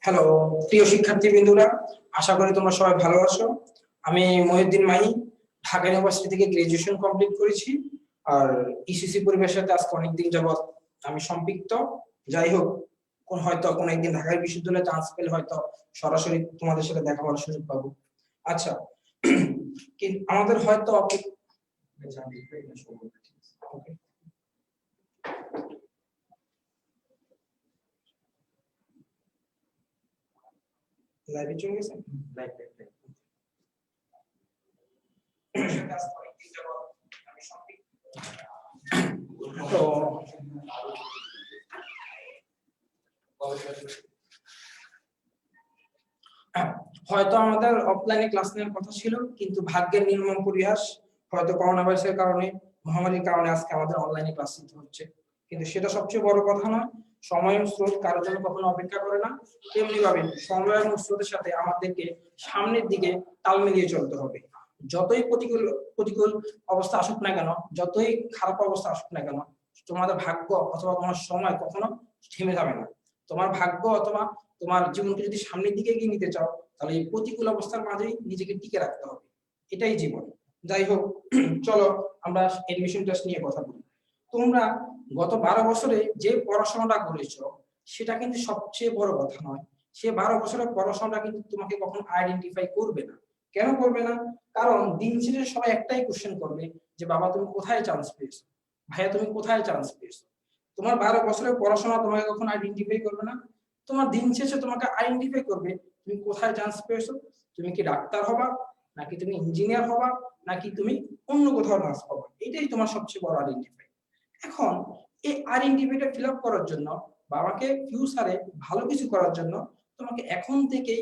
Hello প্রিয় শিক্ষার্থীবৃন্দরা, আশা করি তোমরা সবাই ভালো আছো। আমি মহিউদ্দিন মাহি, ঢাকা ইউনিভার্সিটি থেকে গ্রাজুয়েশন কমপ্লিট করেছি। আর ইসিসি পরিবেশের সাথে আজকে অনেকদিন যাবত আমি সম্পৃক্ত। যাই হোক, হয়তো কোনো একদিন ঢাকা বিশ্ববিদ্যালয়ে চান্স পেলে হয়তো সরাসরি তোমাদের সাথে দেখা করার সুযোগ পাবো। আচ্ছা, আমাদের হয়তো লাইভে চলে গেছে। তো হয়তো আমাদের অফলাইনে ক্লাস নেওয়ার কথা ছিল, কিন্তু ভাগ্যের নির্মম পরিহাস, হয়তো করোনা ভাইরাসের কারণে, মহামারীর কারণে আজকে আমাদের অনলাইনে ক্লাস নিতে হচ্ছে। কিন্তু সেটা সবচেয়ে বড় কথা নয়। সময় ও স্রোত কারোর জন্য কখনো অপেক্ষা করে না। তেমনি ভাবে সময় এবং স্রোতের সাথে আমাদেরকে সামনের দিকে তাল মিলিয়ে চলতে হবে। যতই প্রতিকূল অবস্থা আসুক না কেন, যতই খারাপ অবস্থা আসুক না কেন, তোমাদের ভাগ্য অথবা তোমার সময় কখনো থেমে যাবে না। তোমার ভাগ্য অথবা তোমার জীবনকে যদি সামনের দিকে এগিয়ে নিতে চাও, তাহলে এই প্রতিকূল অবস্থার মাঝেই নিজেকে টিকে রাখতে হবে। এটাই জীবন। যাই হোক, চলো আমরা এডমিশন টেস্ট নিয়ে কথা বলি। তোমরা গত 12 বছরে যে পড়াশোনাটা করেছো, সেটা কিন্তু সবচেয়ে বড় কথা নয়। সে 12 বছরের পড়াশোনাটা কিন্তু তোমাকে কখনো আইডেন্টিফাই করবে না। কেন করবে না? কারণ দিন শেষে সবাই একটাই কোশ্চেন করবে যে বাবা তুমি কোথায় চান্স পেয়েছো, ভাইয়া তুমি কোথায় চান্স পেয়েছো। তোমার 12 বছরের পড়াশোনা তোমাকে কখনো আইডেন্টিফাই করবে না। তোমার দিন শেষে তোমাকে আইডেন্টিফাই করবে তুমি কোথায় চান্স পেয়েছো। তুমি কি ডাক্তার হবা, নাকি তুমি ইঞ্জিনিয়ার হবা, নাকি তুমি অন্য কোথাও চান্স পাবা। এটাই তোমার সবচেয়ে বড় আইডেন্টিফাই। এখন এই আইডেন্টিফাইটা ফিল আপ করার জন্য, বাবাকে ফিউচারে ভালো কিছু করার জন্য তোমাকে এখন থেকেই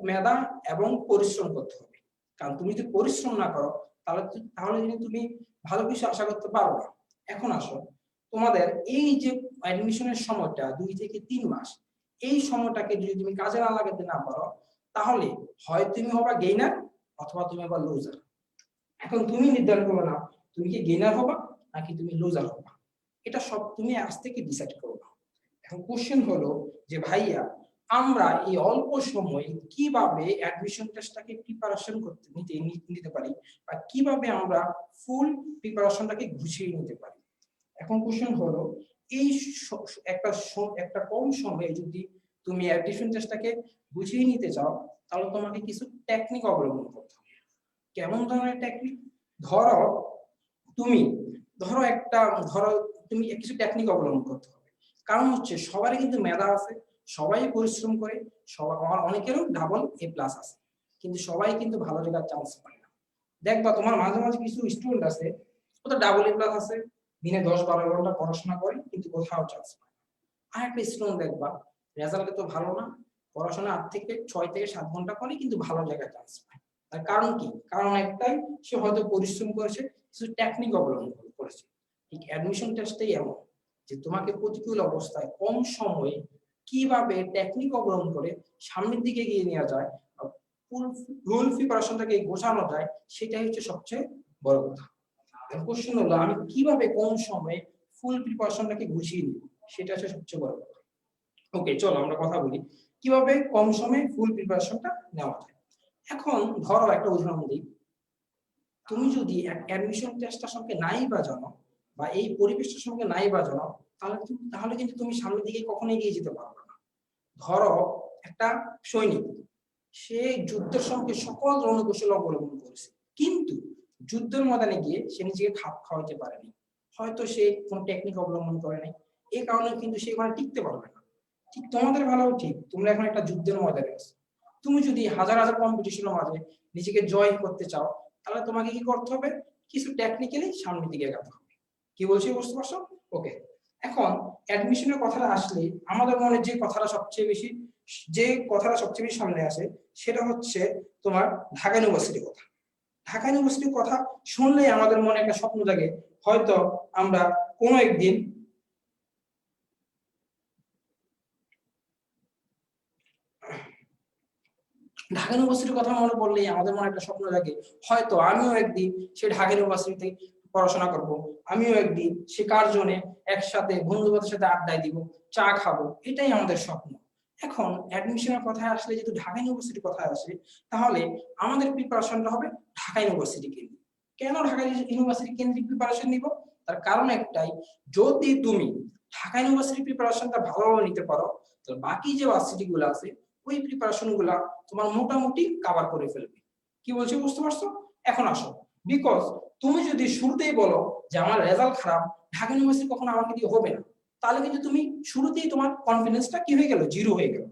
মেধা এবং পরিশ্রম করতে হবে। কারণ তুমি যদি পরিশ্রম না করো, তাহলে কিন্তু তুমি ভালো কিছু আশা করতে পারো না। এখন আসো, তোমাদের এই যে অ্যাডমিশনের সময়টা 2 থেকে 3 মাস, এই সময়টাকে যদি তুমি কাজে না লাগাতে না পারো, তাহলে হয় তুমি হবা গেইনার অথবা তুমি হবা লুজার। এখন তুমি নির্ধারণ করো না তুমি কি গেইনার হবা নাকি তুমি লুজার হবা। এটা সব তুমি আজ থেকে ডিসাইড করবে। এখন কোশ্চেন হলো যে ভাইয়া, আমরা এই অল্প সময়ে কিভাবে অ্যাডমিশন টেস্টটাকে প্রিপারেশন নিতে পারি, বা কিভাবে আমরা ফুল প্রিপারেশনটাকে গুছিয়ে নিতে পারি। এখন কোশ্চেন হলো, এই একটা কম সময়ে যদি তুমি অ্যাডমিশন টেস্টটাকে গুছিয়ে নিতে চাও, তাহলে তোমাকে কিছু টেকনিক অবলম্বন করতে হবে। কেমন ধরনের টেকনিক? ধরো তুমি কিছু টেকনিক অবলম্বন করতে হবে। কারণ হচ্ছে সবারই কিন্তু মেধা আছে, সবাই পরিশ্রম করে, আমার অনেকেরও ডাবল A+ আছে, কিন্তু সবাই কিন্তু ভালো জায়গায় চান্স পায় না। দেখবা তোমার মাঝে মাঝে কিছু স্টুডেন্ট আছে, ওদের ডাবল A+ আছে, দিনে 10-12 ঘন্টা পড়াশোনা করে, কিন্তু কোথাও চান্স পায় না। আর একটা স্টুডেন্ট দেখবা রেজাল্ট তো ভালো না, পড়াশোনা 6 থেকে 7 ঘন্টা করে, কিন্তু ভালো জায়গায় চান্স পায়। তার কারণ কি? কারণ একটাই, সে হয়তো পরিশ্রম করেছে, কিছু টেকনিক অবলম্বন করেছে। ঠিক অ্যাডমিশন টেস্টেই এমন, যে তোমাকে প্রতিকূল অবস্থায় কম সময়ে কিভাবে টেকনিক অবলম্বন করে সামনের দিকে এগিয়ে নেওয়া যায়, ফুল প্রিপারেশনটাকে গোছানো যায়, সেটাই হচ্ছে সবচেয়ে বড় কথা। কোশ্চেন হলো, আমি কিভাবে কম সময়ে ফুল প্রিপারেশনটাকে গুছিয়ে নিব, সেটা হচ্ছে সবচেয়ে বড় কথা। ওকে, চলো আমরা কথা বলি কিভাবে কম সময়ে ফুল প্রিপারেশনটা নেওয়া যায়। এখন ধরো একটা উদাহরণ দিই, তুমি যদি অ্যাডমিশন টেস্টটার সঙ্গে নাই বা জানো, বা এই পরিবেশটার সঙ্গে নাই বা জানো, তাহলে কিন্তু তুমি সামনের দিকে কখনো এগিয়ে যেতে পারবে না। ধরো একটা সৈনিক, সে যুদ্ধের সঙ্গে সকল রণকৌশল অবলম্বন করেছে, কিন্তু যুদ্ধের ময়দানে গিয়ে সে নিজেকে খাপ খাওয়াতে পারেনি। হয়তো সে কোনো টেকনিক অবলম্বন করে নাই, এই কারণে কিন্তু সে ওখানে টিকতে পারবে না। ঠিক তোমাদের ভালোও ঠিক, তোমরা এখন একটা যুদ্ধের ময়দানে আছো। তুমি যদি হাজার হাজার কম্পিটিশনের মাঝে নিজেকে জয় করতে চাও, তাহলে তোমাকে কি করতে হবে? কিছু টেকনিক্যালি সামনের দিকে এগোতে হবে। কি বলছি বুঝতে পারছো? ওকে, এখন অ্যাডমিশনের কথাটা আসলে আমাদের মনে যে কথাটা সবচেয়ে বেশি সামনে আসে, সেটা হচ্ছে তোমার ঢাকা ইউনিভার্সিটির কথা। ঢাকা ইউনিভার্সিটির কথা শুনলে আমাদের মনে একটা স্বপ্ন জাগে, হয়তো আমরা কোনো একদিন ঢাকা ইউনিভার্সিটির কথা মনে পড়লেই আমাদের মনে একটা স্বপ্ন জাগে, হয়তো আমিও একদিন সেই ঢাকা ইউনিভার্সিটিতে পড়াশোনা করব, আমিও একদিন শেখার জন্য একসাথে বন্ধুদের সাথে আড্ডায় দিব, চা খাবো, এটাই আমাদের স্বপ্ন। এখন অ্যাডমিশনের কথায় আসলে যেহেতু ঢাকা ইউনিভার্সিটির কথায় আসে, তাহলে আমাদের প্রিপারেশনটা হবে ঢাকা ইউনিভার্সিটি কেন্দ্রিক। কেন ঢাকা ইউনিভার্সিটি কেন্দ্রিক প্রিপারেশন নিব? তার কারণ একটাই, যদি তুমি ঢাকা ইউনিভার্সিটি প্রিপারেশনটা ভালোভাবে নিতে পারো, তাহলে বাকি যে ভার্সিটি গুলো আছে ওই প্রিপারেশন গুলা তোমার মোটামুটি কভার করে ফেলবে। কি বলছি বুঝতে পারছো? এখন আসো, বিকজ তুমি যদি শুরুতেই বলো যে আমার রেজাল্ট খারাপ, ঢাকা ইউনিভার্সিটি কখনো আমাকে দিয়ে হবে না, তাহলে কিন্তু তুমি শুরুতেই তোমার কনফিডেন্সটা কি হয়ে গেল, জিরো হয়ে গেল।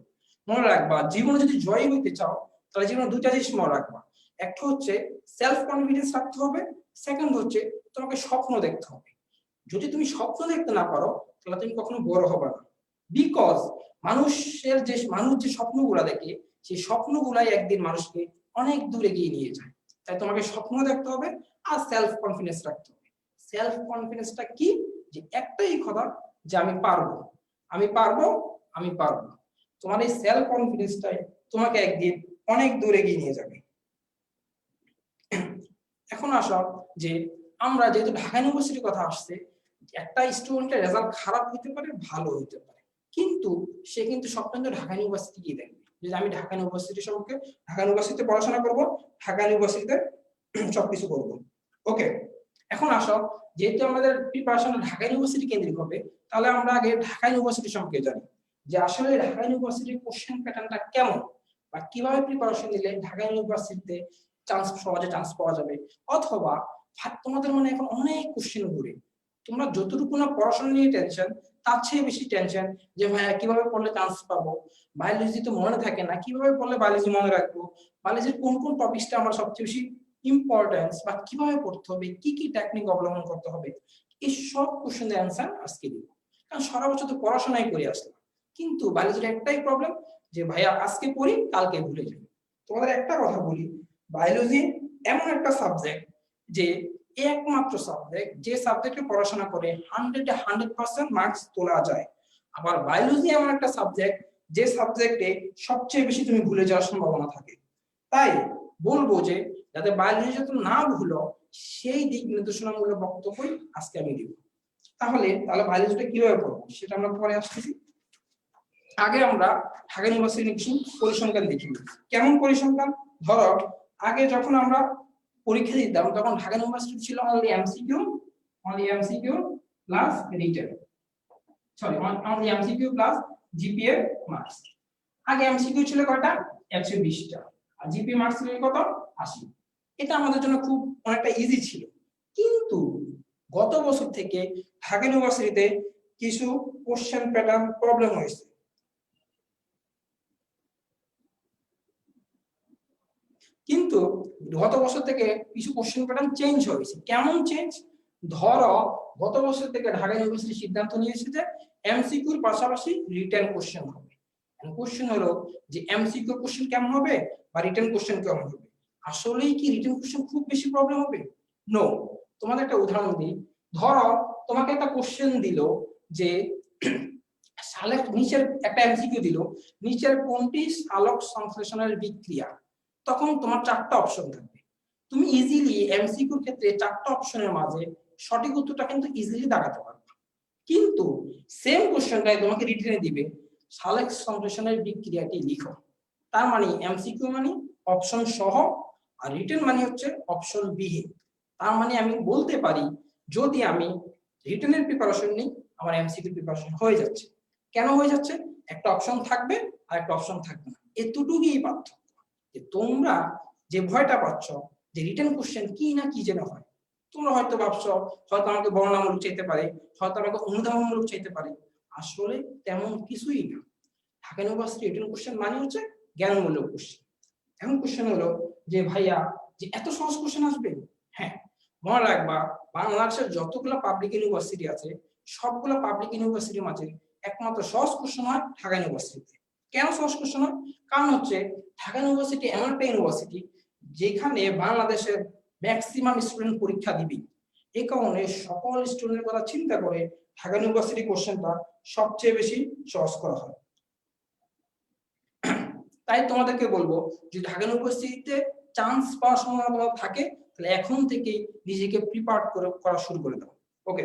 মনে রাখবা, জীবনে যদি জয়ী হইতে চাও তাহলে জীবনে দুইটা জিনিস মনে রাখবা। একটা হচ্ছে সেলফ কনফিডেন্স রাখতে হবে, সেকেন্ড হচ্ছে তোমাকে স্বপ্ন দেখতে হবে। যদি তুমি স্বপ্ন দেখতে না পারো তাহলে তুমি কখনো বড় হবে না। বিকজ মানুষ যে স্বপ্নগুলা দেখে, সেই স্বপ্নগুলাই একদিন মানুষকে অনেক দূরে এগিয়ে নিয়ে যায়। তাই তোমাকে স্বপ্ন দেখতে হবে আর সেলফ কনফিডেন্স রাখতে হবে। সেলফ কনফিডেন্সটা কি? যে একটাই কথা, যে আমি পারবো, আমি পারবো, আমি পারবো। তোমার এই সেলফ কনফিডেন্সটাই তোমাকে একদিন অনেক দূরে এগিয়ে নিয়ে যাবে। এখন আসো যে আমরা যেহেতু ঢাকা ইউনিভার্সিটির কথা আসছে, একটা স্টুডেন্টের রেজাল্ট খারাপ হতে পারে, ভালো হতে পারে, কিন্তু সে কিন্তু সবসময় ঢাকা ইউনিভার্সিটি গিয়ে দেখবে যে আমি ঢাকা ইউনিভার্সিটি সম্পর্কে, ঢাকা ইউনিভার্সিটিতে পড়াশোনা করব, ঢাকা ইউনিভার্সিটিতে সবকিছু করব। ওকে, এখন আসো, যেহেতু আমাদের প্রিপারেশন ঢাকা ইউনিভার্সিটি কেন্দ্রিক হবে, তাহলে আমরা আগে ঢাকা ইউনিভার্সিটি সম্পর্কে জানি যে আসলে ঢাকা ইউনিভার্সিটির কোশ্চেন প্যাটার্নটা কেমন, বা কিভাবে প্রিপারেশন নিলে ঢাকা ইউনিভার্সিটিতে সহজে চান্স পাওয়া যাবে। অথবা তোমাদের মনে এখন অনেক কোশ্চেন ঘুরে, তোমরা যতটুকু না পড়াশোনা নিয়ে টেনশন, তার চেয়ে বেশি টেনশন যে ভাইয়া কিভাবে পড়লে চান্স পাবো, বায়োলজি তো মনে থাকে না, কিভাবে পড়লে বায়োলজি মনে রাখবো, বায়োলজির কোন কোন টপিকসটা আমার সবচেয়ে বেশি ইম্পর্টেন্স, বা কিভাবে পড়তে হবে, কি কি টেকনিক অবলম্বন করতে হবে, এই সব কোশ্চেনের অ্যান্সার আজকে দিব। কারণ সারা বছর তো পড়াশোনাই করে আসলাম, কিন্তু বায়োলজির একটাই প্রবলেম যে ভাইয়া আজকে পড়ি কালকে ভুলে যাই। তোমাদের একটা কথা বলি, বায়োলজি এমন একটা সাবজেক্ট যে একমাত্র সাবজেক্ট যে সাবজেক্টে পড়াশোনা করে 100% মার্কস তোলা যায়। আবার বায়োলজি এমন একটা সাবজেক্ট যে সাবজেক্টে সবচেয়ে বেশি তুমি ভুলে যাওয়ার সম্ভাবনা থাকে। তাই বলবো যে যাতে বায়োলজি যাতে না ভুলো, সেই দিক নির্দেশনামূলক বক্তব্যই আজকে আমি দিব। তাহলে বায়োলজিটা কিভাবে পড়বো সেটা আমরা পরে আসতেছি। আগে আমরা ঢাকা ইউনিভার্সিটির কিছু পরিসংখ্যান দেখি। কেমন পরিসংখ্যান? ধরো আগে যখন আমরা পরীক্ষা দিতাম তখন ঢাকা ইউনিভার্সিটি ছিল only MCQ plus written, sorry only MCQ plus GPA marks. আগে এমসিকিউ ছিল কয়টা? 120টা, আর জিপিএ মার্কস ছিল কত? 80। এটা আমাদের জন্য খুব অনেকটা ইজি ছিল। কিন্তু গত বছর থেকে ঢাকা ইউনিভার্সিটিতে কিছু কোশ্চেন প্যাটার্ন প্রবলেম হয়েছে। কিন্তু গত বছর থেকে কিছু কোশ্চেন প্যাটার্ন চেঞ্জ হয়েছে। কেমন চেঞ্জ? ধরো গত বছর থেকে ঢাকা ইউনিভার্সিটি সিদ্ধান্ত নিয়েছে যে এমসিকিউর পাশাপাশি রিটেন কোশ্চেন হবে। কোশ্চেন হলো যে এমসিকিউ কোশ্চেন কেমন হবে বা রিটেন কোশ্চেন কেমন হবে। আসলেই কি রিটেন কোশ্চেন খুব বেশি প্রবলেম হবে? নো। তোমাদের একটা উদাহরণ দিই। ধরো তোমাকে একটা কোশ্চেন দিল যে নিচের একটা এমসিকিউ দিল, নিচের কোনটি সালোক সংশ্লেষণের বিক্রিয়া। তখন তোমার চারটা অপশন থাকবে। তুমি ইজিলি এমসিকিউর ক্ষেত্রে চারটা অপশনের মাঝে সঠিক উত্তরটা কিন্তু ইজিলি দাগাতে পারবে। কিন্তু সেম কোশ্চেনটাই তোমাকে রিটেনে দিবে সালোক সংশ্লেষণের বিক্রিয়াটি লিখো। তার মানে এমসিকিউ মানে অপশন সহ, আর রিটেন মানে হচ্ছে অপশন বিহীন। তার মানে আমি বলতে পারি যদি আমি রিটেনের প্রিপারেশন নিই আমার এমসিকিউ প্রিপারেশন হয়ে যাচ্ছে। কেন হয়ে যাচ্ছে? একটা অপশন থাকবে আর একটা অপশন থাকবে না, এতটুকুই পার্থক্য। যে তোমরা যে ভয়টা পাচ্ছ যে রিটেন কোশ্চেন কি না কি যেন হয়, তোমরা হয়তো ভাবছো হয়তো আমাকে বর্ণনামূলক চাইতে পারে, হয়তো আমাকে অনুধাবনমূলক চাইতে পারে। আসলে তেমন কিছুই না। ঢাকা ইউনিভার্সিটি রিটেন কোশ্চেন মানে হচ্ছে জ্ঞানমূলক কোশ্চেন। এখন কোশ্চেন হলো যে ভাইয়া যে এত সহজ কোশ্চেন আসবে? হ্যাঁ, মনে রাখবা বাংলাদেশের যতগুলো পাবলিক ইউনিভার্সিটি আছে সবগুলো পাবলিক ইউনিভার্সিটির মাঝে একমাত্র সহজ কোশ্চেন হয় ঢাকা ইউনিভার্সিটিতে। কেন সহজ কোশ্চেন হয়? কারণ হচ্ছে ঢাকা ইউনিভার্সিটি এমন একটা ইউনিভার্সিটি যেখানে বাংলাদেশের ম্যাক্সিমাম স্টুডেন্ট পরীক্ষা দিবে। এই কারণে সকল স্টুডেন্টের কথা চিন্তা করে ঢাকা ইউনিভার্সিটি কোশ্চেনটা সবচেয়ে বেশি সহজ করা হয়। তাই তোমাদেরকে বলবো যে ঢাকা ইউনিভার্সিটিতে চান্স পাওয়ার সম্ভাবনা থাকে, তাহলে এখন থেকে নিজেকে প্রিপেয়ার করা শুরু করে দাও। ওকে,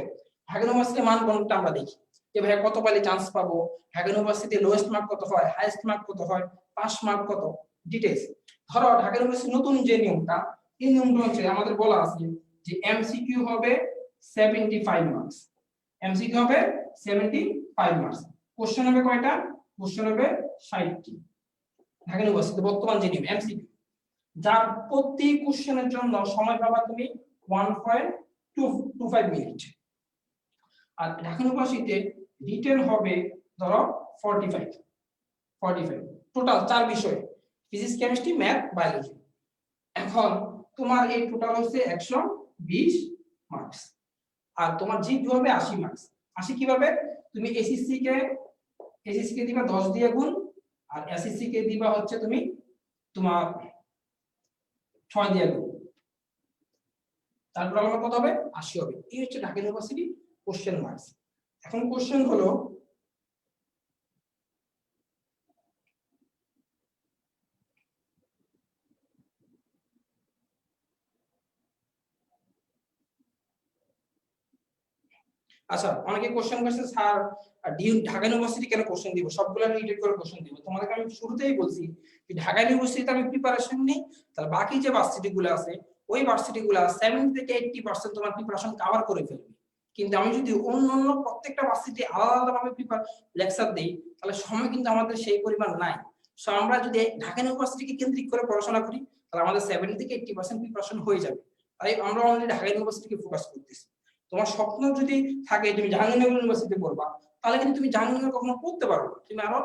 ঢাকা ইউনিভার্সিটির মান কোনটা আমরা দেখি যে ভাই কত পাইলে চান্স পাবো, ঢাকা ইউনিভার্সিটিতে লোয়েস্ট মার্ক কত হয়, হাইয়েস্ট মার্ক কত হয়, পাস মার্ক কত, ডিটেইলস। ধরো ঢাকা ইউনিভার্সিটির নতুন যে নিয়মটা, এই নিয়মটা হচ্ছে আমাদের বলা আছে যে এমসিকিউ হবে 75 মার্কস, এমসিকিউ হবে 75 মার্কস, কোশ্চেন হবে কয়টা, কোশ্চেন হবে 60টি। ঢাকা ইউনিভার্সিটি বর্তমান যে নিয়ম এমসিকিউ, যার প্রতি কোশ্চেনের জন্য সময় পাবা তুমি 1.25 মিনিট। আর ঢাকা ইউনিভার্সিটিতে রিটেন হবে ধরো 45 টোটাল 4 বিষয়, ফিজিক্স, কেমিস্ট্রি, ম্যাথ, বায়োলজি। এখন তোমার এই টোটাল হচ্ছে 120 মার্কস, আর তোমার জিপি হবে 80 মার্কস। 80 কিভাবে, তুমি এসএসসি কে দিবা 10 দিয়ে গুণ, আর এসএসসি কে দিবা হচ্ছে তুমি তোমার 6 দিয়ে গুণ, তারপর আমার কত হবে, 80 হবে। এই হচ্ছে ঢাকা ইউনিভার্সিটি কোশ্চেন মার্কস। এখন কোশ্চেন হলো আচ্ছা, অনেকে কোশ্চেন করছে স্যার ঢাকা ইউনিভার্সিটি কেন কোশ্চেন দিব, সবগুলো রিলেটেড করে কোশ্চেন দিব। তোমাদেরকে আমি শুরুতেই বলছি যে ঢাকা ইউনিভার্সিটিতে আমি প্রিপারেশন নেই, তাহলে বাকি যে ভার্সিটি গুলো আছে ওই ভার্সিটি গুলো 70 থেকে 80% তোমার প্রিপারেশন কভার করে ফেলবে। কিন্তু আমি যদি অন্য প্রত্যেকটা ভার্সিটি আলাদা ভাবে লেকচার দেই, তাহলে সময় কিন্তু আমাদের সেই পরিমাণ নাই। সো আমরা যদি ঢাকা ইউনিভার্সিটিকে কেন্দ্রিক করে পড়াশোনা করি, তাহলে আমাদের 70 থেকে 80% প্রিপারেশন হয়ে যাবে। তাই আমরা অলরেডি ঢাকা ইউনিভার্সিটিকে ফোকাস করতেছি। তোমার স্বপ্ন যদি থাকে তুমি জাহাঙ্গীরনগর ইউনিভার্সিটি পড়বা, তাহলে কিন্তু তুমি জাহাঙ্গীরনগর কখনো পড়তে পারবে না, তুমি আরো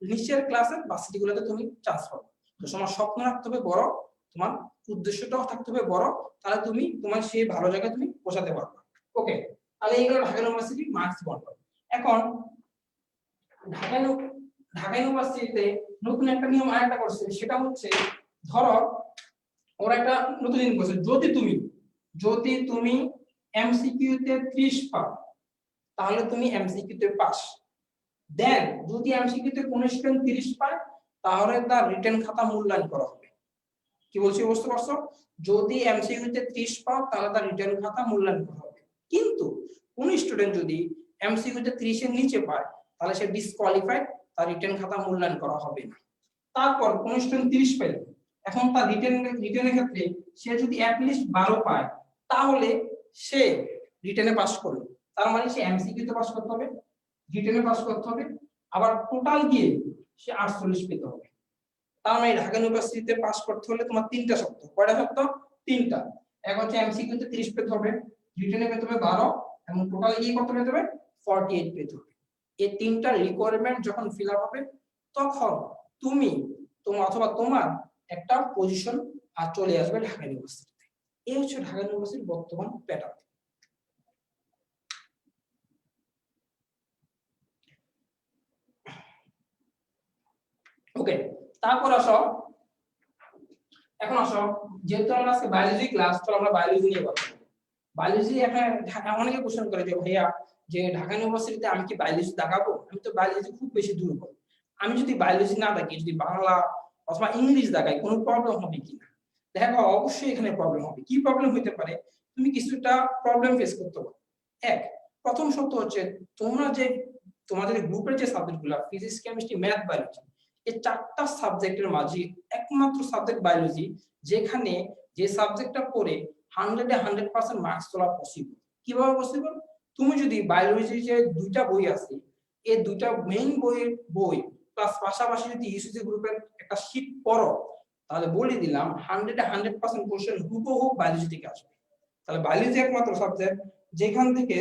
নিচের ক্লাসের ভার্সিটিগুলোতে তুমি চান্স পাবে। তো তোমার স্বপ্ন রাখতে হবে বড়, তোমার উদ্দেশ্যটাও থাকতে হবে বড়, তাহলে তুমি তোমার সেই ভালো জায়গায় তুমি পৌঁছাতে পারবে। ওকে, তাহলে এইগুলো ঢাকা ইউনিভার্সিটি মার্কস বন্ড। এখন ঢাকা ইউনিভার্সিটিতে নতুন একটা নিয়ম আরেকটা করছে, সেটা হচ্ছে ধরো ওরা একটা নতুন নিয়ম করছে, যদি তুমি এমসিকিউ তে 30 পাও তাহলে তুমি এমসিকিউ তে পাস। দেন যদি এমসিকিউ তে কোন স্টুডেন্ট 30 পায় তাহলে তার রিটেন খাতা মূল্যায়ন করা হবে। কি বলছি বুঝতে পারছো? যদি এমসিকিউ তে 30 পাও তাহলে তার রিটেন খাতা মূল্যায়ন করা হবে। কিন্তু কোন স্টুডেন্ট যদি এমসিকিউ তে 30 এর নিচে পায় তাহলে সে ডিসকোয়ালিফাইড, তার রিটেন খাতা মূল্যায়ন করা হবে না। তারপর কোন স্টুডেন্ট 30 পেল, এখন তার রিটেনের ক্ষেত্রে সে যদি অ্যাট লিস্ট 12 পায় তাহলে সে রিটেনে পাস করলো, তার মানে সে এমসিকিউ তে পাস করতে হবে, রিটেনে পাস করতে হবে, আবার টোটাল গিয়ে সে 48 পেতে হবে। তার মানে ঢাকা ইউনিভার্সিটিতে পাস করতে হলে তোমার তিনটা শর্ত। কয়টা শর্ত? তিনটা। এক হচ্ছে এমসিকিউ তে 30 পেতে হবে, রিটেনে পেতে হবে 12, এবং টোটাল গিয়ে কত পেতে হবে? 48 পেতে হবে। এই তিনটা রিকোয়ারমেন্ট যখন ফিল আপ হবে তখন তুমি অথবা তোমার একটা পজিশন আর চলে আসবে ঢাকা ইউনিভার্সিটিতে। এই হচ্ছে ঢাকা ইউনিভার্সিটির বর্তমান প্যাটার্ন। ওকে, তারপর এখন আসো যেহেতু আমরা আজকে বায়োলজি ক্লাস, তো আমরা বায়োলজি নিয়ে কথা বলবো। বায়োলজি এখন অনেকে কোশ্চেন করে যে ভাইয়া যে ঢাকা ইউনিভার্সিটিতে আমি কি বায়োলজি দেখাবো, আমি তো বায়োলজি খুব বেশি দুর্বল, আমি যদি বায়োলজি না দেখি, যদি বাংলা অথবা ইংলিশ দেখাই কোনো প্রবলেম হবে কিনা? দেখো অবশ্যই এখানে প্রবলেম হবে। কি প্রবলেম হতে পারে? তুমি কিছুটা প্রবলেম ফেস করতে পারো। প্রথম শর্ত হচ্ছে তোমাদের গ্রুপের যে সাবজেক্টগুলো ফিজিক্স, কেমিস্ট্রি, ম্যাথ, বায়োলজি, এই চারটা সাবজেক্টের মাঝে একমাত্র সাবজেক্ট বায়োলজি যেখানে যে সাবজেক্টটা পড়ে 100% মার্কস তোলা পসিবল। কিভাবে পসিবল? তুমি যদি বায়োলজি যে দুইটা বই আছে, এই দুইটা মেইন বই প্লাস পাশাপাশি যদি ইউসিসি গ্রুপের একটা শীট পড়ো, তাহলে বলে দিলাম 100% কোশ্চেন হুবহু বায়োলজি থেকে আসবে। তাহলে বায়োলজি একমাত্র সাবজেক্ট যেখান থেকে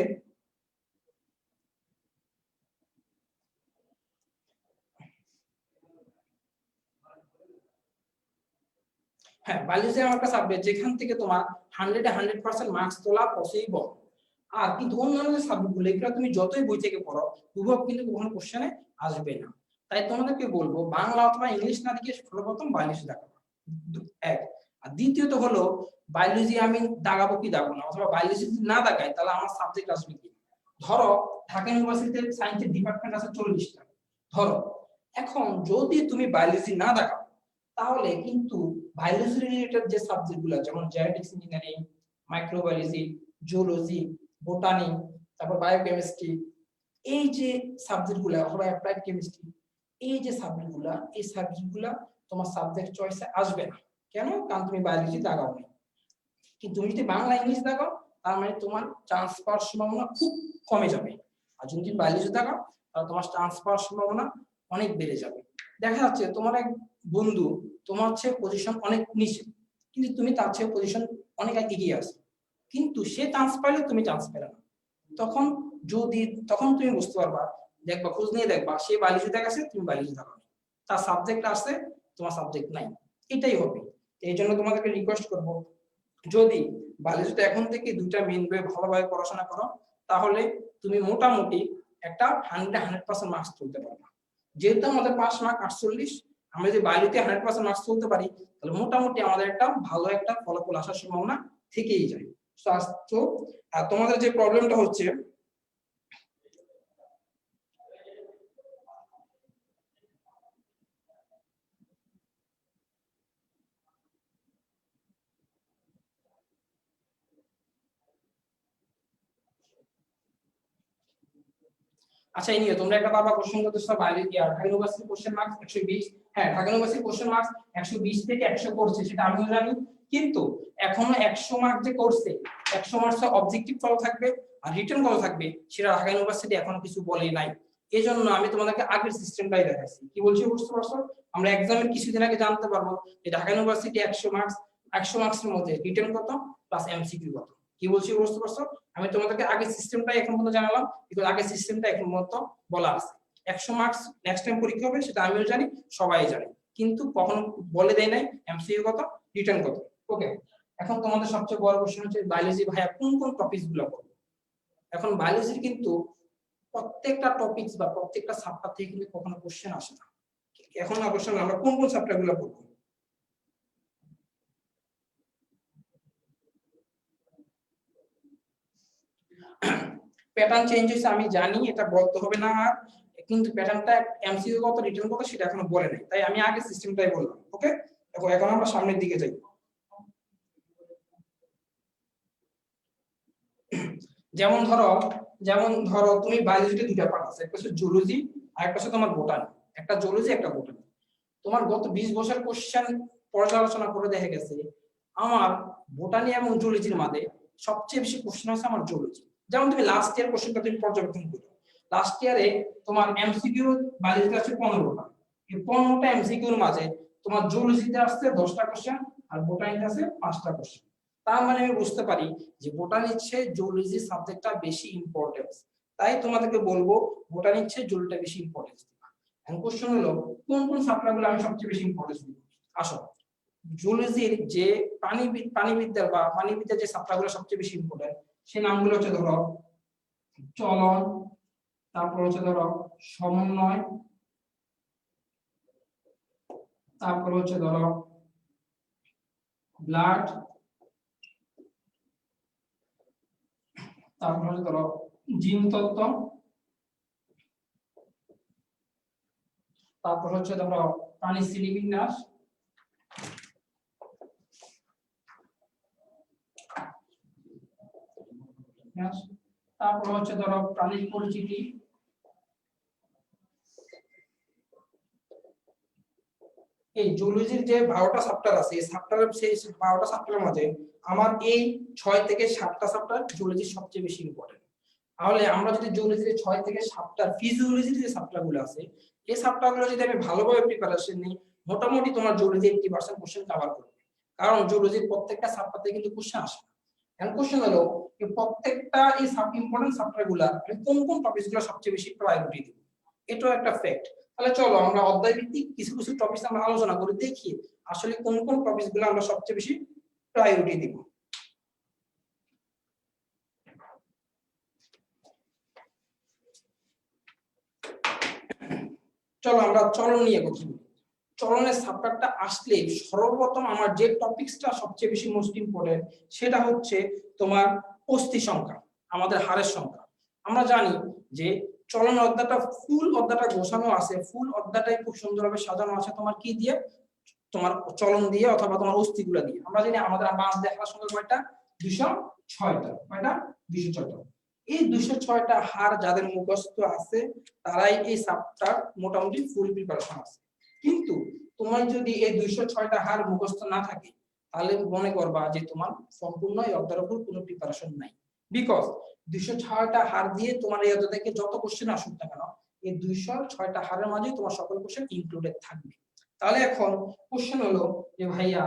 বায়োলজি একটা সাবজেক্ট যেখান থেকে তোমার 100% মার্কস তোলা পসিবল। আর কিন্তু অন্যান্য যে সাবজেক্টগুলো এগুলো তুমি যতই বই থেকে পড়ো হুবহু কিন্তু কখনো কোশ্চেনে আসবে না। তাই তোমাদেরকে বলবো বাংলা অথবা ইংলিশ না দিকে সর্বপ্রথম বায়োলজি দেখাবো। এক। আর দ্বিতীয়ত হলো বায়োলজি আমি দাগাবো কি দাগাবো না, অথবা বায়োলজি যদি না দাগাই তাহলে আমার সাবজেক্ট আসবে কি? ধরো ঢাকা ইউনিভার্সিটিতে সায়েন্সের ডিপার্টমেন্ট আছে 40টা ধরো। এখন যদি তুমি বায়োলজি না দেখাও তাহলে কিন্তু বায়োলজি রিলেটেড যে সাবজেক্টগুলো যেমন genetics engineering, microbiology, zoology, botany, তারপর বায়োকেমিস্ট্রি, এই যে সাবজেক্টগুলো অথবা অ্যাপ্লাইড কেমিস্ট্রি, এই যে সাবজেক্টগুলো, এই সাবজেক্টগুলো তোমার সাবজেক্ট চয়েসে আসবে না। কেন? কারণ তুমি বায়োলজি দাগাও না। কিন্তু তুমি যদি বাংলা ইংলিশ দাগাও তার মানে তোমার চান্স পাওয়ার সম্ভাবনা খুব কমে যাবে। আর যদি তুমি বায়োলজি দাগাও তাহলে তোমার চান্স পাওয়ার সম্ভাবনা অনেক বেড়ে যাবে। দেখা যাচ্ছে তোমার এক বন্ধু তোমার হচ্ছে পজিশন অনেক নিচে, কিন্তু তুমি তার চেয়ে পজিশন অনেক এগিয়ে আসো, কিন্তু সে চান্স পাইলে তুমি চান্স পেলে না। তখন যদি তখন তুমি বুঝতে পারবা, দেখবা খোঁজ নিয়ে দেখবা সে বায়োলজি দেখাচ্ছে, তুমি বায়োলজি দেখাও, তার সাবজেক্ট আছে তোমার সাবজেক্ট নাই, এটাই হবে। এই জন্য তোমাদেরকে রিকোয়েস্ট করব, যদি বায়োলজিটা এখন থেকে দুটা মেইন ভাবে ভালোভাবে পড়াশোনা করো তাহলে তুমি মোটামুটি একটা 100% মার্কস তুলতে পারবে। যেহেতু আমাদের পাস মার্ক 48, আমরা যদি বায়োলজিতে 100% মার্কস তুলতে পারি তাহলে মোটামুটি আমাদের একটা ভালো একটা ফলাফল আসার সম্ভাবনা থেকেই যায়। তো তোমাদের যে প্রবলেমটা হচ্ছে, আচ্ছা এই নিয়ে তোমরা একটা বারবার কোশ্চেন করতেছো বায়োলজি আর ঢাকা ইউনিভার্সিটি কোশ্চেন মার্কস 120। হ্যাঁ, ঢাকা ইউনিভার্সিটি কোশ্চেন মার্কস 120 থেকে 100 করছে, সেটা আমিও জানি, কিন্তু এখনো 100 মার্ক যে করছে, 100 মার্কস অবজেক্টিভ কত থাকবে আর রিটেন কত থাকবে সেটা ঢাকা ইউনিভার্সিটি এখনো কিছু বলে নাই। এজন্য আমি তোমাদেরকে আগের সিস্টেমটাই দেখাইছি। কি বলছি বুঝতে পারছো? আমরা এক্সামের কিছুদিন আগে জানতে পারবো যে ঢাকা ইউনিভার্সিটি 100 মার্কস, 100 মার্কসের মধ্যে রিটেন কত প্লাস এমসিকিউ কত। কি বলছি বুঝতে পারছো? আমি তোমাদেরকে আগের সিস্টেমটাই এখন পর্যন্ত জানালাম, কিন্তু আগের সিস্টেমটা এখন পর্যন্ত বলা আছে। 100 মার্কস নেক্সট টাইম পরীক্ষা হবে সেটা আমিও জানি, সবাই জানে, কিন্তু কখনো বলে দেয় নাই এমসিকিউ কত রিটেন কত। ওকে, এখন তোমাদের সবচেয়ে বড় প্রশ্ন হচ্ছে বায়োলজি ভাইয়া কোন কোন টপিকস গুলো পড়বো। এখন বায়োলজির কিন্তু প্রত্যেকটা টপিকস বা প্রত্যেকটা সাবজেক্ট থেকে কিন্তু কখনো কোশ্চেন আসে না। এখন না কোশ্চেন, আমরা কোন কোন সাবজেক্ট গুলো পড়বো। প্যাটার্ন চেঞ্জ হয়েছে আমি জানি, এটা বলতে হবে না আর, কিন্তু প্যাটার্নটা এমসিকিউ কত রিটার্ন কত সেটা এখনো বলে নাই, তাই আমি আগে সিস্টেমটাই বললাম। ওকে, এখন আমরা সামনের দিকে যাই। যেমন ধরো তুমি বায়োলজিতে দুটো পার্ট আছে, একটা হচ্ছে জুলজি আর একটা হচ্ছে তোমার বোটানি। একটা জুলজি একটা বোটানি। তোমার গত 20 বছর কোশ্চেন পর্যালোচনা করে দেখা গেছে আমার বোটানি এবং জুলজির মধ্যে সবচেয়ে বেশি কোশ্চেন আছে আমার জুলজি। যেমন তুমি লাস্ট ইয়ার কোশ্চেনটা তুমি পর্যবেক্ষণ করো, লাস্ট ইয়ারে তোমার এমসিকিউ বায়োলজিতে আছে 15টা, এই 15টা এমসিকিউর মাঝে তোমার জুলজিতে আসছে 10টা কোশ্চেন আর বোটানিতে আছে 5টা কোশ্চেন। তার মানে আমি বুঝতে পারি যে বোটানির চেয়ে জুলজি সাবজেক্টটা বেশি ইম্পর্টেন্স, তাই তোমাদেরকে বলবো বোটানির চেয়ে জুলজিটা বেশি ইম্পর্টেন্স দিবা। এখন কোশ্চেন হলো কোন কোন সাবজেক্টগুলো আমি সবচেয়ে বেশি ইম্পর্টেন্স দিব। আসো, জুলজির যে প্রাণীবিদ্যার বা প্রাণীবিদ্যার যে সাবজেক্টগুলো সবচেয়ে বেশি ইম্পর্টেন্ট সেই নামগুলো হচ্ছে ধরো চলন, তারপর হচ্ছে ধরো সমন্বয়, তারপর হচ্ছে ধরো ব্লাড, তারপর হচ্ছে ধরো জিনতত্ত্ব, তারপর হচ্ছে ধরো প্রাণী শ্রেণীবিন্যাস, তারপর হচ্ছে ধরো প্রাণীর পরিচিতি, এই জুলজির যে 12টা চ্যাপ্টার আছে এই চ্যাপ্টারের সেই 12টা চ্যাপ্টারের মধ্যে আমার এই 6 থেকে 7টা চ্যাপ্টার জুলজির সবচেয়ে বেশি ইম্পর্টেন্ট। তাহলে আমরা যদি জুলজির 6 থেকে 7টা ফিজিওলজির যে চ্যাপ্টারগুলো আছে এই চ্যাপ্টারগুলো যদি আমি ভালোভাবে প্রিপারেশন নিই মোটামুটি তোমার জুলজি 80% কোশ্চেন কভার করবে, কারণ জুলজির প্রত্যেকটা চ্যাপ্টার থেকে কিন্তু কোশ্চেন আসে। এখন কোশ্চেন হলো এই প্রত্যেকটা এই ইম্পর্টেন্ট চ্যাপ্টারগুলো আমি কোন কোন টপিকগুলো সবচেয়ে বেশি প্রায়োরিটি দেব, এটাও একটা ফ্যাক্ট। তাহলে চলো আমরা অধ্যায় ভিত্তিক কিছু কিছু টপিক আমরা আলোচনা করে দেখি আসলে কোন কোন টপিকগুলো আমরা সবচেয়ে বেশি প্রায়োরিটি দিব। চলো আমরা চলন নিয়ে কথা বলি। চলনের চ্যাপ্টারটা আসলে সর্বপ্রথম আমার যে টপিকসটা সবচেয়ে বেশি মোস্ট ইম্পর্টেন্ট সেটা হচ্ছে তোমার অস্থি সংখ্যা, আমাদের হাড়ের সংখ্যা। আমরা জানি যে চলন অধ্যায়টা ফুল অধ্যায়টা গোছানো আছে, ফুল অধ্যায়টাই খুব সুন্দরভাবে সাজানো আছে তোমার কি দিয়ে, তোমার চলন দিয়ে অথবা তোমার অস্থিগুলা দিয়ে। আমরা জানি আমাদের মাস দেখার সময় কয়টা? 206টা। কয়টা? 206টা। এই 206টা হার যাদের মুখস্থ আছে তারাই এই সাবটার মোটামুটি ফুল প্রিপারেশন আছে। কিন্তু তোমার যদি এই 206টা হার মুখস্থ না থাকে তাহলে মনে করবা যে তোমার সম্পূর্ণ এই অধ্যায়ের উপর কোনো প্রিপারেশন নাই। বিকজ 206টা হার দিয়ে তোমার এই অধ্যায় থেকে যত কোশ্চেন আসুক না কেন, এই 206টা হারের মাঝে তোমার সকল কোশ্চেন ইনক্লুডেড থাকবে। তাহলে এখন কোশ্চেন হলো যে ভাইয়া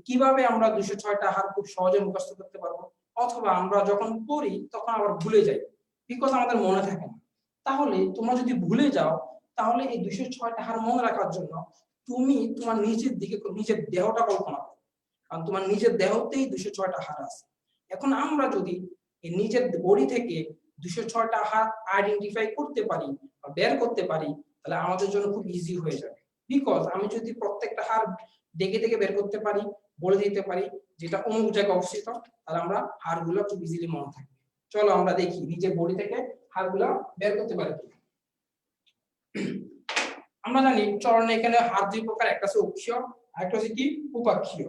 কিভাবে আমরা 206টা হার খুব সহজে মুখস্থ করতে পারবো, অথবা আমরা যখন পড়ি তখন আবার ভুলে যাই বিকজ আমাদের মনে থাকে না। তাহলে তোমরা যদি ভুলে যাও তাহলে এই 206টা হার মনে রাখার জন্য তুমি তোমার নিজের দিকে নিজের দেহটা কল্পনা করো, কারণ তোমার নিজের দেহতেই 206টা হার আছে। এখন আমরা যদি এই নিজের বডি থেকে 206টা হার আইডেন্টিফাই করতে পারি বা বের করতে পারি তাহলে আমাদের জন্য খুব ইজি হয়ে যাবে। বিকজ আমি যদি প্রত্যেকটা হার দেখে দেখে বের করতে পারি, বলে দিতে পারি যেটা অমুক জায়গায় অবস্থিত, তাহলে আমরা হারগুলো খুব ইজিলি মনে থাকবে। চলো আমরা দেখি নিজের বডি থেকে হারগুলো বের করতে পারি কি। আমরা জানি চরণে এখানে হার দুই প্রকার, একটা হচ্ছে অক্ষীয় আর একটা হচ্ছে কি উপাক্ষীয়।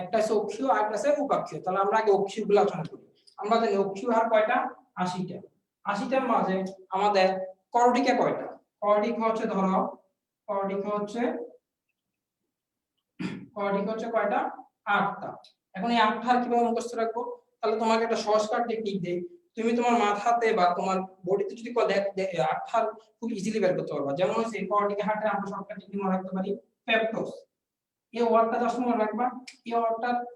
একটা হচ্ছে অক্ষীয় আর একটা হচ্ছে উপাক্ষীয়। তাহলে আমরা আগে অক্ষীয় গুলো আলোচনা করি। আমরা জানি অক্ষীয় হার কয়টা? 80টা। 80টার মাঝে আমাদের করডিকা কয়টা? করডিকা হচ্ছে ধরো করডিকা হচ্ছে কয়টা? 8টা। এখন এই 8টা হার কিভাবে মুখস্থ রাখবো? তাহলে তোমাকে একটা সহজকার টেকনিক দেই। তুমি তোমার মাথাতে বা তোমার বডিতে যদি 8টা হার খুব ইজিলি বের করতে পারবা। যেমন হচ্ছে করডিকা হারটা আমরা শর্টকাট টেকনিক মনে রাখতে পারি পেপটোস। এই ওয়ার্ডটা জাস্ট মনে রাখবা। এই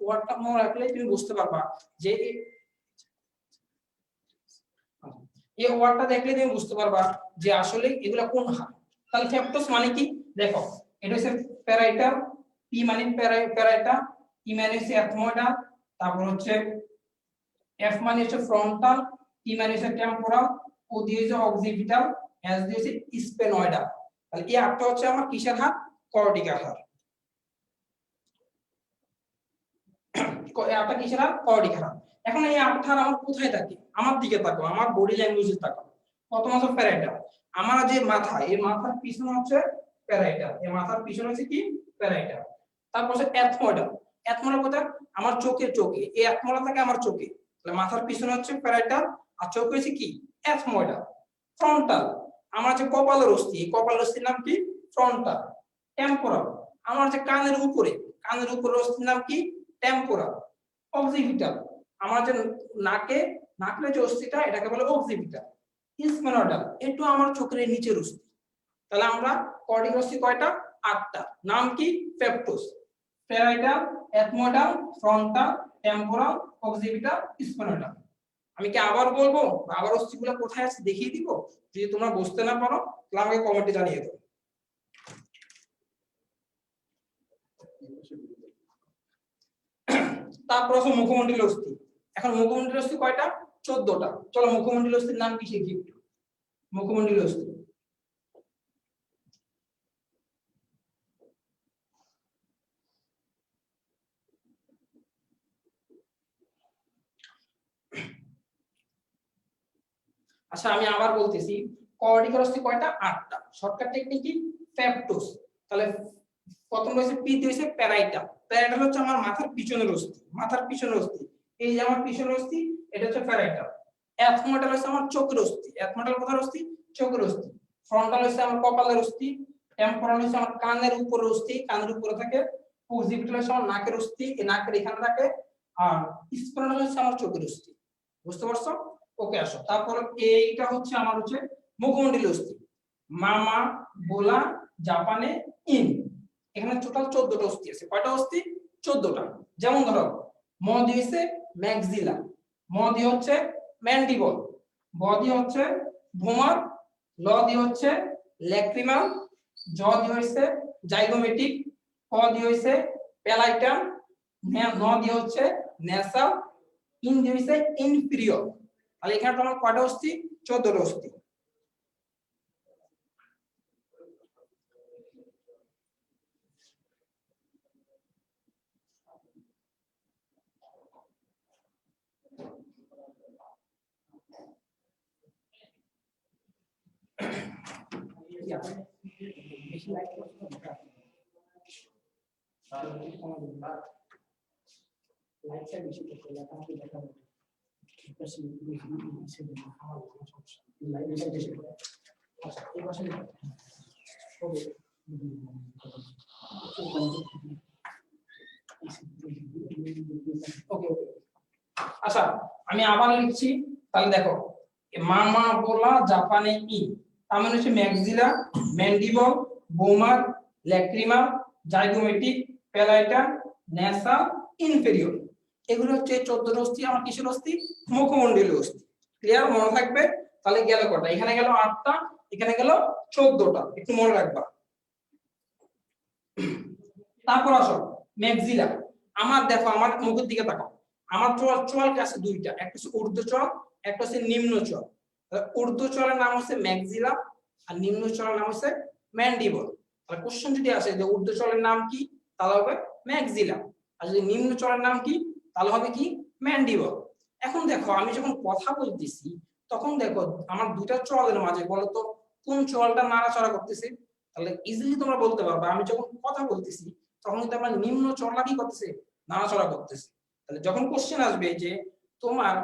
ওয়ার্ডটা মনে রাখলে তুমি বুঝতে পারবা যে এই ওয়ার্ডটা দেখলে তুমি বুঝতে পারবা যে আসলে এগুলা কোন হার। তাহলে ফ্যাক্টস মানে কি? দেখো এটা হচ্ছে প্যারাইটাল, পি মানে প্যারাইটা, ই মানে হচ্ছে এথমোইডাল, তারপর হচ্ছে এফ মানে হচ্ছে ফ্রন্টাল, টি মানে হচ্ছে টেম্পোরাল, ও দিয়ে হচ্ছে অক্সিপিটাল, এস দিয়ে হচ্ছে স্পেনয়েডাল। তাহলে এই আটটা হচ্ছে আমার কিসের হার? কর্টিকাল হার। এটা কিসের হার? কর্টিকাল হার। এখন এই আটটা হার আমার কোথায় থাকে? আমার দিকে তাকাও, আমার বডি ল্যাঙ্গুয়েজে তাকাও। প্রথম হচ্ছে প্যারাইটাল, আমার যে মাথা, এই মাথার পিছনে হচ্ছে প্যারাইটাল, এই মাথার পিছনে হচ্ছে কি? প্যারাইটাল। তারপর হচ্ছে এথমোইডাল। এথমোইডাল কোথায়? আমার চোখে এই এথমোইডাল থাকে আমার চোখে। তাহলে মাথার পিছনে হচ্ছে প্যারাইটাল আর চোখে হচ্ছে কি? এথমোইডাল। ফ্রন্টাল, আমার যে কপালের অস্থি, এই কপালের অস্থির নাম কি? ফ্রন্টাল। টেম্পোরাল, আমার যে কানের উপরে অস্থির নাম কি? টেম্পোরাল। অক্সিপিটাল, আমার যে নাকের যে অস্থিটা এটাকে বলে অক্সিপিটাল। স্পেনয়েডাল, একটু আমার চোখের নিচের অস্থি। তাহলে আমরা কর্টিক অস্থি কয়টা? 8টা। নাম কি? পেপটোস। Parietal, ethmoidal, frontal, temporal, occipital, sphenoidal. আমি কি আবার বলবো বা আবার অস্থিগুলো কোথায় আছে দেখিয়ে দিব? যদি তোমরা বুঝতে না পারো তাহলে আমাকে কমেন্টে জানিয়ে দাও। তারপর আছে মুখমণ্ডলীয় অস্থি। এখন মুখমণ্ডলীয় অস্থি কয়টা? 14টা। চলো মুখমণ্ডলীয় অস্থির নাম কি শিখি একটু। মুখমণ্ডলীয় অস্থি, আচ্ছা আমি আবার বলতেছি, কর্টিকাল অস্থি কয়টা? 8টা। শর্টকাট টেকনিক কি? পেপটোস। তাহলে প্রথম রয়েছে পি তে হচ্ছে প্যারাইটাল। প্যারাইটাল হচ্ছে আমার মাথার পিছনের অস্থি, এই যে আমার পিছনের অস্থি, এটা হচ্ছে প্যারাইটাল। এথমোইডাল হচ্ছে আমার চোখের অস্থি। এথমোইডাল কোথার অস্থি? চোখের অস্থি। ফ্রন্টাল হচ্ছে আমার কপালের অস্থি। টেম্পোরাল হচ্ছে আমার কানের উপরের অস্থি, কানের উপরে থাকে। অক্সিপিটাল হচ্ছে আমার নাকের অস্থি, এই নাকের এখানে থাকে। আর স্পেনাল হচ্ছে আমার চোখের অস্থি। বুঝতে পারছো? ওকে আসো। তারপর এইটা হচ্ছে আমার হচ্ছে মুখমণ্ডলীয় অস্থি। মামা, বোলা, জাপানে, ইন। এখানে টোটাল 14টা অস্থি আছে। কয়টা অস্থি? 14টা। যেমন ধরো ম দিয়ে হচ্ছে ম্যাক্সিলা, ম দিয়ে হচ্ছে ম্যান্ডিবল, ব দিয়ে হচ্ছে ভোমার, ল দিয়ে হচ্ছে ল্যাক্রিমাল, জ দিয়ে হচ্ছে জাইগোমেটিক, ক দিয়ে হচ্ছে প্যালাইটাম, ন দিয়ে হচ্ছে নেসাল, ইন দিয়ে হচ্ছে ইনফিরিয়র। তাহলে এখানে তোমার কয়টা অস্থি? 14টা অস্থি। আছে বেশি লাইক করতে লাইকটা বেশি করতে লেখা আমাকে দেখাবো বেশি সেদিন আমার কোনো সমস্যা লাইকটা বেশি করে আচ্ছা এই পাশে ওকে ওকে আচ্ছা আমি আবার লিখছি তাহলে দেখো মামা বলা জাপানে ই তার মানে হচ্ছে ম্যাক্সিলা ম্যান্ডিবল বোমার ল্যাক্রিমা জাইগোমেটিক প্যালাইটা ন্যাসা ইনফেরিয়র এগুলো হচ্ছে 14টা অস্থি আমার কিসের অস্থি মুখমণ্ডলীয় অস্থি ক্লিয়ার মনে থাকবে তাহলে গেল কটা এখানে গেল 8টা এখানে গেল 14টা একটু মনে রাখবা তারপর আসো ম্যাক্সিলা আমার দেখো আমার মুখের দিকে তাকাও আমার চোয়াল আছে দুইটা একটা হচ্ছে ঊর্ধ্বচল একটা হচ্ছে নিম্নচল ঊর্ধ্বচলের নাম হচ্ছে ম্যাক্সিলা আর নিম্নচলের নাম হচ্ছে ম্যান্ডিবল তাহলে কোশ্চেন যদি আসে যে ঊর্ধ্বচলের নাম কি তাহলে হবে ম্যাক্সিলা আর যদি নিম্নচলের নাম কি তাহলে হবে কি ম্যান্ডিবল এখন দেখো আমি যখন কথা বলতেছি তখন দেখো আমার দুইটা চলের মাঝে বলো তো কোন চলটা নাড়াচাড়া করতেছে তাহলে ইজিলি তোমরা বলতে পারবে আমি যখন কথা বলতেছি তখন কিন্তু আমার নিম্ন চলটা কি করতেছে নাড়াচাড়া করতেছে তাহলে যখন কোশ্চেন আসবে যে তোমার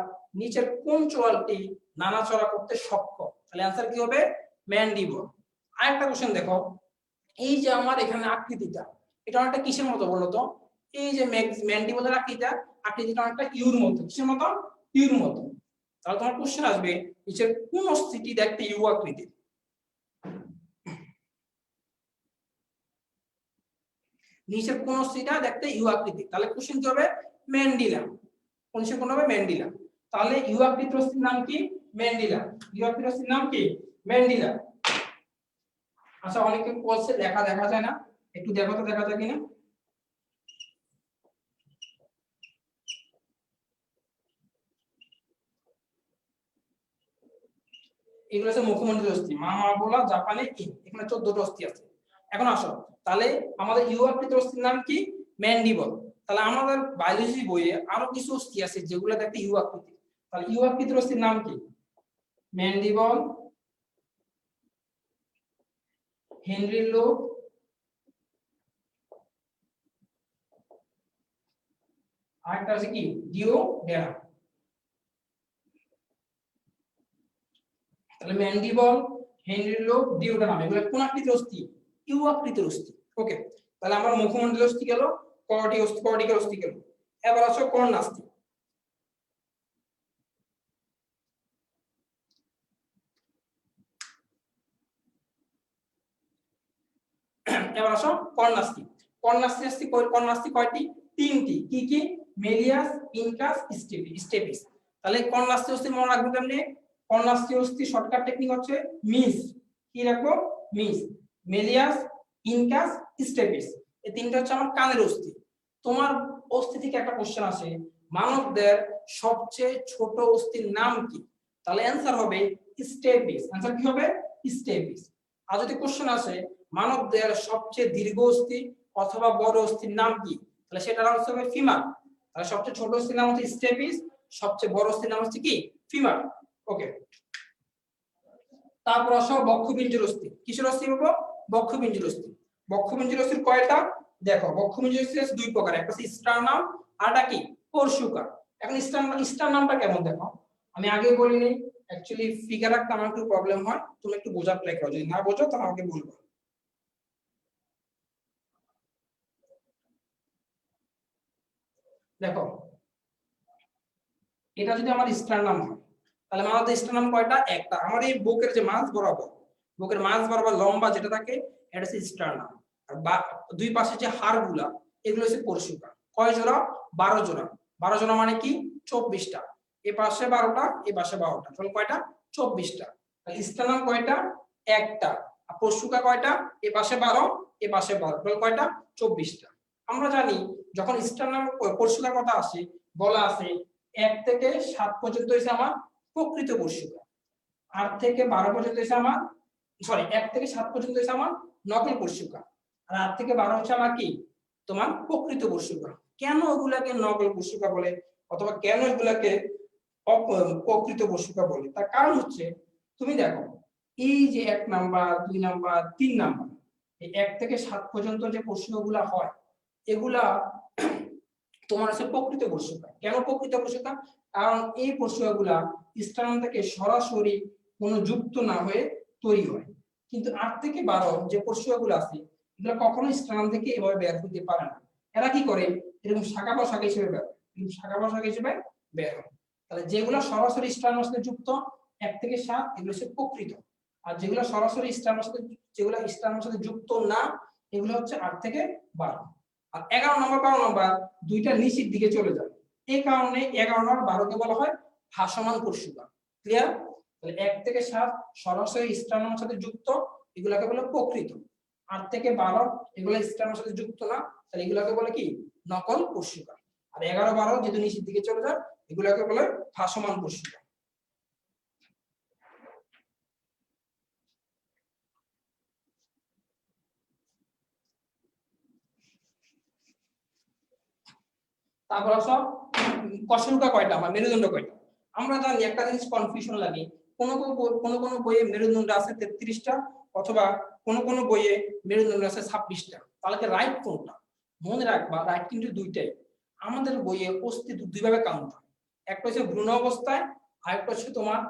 নিচের কোন চলটি নাড়াচাড়া করতে সক্ষম তাহলে অ্যানসার কি হবে ম্যান্ডিবল আরেকটা কোশ্চেন দেখো এই যে আমার এখানে আকৃতিটা এটা অনেকটা কিসের মতো বলো তো এই যে ম্যান্ডিবলের আকৃতিটা অনেকটা ইউর মতো কিসের মতো ইউর মতো তাহলে তোমার কোশ্চেন আসবে নিচের কোন অস্থিটি দেখতে ইউ আকৃতির নিচের কোন অস্থিটা দেখতে ইউ আকৃতির তাহলে কোশ্চেন কি হবে ম্যান্ডিলা কোন হবে ম্যান্ডিলা তাহলে ইউ আকৃতির অস্থির নাম কি ম্যান্ডিলা ইউ আকৃতির অস্থির নাম কি ম্যান্ডিলা আচ্ছা অনেকে বলছে দেখা যায় না একটু দেখো তো দেখা যায় কিনা এগুলো হচ্ছে মুখমণ্ডলীয় অস্থি মামা বলা জাপানে কি এখানে 14টা অস্থি আছে এখন আসো তাহলে আমাদের ইউ আকৃতির অস্থির নাম কি ম্যান্ডিবল তাহলে আমাদের বায়োলজি বইয়ে আরো কিছু অস্থি আছে যেগুলো দেখতে ইউ আকৃতি তাহলে ইউ আকৃতির অস্থির নাম কি ম্যান্ডিবল হেনরি লোব আরেকটা আছে কি ডিওডেরা তাহলে ম্যান্ডিবল হেনরি লোব ডিওডেরা এগুলো কোন আকৃতির অস্থি ইউ আকৃতির অস্থি ওকে তাহলে আমার মুখমণ্ডলীয় অস্থি গেল কর্টিক্যাল অস্থি গেল এবার আসো কর্ণাস্থি এবার আসো কর্ণাস্থি কয়টি তিনটি কি কি মেলিয়াস ইনকাস স্টেপিস তাহলে কর্ণাস্থি অস্থি মনে রাখবে কেমনে কর্ণাস্থি অস্থি শর্টকাট টেকনিক হচ্ছে মিস কি রাখবো মিস মেলিয়াস ইনকাস স্টেপিস এই তিনটা হচ্ছে আমার কানের অস্থি তোমার অস্থি থেকে একটা কোশ্চেন আসে মানবদের সবচেয়ে ছোট অস্থির নাম কি তাহলে অ্যানসার হবে স্টেপিস অ্যানসার কি হবে স্টেপিস আর যদি কোশ্চেন আসে মানবদের সবচেয়ে দীর্ঘ অস্থি অথবা বড় অস্থির নাম কি তাহলে সেটার আনসার হবে ফিমার তাহলে সবচেয়ে ছোট অস্থির নাম হচ্ছে স্টেপিস সবচেয়ে বড় অস্থির নাম হচ্ছে কি ফিমার ওকে তারপর আসো বক্ষপিঞ্জর অস্থি কিসের অস্থি বলবো বক্ষপিঞ্জর অস্থির কয়টা দেখো বক্ষপিঞ্জর অস্থি আছে দুই প্রকার একটা হচ্ছে স্টার্নাম আরটা কি পরশুকা এখন স্টার্নামটা কেমন দেখো আমি আগে বলিনি অ্যাকচুয়ালি ফিগার রাখতে আমার একটু প্রবলেম হয় তুমি একটু বোঝার ট্রাই করো যদি না বোঝো তাহলে আমাকে বলবো দেখো এটা যদি আমার স্টার্নাম হয় তাহলে আমাদের স্টার্নাম কয়টা একটা আমার এই বুকের যে মাঝ বরাবর লম্বা যেটা থাকে এটা হচ্ছে স্টার্নাম আর দুই পাশে যে হাড়গুলা এগুলো হচ্ছে পরশুকা কয় জোড়া 12 জোড়া 12 জোড়া মানে কি 24টা এই পাশে 12টা এই পাশে 12টা তাহলে কয়টা 24টা তাহলে স্টার্নাম কয়টা একটা আর পরশুকা কয়টা এই পাশে 12 এই পাশে 12 তাহলে কয়টা 24টা আমরা জানি যখন স্টার্নাম পরশুকার কথা আসে বলা আছে 1 থেকে 7 পর্যন্ত হইছে আমার প্রকৃত পরশুকা 8 থেকে 12 পর্যন্ত হইছে আমার 1 থেকে 7 পর্যন্ত হইছে আমার নকল পরশুকা আর 8 থেকে 12 হচ্ছে আমার কি তোমার প্রকৃত পরশুকা কেন ওগুলাকে নকল পরশুকা বলে অথবা কেন এগুলাকে প্রকৃত পরশুকা বলে তার কারণ হচ্ছে তুমি দেখো এই যে 1 নাম্বার 2 নাম্বার 3 নাম্বার এই 1 থেকে 7 পর্যন্ত যে প্রশ্নগুলা হয় এগুলা তোমার হচ্ছে প্রকৃত প্রশ্নটা। কেন প্রকৃত প্রশ্নটা? কারণ এই প্রশ্নগুলা স্থান থেকে সরাসরি কোনো যুক্ত না হয়ে তৈরি হয়। কিন্তু 8 থেকে 12 যে প্রশ্নগুলো আছে এগুলো কখনো স্থান থেকে এভাবে বের হতে পারে না। এরা কি করে? এরকম শাখা প্রশাখা হিসেবে বের হয়। এরকম শাখা প্রশাখা হিসেবে বের হয়। তাহলে যেগুলো সরাসরি স্থানের সাথে যুক্ত 1 থেকে 7 এগুলো হচ্ছে প্রকৃত। আর যেগুলো সরাসরি স্থানের সাথে যেগুলো স্থানের সাথে যুক্ত না এগুলো হচ্ছে 8 থেকে 12। আর 11 নম্বর 12 নম্বর দুইটা নিচের দিকে চলে যায়। এই কারণে 11 নম্বর 12 কে বলা হয় ভাসমান প্রশ্নটা। ক্লিয়ার? তাহলে 1 থেকে 7 সরাসরি স্থানের সাথে যুক্ত এগুলোকে বলে প্রকৃত। 8 থেকে 12 এগুলো স্থানের সাথে যুক্ত না তাহলে এগুলোকে বলে কি নকল প্রশ্নটা। আর 11 12 যেহেতু নিচের দিকে চলে যায় এগুলোকে বলে ভাসমান প্রশ্নটা। তারপর আসো কশেরুকা কয়টা বা মেরুদণ্ড কয়টা। আমরা জানি একটা জিনিস কনফিউশন লাগে, কোন কোন বইয়ে মেরুদণ্ড আছে 33টা অথবা কোন বইয়ে মেরুদণ্ড আছে 26টা। তাহলে কি রাইট কোনটা? মনে রাখবা রাইট কিন্তু দুইটাই। আমাদের বইয়ে অস্তিত্ব দুইভাবে কাউন্ট হয়। একটা হচ্ছে ভ্রূণ অবস্থায়, আরেকটা হচ্ছে তোমার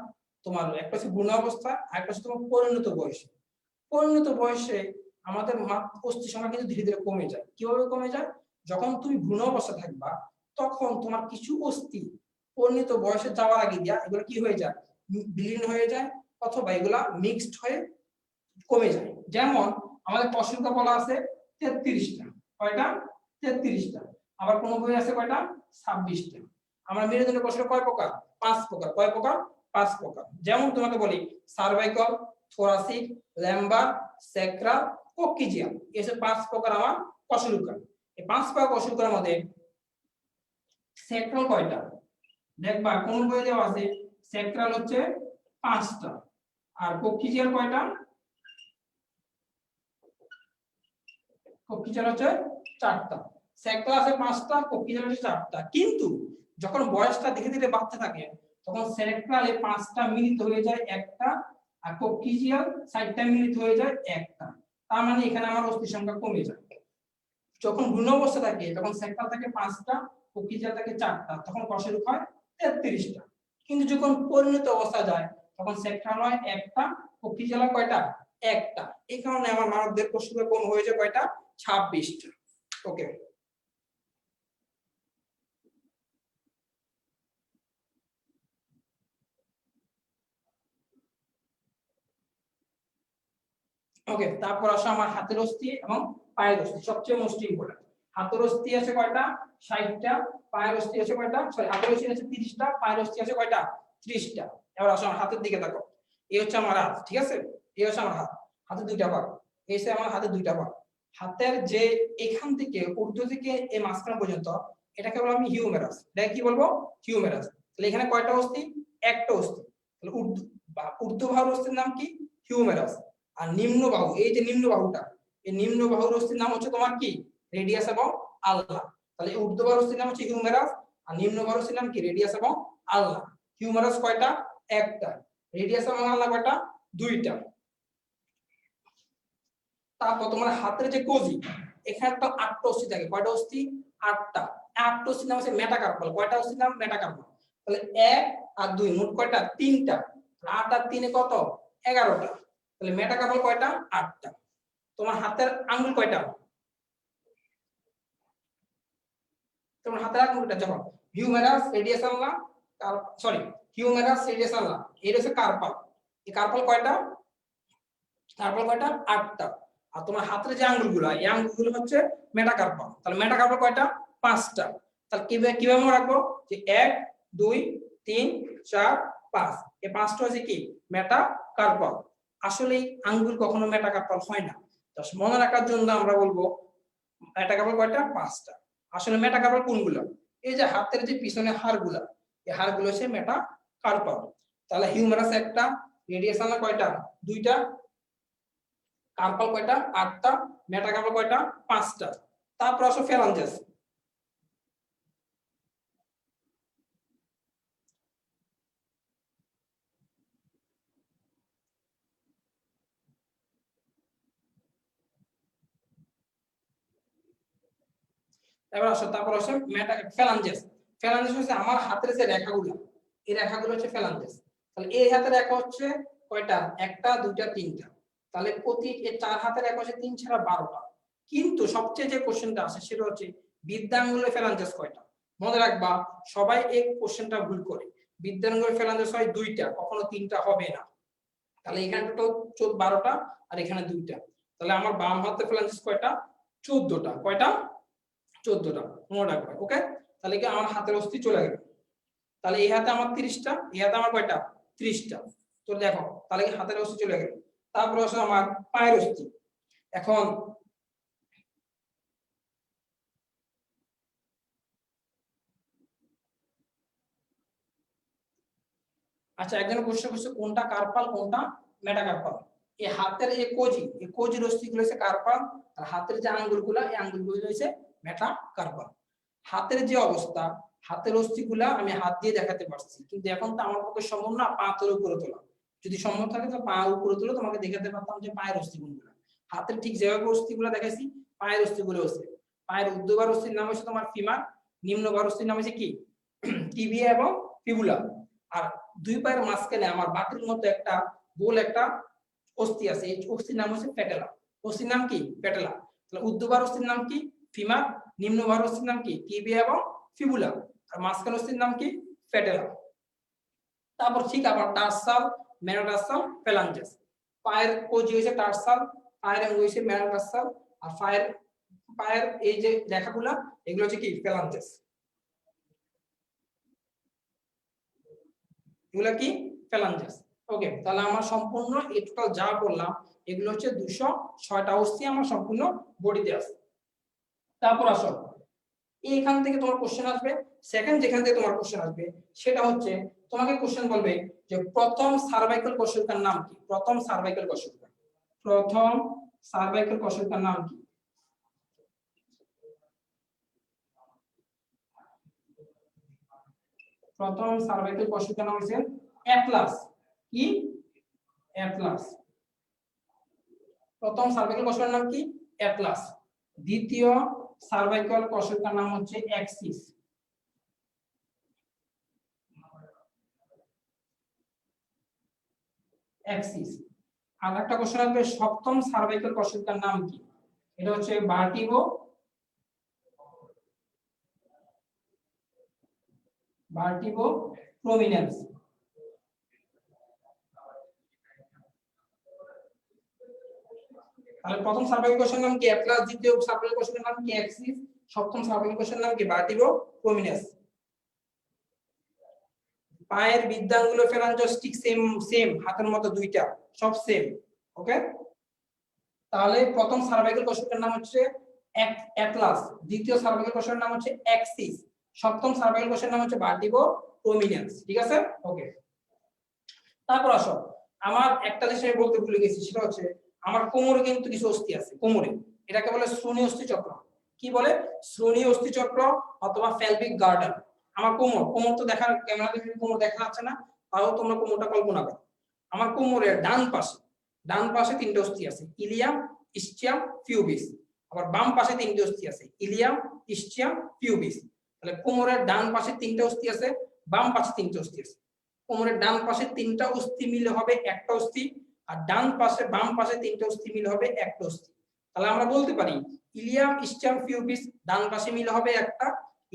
তোমার একটা হচ্ছে ভ্রূণ অবস্থায়, আরেকটা হচ্ছে তোমার পরিণত বয়সে। পরিণত বয়সে আমাদের অস্থি সংখ্যা কিন্তু ধীরে ধীরে কমে যায়। কিভাবে কমে যায়? যখন তুমি ভ্রূণ অবস্থায় থাকবা তখন তোমার কিছু অস্থি পরিণত বয়সে যাওয়ার আগে দিয়া এগুলো কি হয়ে যায়? বিলীন হয়ে যায় অথবা এগুলা মিক্সড হয়ে কমে যায়। যেমন আমাদের কশেরুকা বলা আছে 33টা। কয়টা? 33টা। আবার কোন বই আছে কয়টা? 26টা। আমরা মেরুদণ্ড কোষের কয় প্রকার? 5 প্রকার। কয় প্রকার? 5 প্রকার। যেমন তোমাকে বলি সার্ভাইকাল, থোরাসিক, ল্যাম্বার, স্যাক্রাল, কোক্সিজিয়াল। এই 5 প্রকার আমার কশেরুকা। এই 5 প্রকার কশেরুকার মধ্যে স্যাক্রাল কয়টা? দেখবা কোন বইয়ে দেওয়া আছে স্যাক্রাল হচ্ছে 5টা। আর কোক্সিজিয়াল কয়টা? কোক্সিজাল হচ্ছে 4টা। স্যাক্রাল আছে 5টা, কোক্সিজাল হচ্ছে 4টা। কিন্তু যখন বয়সটা ধীরে ধীরে বাড়তে থাকে তখন স্যাক্রালে 5টা মিলিত হয়ে যায় একটা, আর কোক্সিজাল 4টা মিলিত হয়ে যায় একটা। তার মানে এখানে আমার অস্থি সংখ্যা কমে যায়। যখন ভ্রূণ অবস্থা থাকে তখন স্যাক্রাল থাকে 5টা, কোক্সিজাল থাকে 4টা, তখন কশেরুক হয় 33টা। কিন্তু যখন পরিণত অবস্থা যায় তখন স্যাক্রাল হয় একটা, কোক্সিজাল হয় কয়টা? একটা। এই কারণে আমার মানবদের কশেরুকা কম হয়ে যায় কয়টা? 26টা। ওকে। ওকে, তারপর আসো আমার হাতের অস্থি এবং পায়ের অস্থি, সবচেয়ে মোস্ট ইম্পর্টেন্ট। হাতের অস্থি আছে কয়টা? 60টা। পায়ের অস্থি আছে কয়টা? সরি, হাতের অস্থি আছে 30টা, পায়ের অস্থি আছে কয়টা? 30টা। এবার আসো আমার হাতের দিকে তাকাও। এই হচ্ছে আমার হাত, ঠিক আছে? এই হচ্ছে আমার হাত। হাতে দুইটা ভাগ। এই হচ্ছে আমার হাতে দুইটা ভাগ। হাতের যে এখান থেকে ঊর্ধ্ব থেকে এই মাঝখান পর্যন্ত এটাকে বলবো আমি হিউমেরাস। এটা কি বলবো? হিউমেরাস। তাহলে এখানে কয়টা অস্থি? একটা অস্থি। তাহলে ঊর্ধ্ব বাহুর অস্থির নাম কি? হিউমেরাস। আর নিম্ন বাহু, এই যে নিম্ন বাহুটা, এই নিম্ন বাহুর অস্থির নাম হচ্ছে তোমার কি? রেডিয়াস এবং আলনা। তাহলে ঊর্ধ্ব বাহুর অস্থির নাম হচ্ছে হিউমেরাস আর নিম্ন বাহুর অস্থির নাম কি? রেডিয়াস এবং আলনা। হিউমেরাস কয়টা? একটা। রেডিয়াস এবং আলনা কয়টা? দুইটা। তারপর তোমার হাতের যে কজি, এখানে তো 8টা অস্থি থাকে। কয়টা অস্থি? 8টা। 8টা অস্থির নাম হচ্ছে মেটাকার্পাল। কয়টা অস্থির নাম? মেটাকার্পাল। তাহলে 1 আর 2 মোট কয়টা? 3টা। 8 আর 3 কত? 11টা। তাহলে মেটাকার্পাল কয়টা? 8টা। তোমার হাতের আঙ্গুল কয়টা? তোমার হাতের আঙ্গুলটা যখন হিউমেরাস, রেডিয়াস আলনা, সরি, হিউমেরাস, রেডিয়াস আলনা, এর হচ্ছে কার্পাল। এই কার্পাল কয়টা? কার্পাল কয়টা? 8টা। আর তোমার হাতের যে আঙ্গুলগুলো, এই আঙ্গুলগুলো হচ্ছে মেটাকার্পাল। তাহলে মেটাকার্পাল কয়টা? 5টা। তাহলে কিভাবে মনে রাখবো? যে 1 2 3 4 5, এই 5টা হচ্ছে কি? মেটাকার্পাল। আসলে আঙ্গুল কখনো মেটাকার্পাল হয় না। জাস্ট মনে রাখার জন্য আমরা বলবো মেটাকার্পাল কয়টা? 5টা। আসলে মেটাকার্পাল কোনগুলো? এই যে হাতের যে পিছনে হাড়গুলা, এই হাড়গুলো হচ্ছে মেটাকার্পাল। তাহলে হিউমেরাস একটা, রেডিয়াস আলনা কয়টা? দুইটা, কার্পাল কয়টা? 8টা, মেটাকার্পাল কয়টা? 5টা। তারপর আসো ফ্যালাঞ্জেস। এবার আসো, তারপর আসো ফ্যালাঞ্জেস। ফ্যালাঞ্জেস হচ্ছে আমার হাতের যে রেখাগুলো, এই রেখাগুলো হচ্ছে ফ্যালাঞ্জেস। তাহলে এই হাতের রেখা হচ্ছে কয়টা? একটা, দুইটা, তিনটা। তাহলে প্রতি এই চার হাতের রেখা হচ্ছে 3 ছাড়া 12টা। কিন্তু সবচেয়ে যে কোশ্চেনটা আসে সেটা হচ্ছে বৃদ্ধাঙ্গুলের ফ্যালাঞ্জেস কয়টা? মনে রাখবা, সবাই এই কোশ্চেনটা ভুল করে। বৃদ্ধাঙ্গুলের ফ্যালাঞ্জেস হয় 2টা, কখনো 3টা হবে না। তাহলে এখানে টোটাল 12টা আর এখানে 2টা। তাহলে আমার বাম হাতের ফ্যালাঞ্জেস কয়টা? 14টা। কয়টা? 14টা। মনে রাখবে, ওকে? তাহলে কি আমার হাতের অস্থি চলে গেল। তাহলে এই হাতে আমার 30টা, এই হাতে আমার কয়টা? 30টা। তো দেখো, তাহলে কি হাতের অস্থি চলে গেল। তারপর আসলে আমার পায়ের অস্থি। এখন আচ্ছা, একজন প্রশ্ন করছে কোনটা কার্পাল কোনটা মেটাকার্পাল। এই হাতের এই কোজির অস্থিগুলো হচ্ছে কার্পাল, আর হাতের যে আঙ্গুলগুলো, এই আঙ্গুলগুলো হচ্ছে মেটাকার্পাল। হাতের যে অবস্থা, হাতের অস্থিগুলা আমি হাত দিয়ে দেখাতে পারছি, কিন্তু এখন তো আমার পক্ষে সম্ভব না পা তোর উপরে তোলা। যদি সম্ভব থাকে তো পা উপরে তুলে তোমাকে দেখাতে পারতাম যে পায়ের অস্থিগুলো। হাতের ঠিক যেভাবে অস্থিগুলো দেখাইছি, পায়ের অস্থিগুলো হচ্ছে, পায়ের ঊর্ধ্ববার অস্থির নাম হচ্ছে তোমার ফিমার, নিম্নবার অস্থির নাম হচ্ছে কি? টিবিয়া এবং ফিবুলা। আর দুই পায়ের মাঝখানে আমার বাটির মতো একটা গোল একটা অস্থি আছে, এই অস্থির নাম হচ্ছে প্যাটেলা। অস্থির নাম কি? প্যাটেলা। তাহলে ঊর্ধ্ববার অস্থির নাম কি? ফিমার, নিম্নবার অস্থির নাম কি? টিবিয়া এবং ফিবুলা, আর মাঝখানে অস্থির নাম কি? প্যাটেলা। তারপর ঠিক আবার টার্সাল, মেটাটার্সাল, ফ্যালাঞ্জেস। পায়ের কোজি হচ্ছে টার্সাল, পায়ের অঙ্গ হচ্ছে মেটাটার্সাল, আর পায়ের এই যে রেখাগুলা এগুলো হচ্ছে কি? ফ্যালাঞ্জেস। এগুলা কি? ফ্যালাঞ্জেস। ওকে, তাহলে আমার সম্পূর্ণ এই টোটাল যা বললাম এগুলো হচ্ছে 206টা অস্থি আমার সম্পূর্ণ বডিতে আছে। তারপর আসো, এইখান থেকে তোমার কোশ্চেন আসবে, সেকেন্ড যেখান থেকে তোমার কোশ্চেন আসবে সেটা হচ্ছে তোমাকে কোশ্চেন বলবে যে প্রথম সার্ভাইকাল কোষকার নাম কি? প্রথম সার্ভাইকাল কোষকা, প্রথম সার্ভাইকাল কোষকার নাম কি? প্রথম সার্ভাইকাল কোষকার নাম হচ্ছে অ্যাটলাস। কি? অ্যাটলাস। প্রথম সার্ভাইকাল কোষকার নাম কি? অ্যাটলাস। দ্বিতীয় সার্ভাইকাল কোষকার নাম হচ্ছে অ্যাক্সিস। অ্যাক্সিস। আর একটা কোশ্চেন আসবে সপ্তম সার্ভাইকাল কোষকার নাম কি? এটা হচ্ছে ভার্টিগো, ভার্টিগো প্রমিনেন্স। তাহলে প্রথম সার্ভাইকাল কোষের নাম কি? অ্যাটলাস। দ্বিতীয় সার্ভাইকাল কোষের নাম কি? অ্যাক্সিস। সপ্তম সার্ভাইকাল কোষের নাম কি? Vertigo prominence. পায়ের বৃদ্ধাঙ্গুল ফ্যালাঞ্জস ঠিক সেম সেম, হাতের মতো দুইটা, সব সেম। ওকে, তাহলে প্রথম সার্ভাইকাল কোষের নাম হচ্ছে অ্যাটলাস, দ্বিতীয় সার্ভাইকাল কোষের নাম হচ্ছে অ্যাক্সিস, সপ্তম সার্ভাইকাল কোষের নাম হচ্ছে ভার্টিগো প্রমিনেন্স। ঠিক আছে? ওকে, তারপর আসো, আমার একটা জিনিস আমি বলতে ভুলে গেছি, সেটা হচ্ছে আমার কোমরে কিন্তু কিছু অস্থি আছে কোমরে, এটাকে বলে শ্রোণী অস্থি চক্র। কি বলে? শ্রোণী অস্থি চক্র অথবা ফেলভিক গার্ডার। আমার কোমর, কোমর তো দেখার ক্যামেরাতে কোমর দেখা যাচ্ছে না, তাও তোমরা কোমরটা কল্পনা করো। আমার কোমরের ডান পাশে 3টে অস্থি আছে, ইলিয়াম, ইসচিয়াম, পিউবিস। আবার বাম পাশে 3টে অস্থি আছে, ইলিয়াম, ইসচিয়াম, পিউবিস। তাহলে কোমরের ডান পাশে 3টে অস্থি আছে, বাম পাশে 3টে অস্থি আছে। কোমরের ডান পাশে 3টা অস্থি মিলে হবে একটা অস্থি, আর বাম পাশে 3টে অস্থি মিলে হবে একটা অস্থি। তাহলে আমরা বলতে পারি ইলিয়াম, ইসচিয়াম, পিউবিস ডান পাশে মিলে হবে একটা,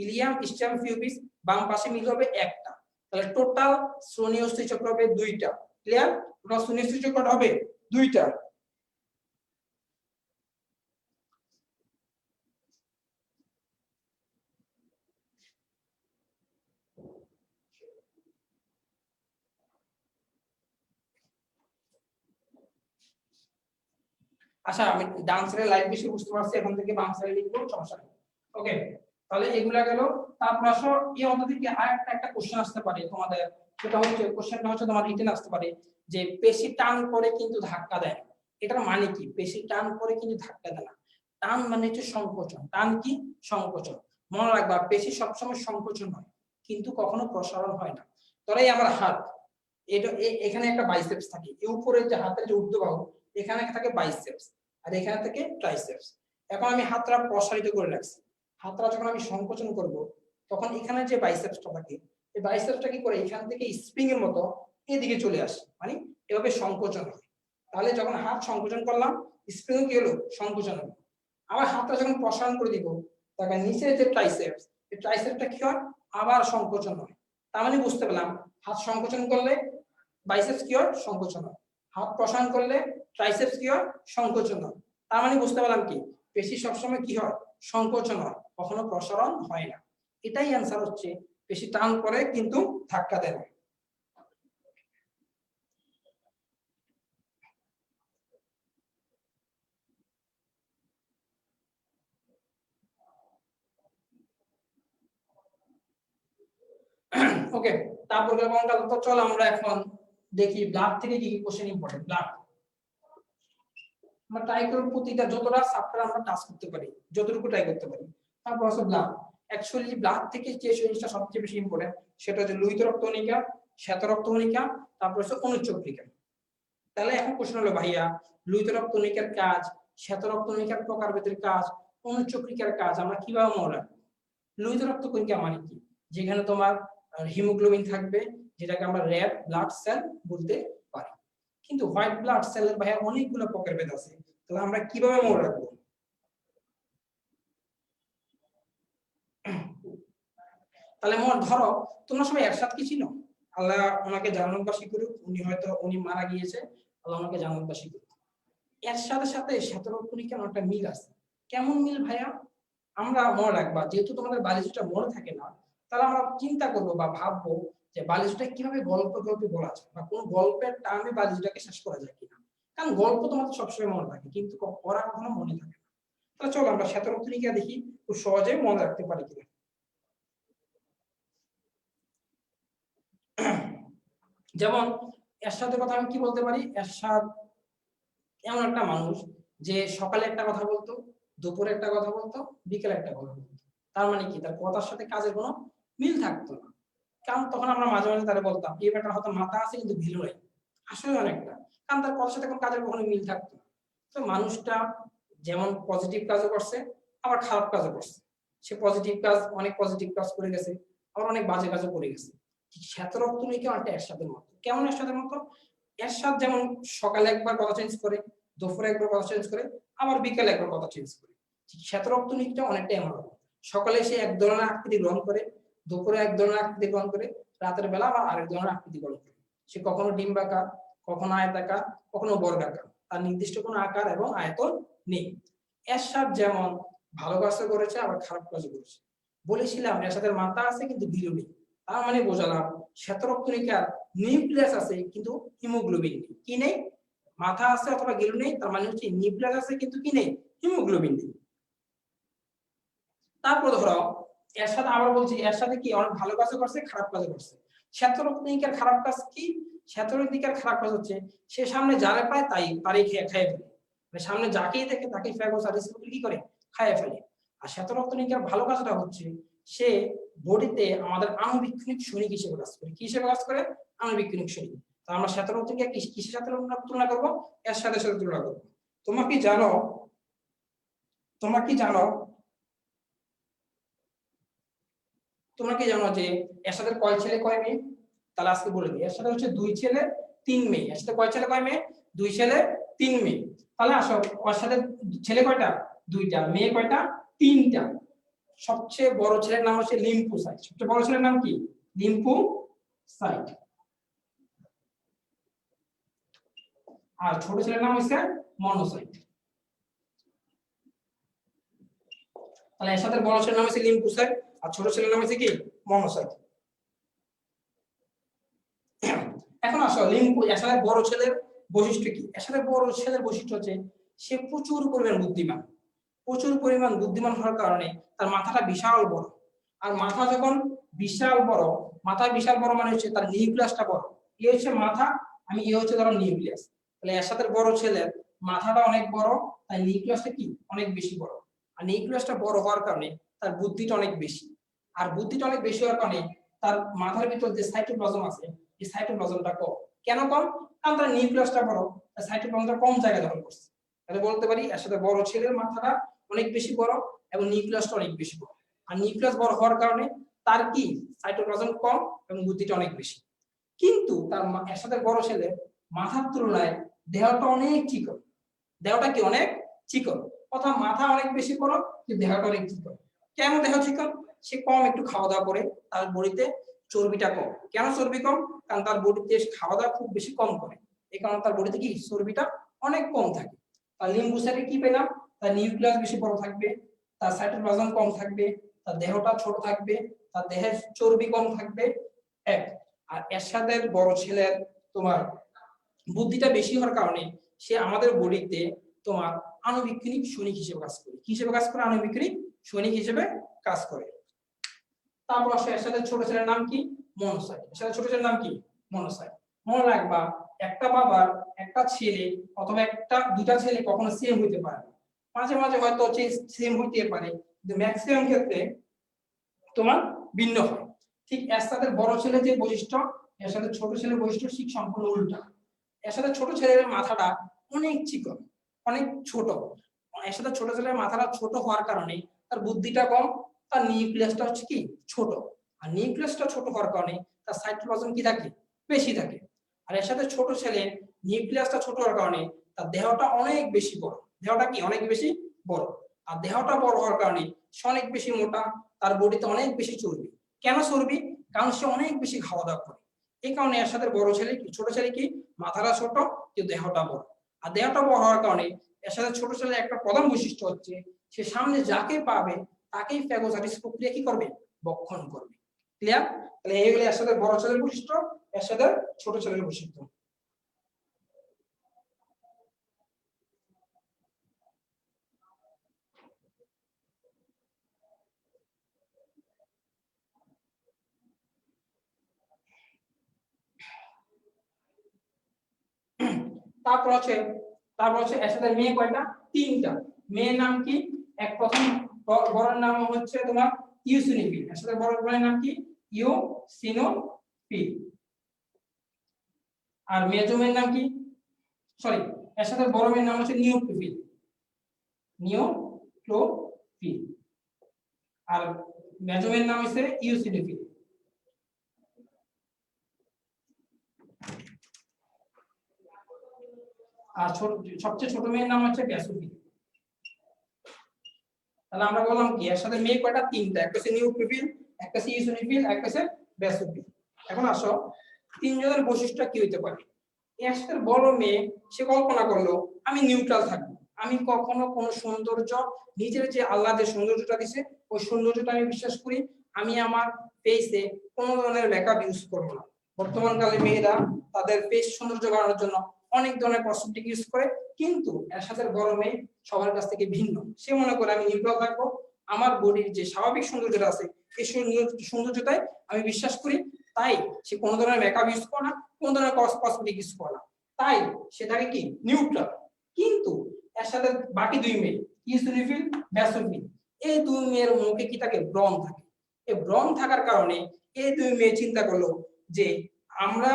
ইলিয়াম, ইসচিয়াম, পিউবিস বাম পাশে মিলে হবে একটা। তাহলে টোটাল শ্রোণী অস্থি চক্র হবে 2টা। ক্লিয়ার? টোটাল শ্রোণী অস্থি চক্র হবে 2টা। আচ্ছা, আমি ডান সাইডে লাইট বেশি বুঝতে পারছি, এখন থেকে বাম সাইডে লিখবো, সমস্যা নেই। ওকে, তাহলে এগুলা গেল। তারপর আসো, এই অধ্যায় থেকে একটা কোশ্চেন আসতে পারে তোমাদের, সেটা হচ্ছে কোশ্চেনটা হচ্ছে তোমার রিটেন আসতে পারে যে পেশি টান করে কিন্তু ধাক্কা দেয়। এটার মানে কি? পেশি টান করে কিন্তু ধাক্কা দেয় না। টান মানে হচ্ছে সংকোচন। টান কি? সংকোচন। মনে রাখবা, পেশি সবসময় সংকোচন হয়, কিন্তু কখনো প্রসারণ হয় না। ধরো আমার হাত, এটা এখানে একটা বাইসেপস থাকে, এই উপরে যে হাতের যে ঊর্ধ্ববাহু, এখানে থাকে বাইসেপস, আর এখানে থাকে ট্রাইসেপস। এখন আমি হাতটা প্রসারিত করে রাখছি, হাতটা যখন আমি সংকোচন করব তখন এখানে যে বাইসেপসটা থাকে এই বাইসেপসটা কি করে এখান থেকে স্প্রিং এর মতো এদিকে চলে আসে, মানে এভাবে সংকোচন হয়। তাহলে যখন হাত সংকোচন করলাম স্প্রিং কি হলো, সংকোচন হলো। আবার হাতটা যখন প্রসারণ করে দিব তখন নিচে যে ট্রাইসেপস, এই ট্রাইসেপসটা কি হয়, আবার সংকোচন হয়। তার মানে বুঝতে পেলাম হাত সংকোচন করলে বাইসেপস কি হয়, সংকোচন হয়। হাত প্রসারণ করলে ট্রাইসেপস কি হয়, সংকোচন হয়। তার মানে বুঝতে পেলাম কি পেশি সবসময় কি হয়, সংকোচন হয়, কখনো প্রসারণ হয় না। এটাই অ্যান্সার হচ্ছে পেশি টান করে কিন্তু ধাক্কা দেয় না। ওকে, তারপর তো চলো আমরা এখন দেখি ব্লাড থেকে কি কি কোশ্চেন ইম্পর্টেন্ট। ব্লাড আমরা ট্রাই করব প্রতিটা যতটা চ্যাপ্টার আমরা টাচ করতে পারি, যতটুকু ট্রাই করতে পারি। তারপর আছে ব্লাড। অ্যাকচুয়ালি ব্লাড থেকে যে জিনিসটা সবচেয়ে বেশি ইম্পর্টেন্ট সেটা হচ্ছে লোহিত রক্তকণিকা, শ্বেত রক্তকণিকা, তারপর হচ্ছে অনুচক্রিকা। তাহলে এখন প্রশ্ন হলো ভাইয়া লোহিত রক্তকণিকার কাজ, শ্বেত রক্তকণিকার প্রকারভেদের কাজ, অনুচক্রিকার কাজ আমরা কিভাবে মনে রাখবো? লোহিত রক্তকণিকা মানে কি, যেখানে তোমার হিমোগ্লোবিন থাকবে, যেটাকে আমরা রেড ব্লাড সেল বলতে পারি। কিন্তু হোয়াইট ব্লাড সেলের ভাইয়া অনেকগুলো প্রকারভেদ আছে, তাহলে আমরা কিভাবে মনে রাখবো? তাহলে ধরো তোমরা সবাই এরশাদ কি ছিল, আল্লাহ ওনাকে জান্নাতবাসী করুক, উনি মারা গিয়েছে, আল্লাহ ওনাকে জান্নাতবাসী করুক। এরশাদের সাথে শ্বেত রক্তকণিকার একটা মিল আছে। কেমন মিল ভাইয়া? আমরা মনে রাখবা, যেহেতু তোমাদের বায়োলজিটা মনে থাকে না, তাহলে আমরা চিন্তা করবো বা ভাববো যে বায়োলজিটা কিভাবে গল্পে বলা যায়, বা কোন গল্পের টার্মে বায়োলজিটাকে শেষ করা যায় কিনা। কারণ গল্প তোমাদের সবসময় মনে থাকে কিন্তু পড়া কখনো মনে থাকে না। তাহলে চলো আমরা শ্বেত রক্তকণিকা দেখি খুব সহজে মনে রাখতে পারি কিনা। যেমন এরশাদের কথা আমি কি বলতে পারি, এরশাদ এমন একটা মানুষ যে সকালে একটা কথা বলতো, দুপুরে একটা কথা বলতো, বিকেলে একটা কথা বলতো। তার মানে কি তার কথার সাথে কাজের কোনো মিল থাকতো না। কারণ তখন আমরা মাঝে মাঝে তারা বলতাম এই ব্যাপারটা হয়তো মাথা আছে কিন্তু ভিলো নাই, আসলে অনেকটা, কারণ তার কথার সাথে কোনো কাজের কখনো মিল থাকতো না। তো মানুষটা যেমন পজিটিভ কাজও করছে আবার খারাপ কাজও করছে। সে পজিটিভ কাজ, অনেক পজিটিভ কাজ করে গেছে, আবার অনেক বাজে কাজও করে গেছে। শ্বেত রক্তকণিকা অনেকটা এরশাদের মতো। কেমন এরশাদের মতো? এরশাদ যেমন সকালে একবার কথা চেঞ্জ করে, দুপুরে একবার কথা চেঞ্জ করে, আবার বিকেলে একবার কথা চেঞ্জ করে। শ্বেত রক্তকণিকা অনেকটা এমন। সকালে সে এক ধরনের আকৃতি গ্রহণ করে, দুপুরে এক ধরনের আকৃতি গ্রহণ করে, রাতের বেলা আবার আরেক ধরনের আকৃতি গ্রহণ করে। সে কখনো ডিম্বাকার, কখনো আয়তাকার, কখনো বর্গাকার। তার নির্দিষ্ট কোনো আকার এবং আয়তন নেই। এরশাদ যেমন ভালো কাজও করেছে আবার খারাপ কাজও করেছে। বলেছিলাম এরশাদের মাথা আছে কিন্তু ভিলো নেই। তার মানে বোঝালাম শ্বেত রক্তকণিকার নিউক্লিয়াস আছে কিন্তু হিমোগ্লোবিন নেই। কি নেই? মাথা আছে অথবা গিলু নেই, তার মানে হচ্ছে নিউক্লিয়াস আছে কিন্তু কি নেই? হিমোগ্লোবিন নেই। তারপর ধরো এর সাথে আবার বলছি এর সাথে কি অনেক ভালো কাজও করছে খারাপ কাজও করছে। শ্বেত রক্তকণিকার খারাপ কাজ কি? শ্বেত রক্তকণিকার খারাপ কাজ হচ্ছে সে সামনে যারে পায় তারই খেয়ে ফেলে, মানে সামনে যাকেই দেখে তাকেই ফ্যাগোসাইটিস কি করে, খাইয়ে ফেলে। আর শ্বেত রক্তকণিকার ভালো কাজটা হচ্ছে সে বডিতে আমাদের আণুবীক্ষণিক সৈনিক হিসেবে কাজ করে। কি হিসেবে কাজ করে? আণুবীক্ষণিক সৈনিক। তো আমরা শ্বেত রক্তকণিকা কিসের সাথে তুলনা করবো? এর সাথে তুলনা করবো। তোমরা কি জানো, তোমরা কি জানো তোমরা কি জানো যে এরশাদের কয় ছেলে কয় মেয়ে? তাহলে আজকে বলে দিই, এরশাদের হচ্ছে 2 ছেলে 3 মেয়ে। এরশাদের কয় ছেলে কয় মেয়ে? 2 ছেলে 3 মেয়ে। তাহলে আসো এরশাদের ছেলে কয়টা? 2টা, মেয়ে কয়টা? 3টা। সবচেয়ে বড় ছেলের নাম হচ্ছে লিম্ফোসাইট। সবচেয়ে বড় ছেলের নাম কি? লিম্ফোসাইট। আর ছোট ছেলের নাম হচ্ছে মনোসাইট। তাহলে এরশাদের বড় ছেলের নাম হচ্ছে লিম্ফোসাইট আর ছোট ছেলের নাম হচ্ছে কি? মনোসাইট। এখন আসো এরশাদের বড় ছেলের বৈশিষ্ট্য কি? এরশাদের বড় ছেলের বৈশিষ্ট্য হচ্ছে সে প্রচুর পরিমাণ বুদ্ধিমান। প্রচুর পরিমাণ বুদ্ধিমান হওয়ার কারণে তার মাথাটা বিশাল বড়। আর মাথা যখন বিশাল বড়, মাথা বিশাল বড় মানে হচ্ছে তার নিউক্লিয়াসটা বড়। এই হচ্ছে মাথা, আমি এই হচ্ছে ধরো নিউক্লিয়াস। তাহলে এরশাদের বড় ছেলের মাথাটা অনেক বড়, তাই নিউক্লিয়াসটা কি অনেক বেশি বড়। আর নিউক্লিয়াসটা বড় হওয়ার কারণে তার বুদ্ধিটা অনেক বেশি। আর বুদ্ধিটা অনেক বেশি হওয়ার কারণে তার মাথার ভিতর যে সাইটোপ্লাজম আছে এই সাইটোপ্লাজমটা কম। কেন কম? কারণ তার নিউক্লিয়াসটা বড়, তার সাইটোপ্লাজমটা কম জায়গা দখল করছে। তাহলে বলতে পারি এর সাথে বড় ছেলের মাথাটা অনেক বেশি বড় এবং নিউক্লিয়াসটা অনেক বেশি বড়। আর নিউক্লিয়াস বড় হওয়ার কারণে তার কি সাইটোপ্লাজম কম এবং বুদ্ধিটা অনেক বেশি। কিন্তু তার এর সাথে বড় ছেলে মাথার তুলনায় দেহটা অনেক চিকন। দেহটা কি অনেক চিকন, অর্থাৎ মাথা অনেক বেশি বড় কিন্তু দেহটা অনেক চিকন। কেন দেহ চিকন? সে কম একটু খাওয়া দাওয়া করে, তার বডিতে চর্বিটা কম। কেন চর্বি কম? কারণ তার বডিতে খাওয়া দাওয়া খুব বেশি কম করে, এই কারণে তার বডিতে কি চর্বিটা অনেক কম থাকে। আর লিম্বুসাইটে কি পেলাম? তার নিউক্লিয়াস বেশি বড় থাকবে, তার সাইটোপ্লাজম কম থাকবে, তার দেহটা ছোট থাকবে, তার দেহের চর্বি কম থাকবে এক। আর এরশাদের বড় ছেলের তোমার বুদ্ধিটা বেশি হওয়ার কারণে সে আমাদের বডিতে তোমার আণুবীক্ষণিক সৈনিক হিসেবে কাজ করে। কি হিসেবে কাজ করে? আণুবীক্ষণিক সৈনিক হিসেবে কাজ করে। তারপর আসে এরশাদের ছোট ছেলের নাম কি? মনোসাইট। এরশাদের ছোট ছেলের নাম কি? মনোসাইট। মনে রাখবা, একটা বাবার একটা ছেলে অথবা একটা দুটা ছেলে কখনো সেম হইতে পারে না। মাঝে মাঝে হয়তো সেম হইতে পারে, কিন্তু ম্যাক্সিমাম ক্ষেত্রে তোমার ভিন্ন হয়। ঠিক এরশাদের বড় ছেলে যে বৈশিষ্ট্য, এরশাদের ছোট ছেলের বৈশিষ্ট্য ঠিক সম্পূর্ণ উল্টা। এরশাদের ছোট ছেলের মাথাটা অনেক চিকন, অনেক ছোট। এরশাদের ছোট ছেলের মাথাটা ছোট হওয়ার কারণে তার বুদ্ধিটা কম, তার নিউক্লিয়াসটা হচ্ছে কি ছোট। আর নিউক্লিয়াসটা ছোট হওয়ার কারণে তার সাইটোপ্লাজম কি থাকে? বেশি থাকে। আর এর সাথে ছোট ছেলে নিউক্লিয়াসটা ছোট হওয়ার কারণে তার দেহটা অনেক বেশি বড়। দেহটা কি অনেক বেশি বড়। আর দেহটা বড় হওয়ার কারণে সে অনেক বেশি মোটা, তার বডিতে অনেক বেশি চর্বি। কেন চর্বি? কারণ সে অনেক বেশি খাওয়া দাওয়া করে। এই কারণে এর সাথে বড় ছেলে কি ছোট ছেলে কি মাথাটা ছোট কিন্তু দেহটা বড়। আর দেহটা বড় হওয়ার কারণে এর সাথে ছোট ছেলের একটা প্রধান বৈশিষ্ট্য হচ্ছে সে সামনে যাকে পাবে তাকেই ফ্যাগোসাইটিস প্রক্রিয়া কি করবে? বক্ষণ করবে। ক্লিয়ার? তাহলে এইগুলো এর সাথে বড় ছেলের বৈশিষ্ট্য, এর সাথে ছোট ছেলের বৈশিষ্ট্য। তারপর হচ্ছে এর সাথে মেয়ে কয়টা? তিনটা। মেয়ের নাম কি? এক প্রথম বড়র নাম হচ্ছে তোমার ইউসিনোফিল। এর সাথে বড় বোনের নাম কি? ইউসিনোফিল। আর মেজো মেয়ের নাম কি? সরি, এর সাথে বড় মেয়ের নাম হচ্ছে নিউক্লিওফিল। নিউক্লিওফিল। আর মেজো মেয়ের নাম হচ্ছে ইউসিনোফিল। আর সবচেয়ে ছোট মেয়ের নাম হচ্ছে ব্যাসোফিল। তাহলে আমরা বললাম কি এর সাথে মেয়ে কয়টা? তিনটা। একটা হচ্ছে নিউক্লিওফিল, একটা হচ্ছে ইওসিনোফিল, একটা হচ্ছে ব্যাসোফিল। এখন আসো তিনজনের বৈশিষ্ট্য কি হইতে পারে। এর সাথে বড় মেয়ে সে কল্পনা করলো আমি নিউট্রাল থাকবো, আমি কখনো কোনো সৌন্দর্য নিজের যে আল্লাহ যে সৌন্দর্যটা দিছে ওই সৌন্দর্যটা আমি বিশ্বাস করি, আমি আমার ফেসে কোনো ধরনের মেকআপ ইউজ করবো না। বর্তমান কালে মেয়েরা তাদের ফেস সৌন্দর্য বাড়ানোর জন্য অনেক ধরনের কসমেটিক ইউজ করে, কিন্তু এর সাথে বড় মেয়ে সবার কাছ থেকে ভিন্ন। সে মনে করে আমি নিউট্রাল থাকবো, আমার বডির যে স্বাভাবিক সৌন্দর্যটা আছে এই সৌন্দর্যটাই আমি বিশ্বাস করি, তাই সে কোনো ধরনের মেকআপ ইউজ করে না, কোনো ধরনের কসমেটিক ইউজ করে না, তাই সে থাকে কি নিউট্রাল। কিন্তু এর সাথে বাকি দুই মেয়ে ইওসিনোফিল, ব্যাসোফিল, এই দুই মেয়ের মুখে কি থাকে? ব্রণ থাকে। এই ব্রণ থাকার কারণে এই দুই মেয়ে চিন্তা করলো যে আমরা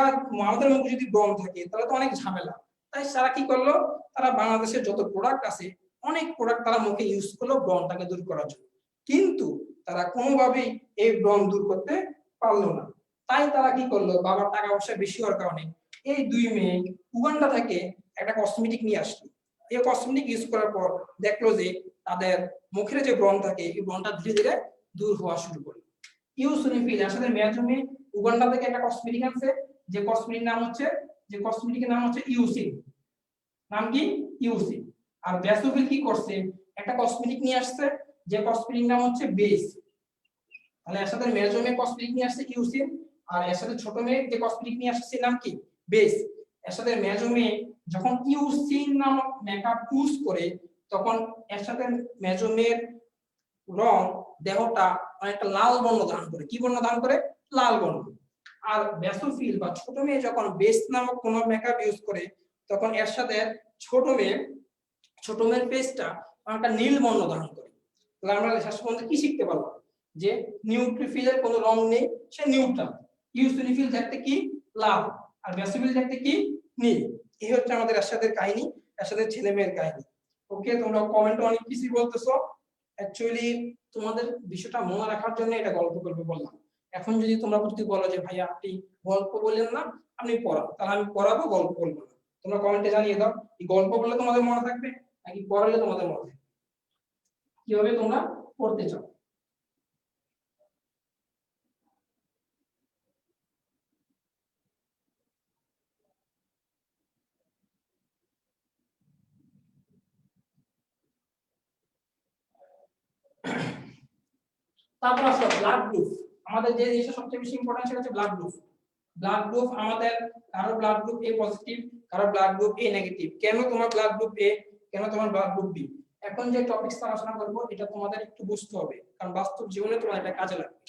আমাদের মুখে যদি ব্রণ থাকে তাহলে তো অনেক ঝামেলা। তাই তারা কি করলো? তারা বাংলাদেশের যত প্রোডাক্ট আছে অনেক প্রোডাক্ট তারা মুখে ইউজ করলো ব্রণটাকে দূর করার জন্য, কিন্তু তারা কোনোভাবেই এই ব্রণ দূর করতে পারলো না। তাই তারা কি করলো? বাবার টাকা পয়সা বেশি হওয়ার কারণে এই দুই মেয়ে উগান্ডা থেকে একটা কসমেটিক নিয়ে আসলো। এই কসমেটিক ইউজ করার পর দেখলো যে তাদের মুখের যে ব্রণ থাকে এই ব্রণটা ধীরে ধীরে দূর হওয়া শুরু করলো। ইওসিনোফিল এর সাথে মেয়াজুমি উগান্ডা থেকে একটা কসমেটিক আনছে, যে কসমেটিকের নাম হচ্ছে ইউসিন। নাম কি? ইউসিন। আর ব্যাসোফিল কি করছে? একটা কসমেটিক নিয়ে আসছে, যে কসমেটিক নাম হচ্ছে বেস। তাহলে এর সাথে মেজো মেয়ে কসমেটিক নিয়ে আসছে ইউসিন, আর এর সাথে ছোট মেয়ে যে কসমেটিক নিয়ে আসছে নাম কি? বেস। এর সাথে মেজো মেয়ে যখন ইউসিন নামক মেকআপ ইউজ করে তখন এর সাথে মেজো মেয়ের রং দেহটা অনেকটা লাল বর্ণ ধারণ করে। কি বর্ণ ধারণ করে? লাল বর্ণ। আর ব্যাসোফিল বা ছোট মেয়ে যখন বেস নামক কোন মেকআপ ইউজ করে তখন এর সাথে ছোট মেয়ের ফেসটা অনেকটা নীল বর্ণ ধারণ করে। তাহলে আমরা শেষ পর্যন্ত কি শিখতে পারলাম? যে নিউট্রিফিলের কোনো রং নেই, সে নিউট্রাল। ইওসিনোফিল দেখতে কি? লাল। আর ব্যাসোফিল দেখতে কি? নীল। এই হচ্ছে আমাদের এরশাদের কাহিনী, এরশাদের ছেলে মেয়ের কাহিনী। ওকে, তোমরা কমেন্টে অনেক কিছু বলতেছো, অ্যাকচুয়ালি তোমাদের বিষয়টা মনে রাখার জন্য এটা গল্প করবে বললাম। এখন যদি তোমরা যদি বলো যে ভাইয়া আপনি গল্প বললেন না, আপনি পড়ান, তাহলে আমি পড়াবো, গল্প বলবো না। তোমরা কমেন্টে জানিয়ে দাও এই গল্প বললে তোমাদের মনে থাকবে নাকি পড়ালে তোমাদের মনে থাকবে, কিভাবে তোমরা পড়তে চাও। তারপর আসলে ব্লাড গ্রুপ, আমাদের যে জিনিসটা সবচেয়ে বেশি ইম্পর্টেন্ট সেটা হচ্ছে ব্লাড গ্রুপ। ব্লাড গ্রুপ আমাদের কারো ব্লাড গ্রুপ এ পজিটিভ, কারো ব্লাড গ্রুপ এ নেগেটিভ। কেন তোমার ব্লাড গ্রুপ এ, কেন তোমার ব্লাড গ্রুপ বি? এখন যে টপিকটা আলোচনা করব এটা তোমাদের একটু বুঝতে হবে, কারণ বাস্তব জীবনে তোমার এটা কাজে লাগবে।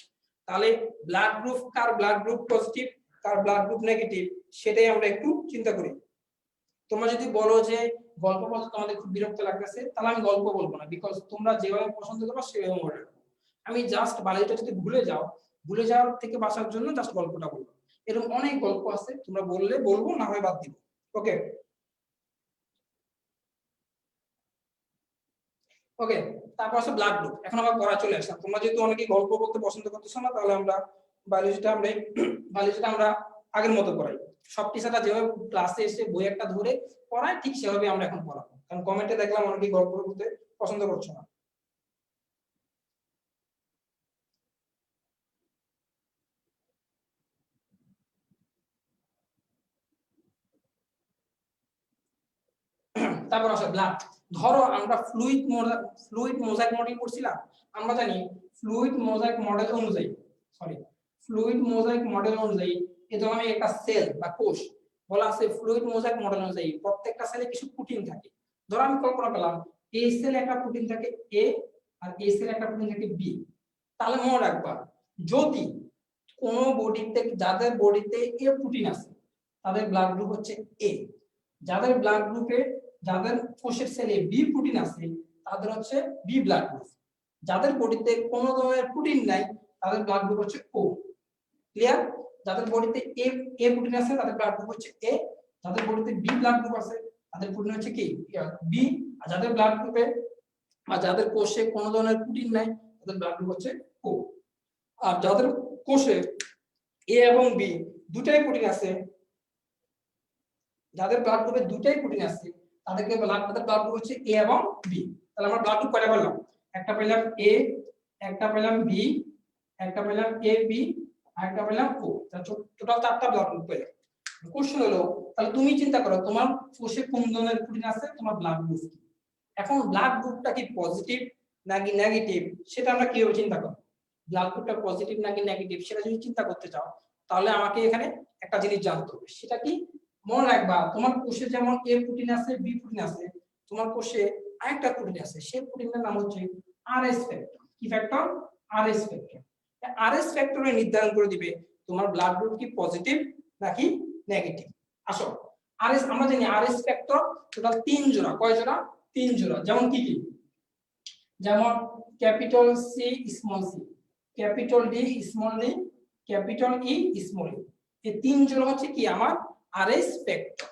তাহলে ব্লাড গ্রুপ, কার ব্লাড গ্রুপ পজিটিভ, কার ব্লাড গ্রুপ নেগেটিভ, সেটাই আমরা একটু চিন্তা করি। তোমরা যদি বলো যে গল্প বলতে তোমাদের খুব বিরক্ত লাগতেছে, তাহলে আমি গল্প বলবো না, বিকজ তোমরা যেভাবে পছন্দ করো সেভাবে মনে রাখো। আমি জাস্ট বাড়িটা যদি ভুলে যাও, ভুলে যাওয়ার থেকে বাঁচার জন্য জাস্ট গল্পটা বলবো। এরকম অনেক গল্প আছে, তোমরা বললে বলবো, না হয় বাদ দিব। ওকে ওকে। তারপর আছে ব্লাড গ্রুপ। এখন আমরা পড়া চলে আসলাম। তোমরা যেহেতু অনেকেই গল্প বলতে পছন্দ করতেছো না, তাহলে আমরা বায়োলজিটা আমরা আগের মতো পড়াই। সব টিচাররা যেভাবে ক্লাসে এসে বই একটা ধরে পড়ায়, ঠিক সেভাবে আমরা এখন পড়াবো। কারণ কমেন্টে দেখলাম অনেকেই গল্প বলতে পছন্দ করছো না। তারপর আসে ব্লাড। ধরো আমরা ফ্লুইড মোজাইক মডেল করছিলাম। আমরা জানি ফ্লুইড মোজাইক মডেল অনুযায়ী, সরি ফ্লুইড মোজাইক মডেল অনুযায়ী, এই ধরো আমি একটা সেল বা কোষ বলা আছে, ফ্লুইড মোজাইক মডেল অনুযায়ী প্রত্যেকটা সেলে কিছু প্রোটিন থাকে। ধরো আমি কল্পনা করলাম এই সেলে একটা প্রোটিন থাকে এ, আর এই সেলে একটা প্রোটিন থাকে বি। তাহলে মনে রাখবা, যদি কোন বডিতে, যাদের বডিতে এ প্রোটিন আছে তাদের ব্লাড গ্রুপ হচ্ছে এ। যাদের ব্লাড গ্রুপে, যাদের কোষের সেলে বি প্রোটিন আছে তাদের হচ্ছে বি ব্লাড গ্রুপ। যাদের বডিতে কোনো ধরনের প্রোটিন নাই তাদের ব্লাড গ্রুপ হচ্ছে ও। ক্লিয়ার? যাদের বডিতে এ এ প্রোটিন আছে তাদের ব্লাড গ্রুপ হচ্ছে এ, যাদের বডিতে বি ব্লাড গ্রুপ আছে তাদের প্রোটিন হচ্ছে কি বি, আর যাদের ব্লাড গ্রুপে আর যাদের কোষে কোনো ধরনের প্রোটিন নাই তাদের ব্লাড গ্রুপ হচ্ছে ও। আর যাদের কোষে এ এবং বি দুটাই প্রোটিন আছে, যাদের ব্লাড গ্রুপে দুটাই প্রোটিন আছে তাদেরকে তাদের ব্লাড গ্রুপ হচ্ছে এ এবং বি। তাহলে আমরা ব্লাড গ্রুপ কয়টা পেলাম? একটা পেলাম এ, একটা পেলাম বি, একটা পেলাম এ বি, আর একটা পেলাম ও। টোটাল 4টা ব্লাড গ্রুপ পেলাম। কোশ্চেন হলো, তাহলে তুমি চিন্তা করো তোমার কোষে কোন ধরনের প্রোটিন আছে, তোমার ব্লাড গ্রুপ কি। এখন ব্লাড গ্রুপটা কি পজিটিভ নাকি নেগেটিভ সেটা আমরা কিভাবে চিন্তা করব? ব্লাড গ্রুপটা পজিটিভ নাকি নেগেটিভ সেটা যদি চিন্তা করতে চাও, তাহলে আমাকে এখানে একটা জিনিস জানতে হবে। সেটা কি? মনে রাখবা, তোমার কোষে যেমন এ প্রোটিন আছে, বি প্রোটিন আছে, তোমার কোষে আরেকটা প্রোটিন আছে, সেই প্রোটিনের নাম হচ্ছে আরএস ফ্যাক্টর। কি ফ্যাক্টর? RS factor. আরএস ফ্যাক্টরে নির্ধারণ করে দিবে তোমার ব্লাড গ্রুপ কি পজিটিভ নাকি নেগেটিভ। আসো, আরএস আমরা জানি আরএস ফ্যাক্টর টোটাল 3 জোড়া। কয় জোড়া? 3 জোড়া। যেমন কি কি? যেমন capital C small C, capital D small D, capital E small E. এই 3 জোড়া হচ্ছে কি আমার আরএস ফ্যাক্টর।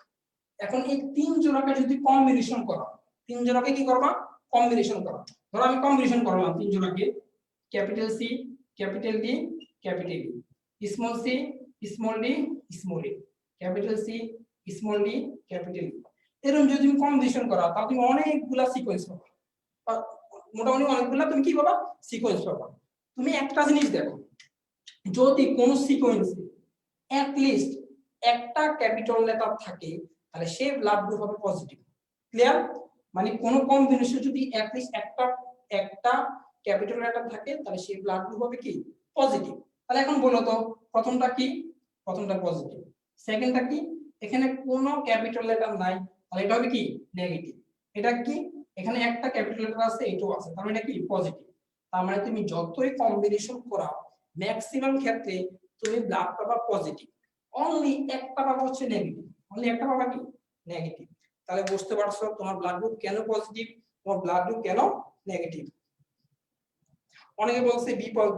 এখন এই 3 জোড়াকে যদি কম্বিনেশন করা, 3 জোড়াকে কি করবা? কম্বিনেশন করা। ধরো আমি কম্বিনেশন করলাম 3 জোড়াকে, capital C, capital D, capital E, small C, small D, small E, capital C, small D, capital E. এরকম যদি তুমি কম্বিনেশন করা, তাহলে তুমি অনেকগুলা সিকোয়েন্স পাবা। মোটামুটি অনেকগুলা তুমি কি পাবা? সিকোয়েন্স পাবা। তুমি একটা জিনিস দেখো, যদি কোন সিকোয়েন্সে অ্যাট লিস্ট একটা ক্যাপিটাল লেটার থাকে তাহলে সেই ব্লাড গ্রুপ হবে পজিটিভ। ক্লিয়ার? মানে কোন কম্বিনেশন যদি অ্যাট লিস্ট একটা ক্যাপিটাল লেটার থাকে তাহলে সেই ব্লাড গ্রুপ হবে কি পজিটিভ। তাহলে এখন বলো তো প্রথমটা কি? প্রথমটা পজিটিভ। সেকেন্ডটা কি? এখানে কোনো ক্যাপিটাল লেটার নাই, তাহলে এটা হবে কি নেগেটিভ। এটা কি? এখানে একটা ক্যাপিটাল লেটার আছে, এটাও আছে, তাহলে এটা কি পজিটিভ। তার মানে তুমি যতই কম্বিনেশন করাও ম্যাক্সিমাম ক্ষেত্রে তুমি ব্লাড পাবা পজিটিভ, অনলি একটা পাবা হচ্ছে নেগেটিভ। অনলি একটা পাবা কি নেগেটিভ। তাহলে বুঝতে পারছো তোমার ব্লাড গ্রুপ কেন পজিটিভ, তোমার ব্লাড গ্রুপ কেন নেগেটিভ। অনেকে বলছে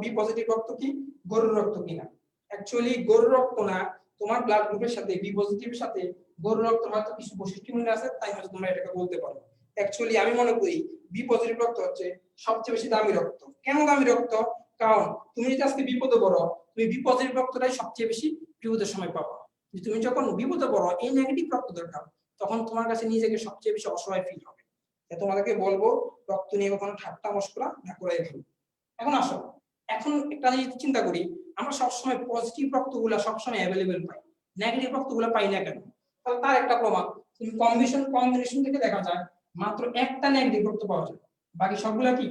বি পজিটিভ রক্ত কি গরুর রক্ত কিনা। অ্যাকচুয়ালি গরুর রক্ত না, তোমার ব্লাড গ্রুপের সাথে বি পজিটিভের সাথে গরুর রক্ত হয়তো কিছু বৈশিষ্ট্য মিল আছে, তাই হয়তো তোমরা এটাকে বলতে পারো। অ্যাকচুয়ালি আমি মনে করি বি পজিটিভ রক্ত হচ্ছে সবচেয়ে বেশি দামি রক্ত। কেন দামি রক্ত? কারণ তুমি যদি আজকে বিপদে পড়ো, তুমি বি পজিটিভ রক্তটাই সবচেয়ে বেশি বিপদের সময় পাবা। তুমি যখন বিপদে পড়ো এই নেগেটিভ রক্ত দরকার, তখন তোমার কাছে নিজেকে সবচেয়ে বেশি অসহায় ফিল হবে। তোমাদেরকে বলবো রক্ত নিয়ে কখনো ঠাট্টা মশকরা না করে ভালো। এখন আসো, এখন একটা জিনিস চিন্তা করি, আমরা সবসময় পজিটিভ রক্তগুলা সবসময় অ্যাভেলেবেল পাই, নেগেটিভ রক্তগুলা পাই না কেন? তাহলে তার একটা প্রমাণ, তুমি কম্বিনেশন থেকে দেখা যায় মাত্র একটা নেগেটিভ রক্ত পাওয়া যায়, বাকি সবগুলা কি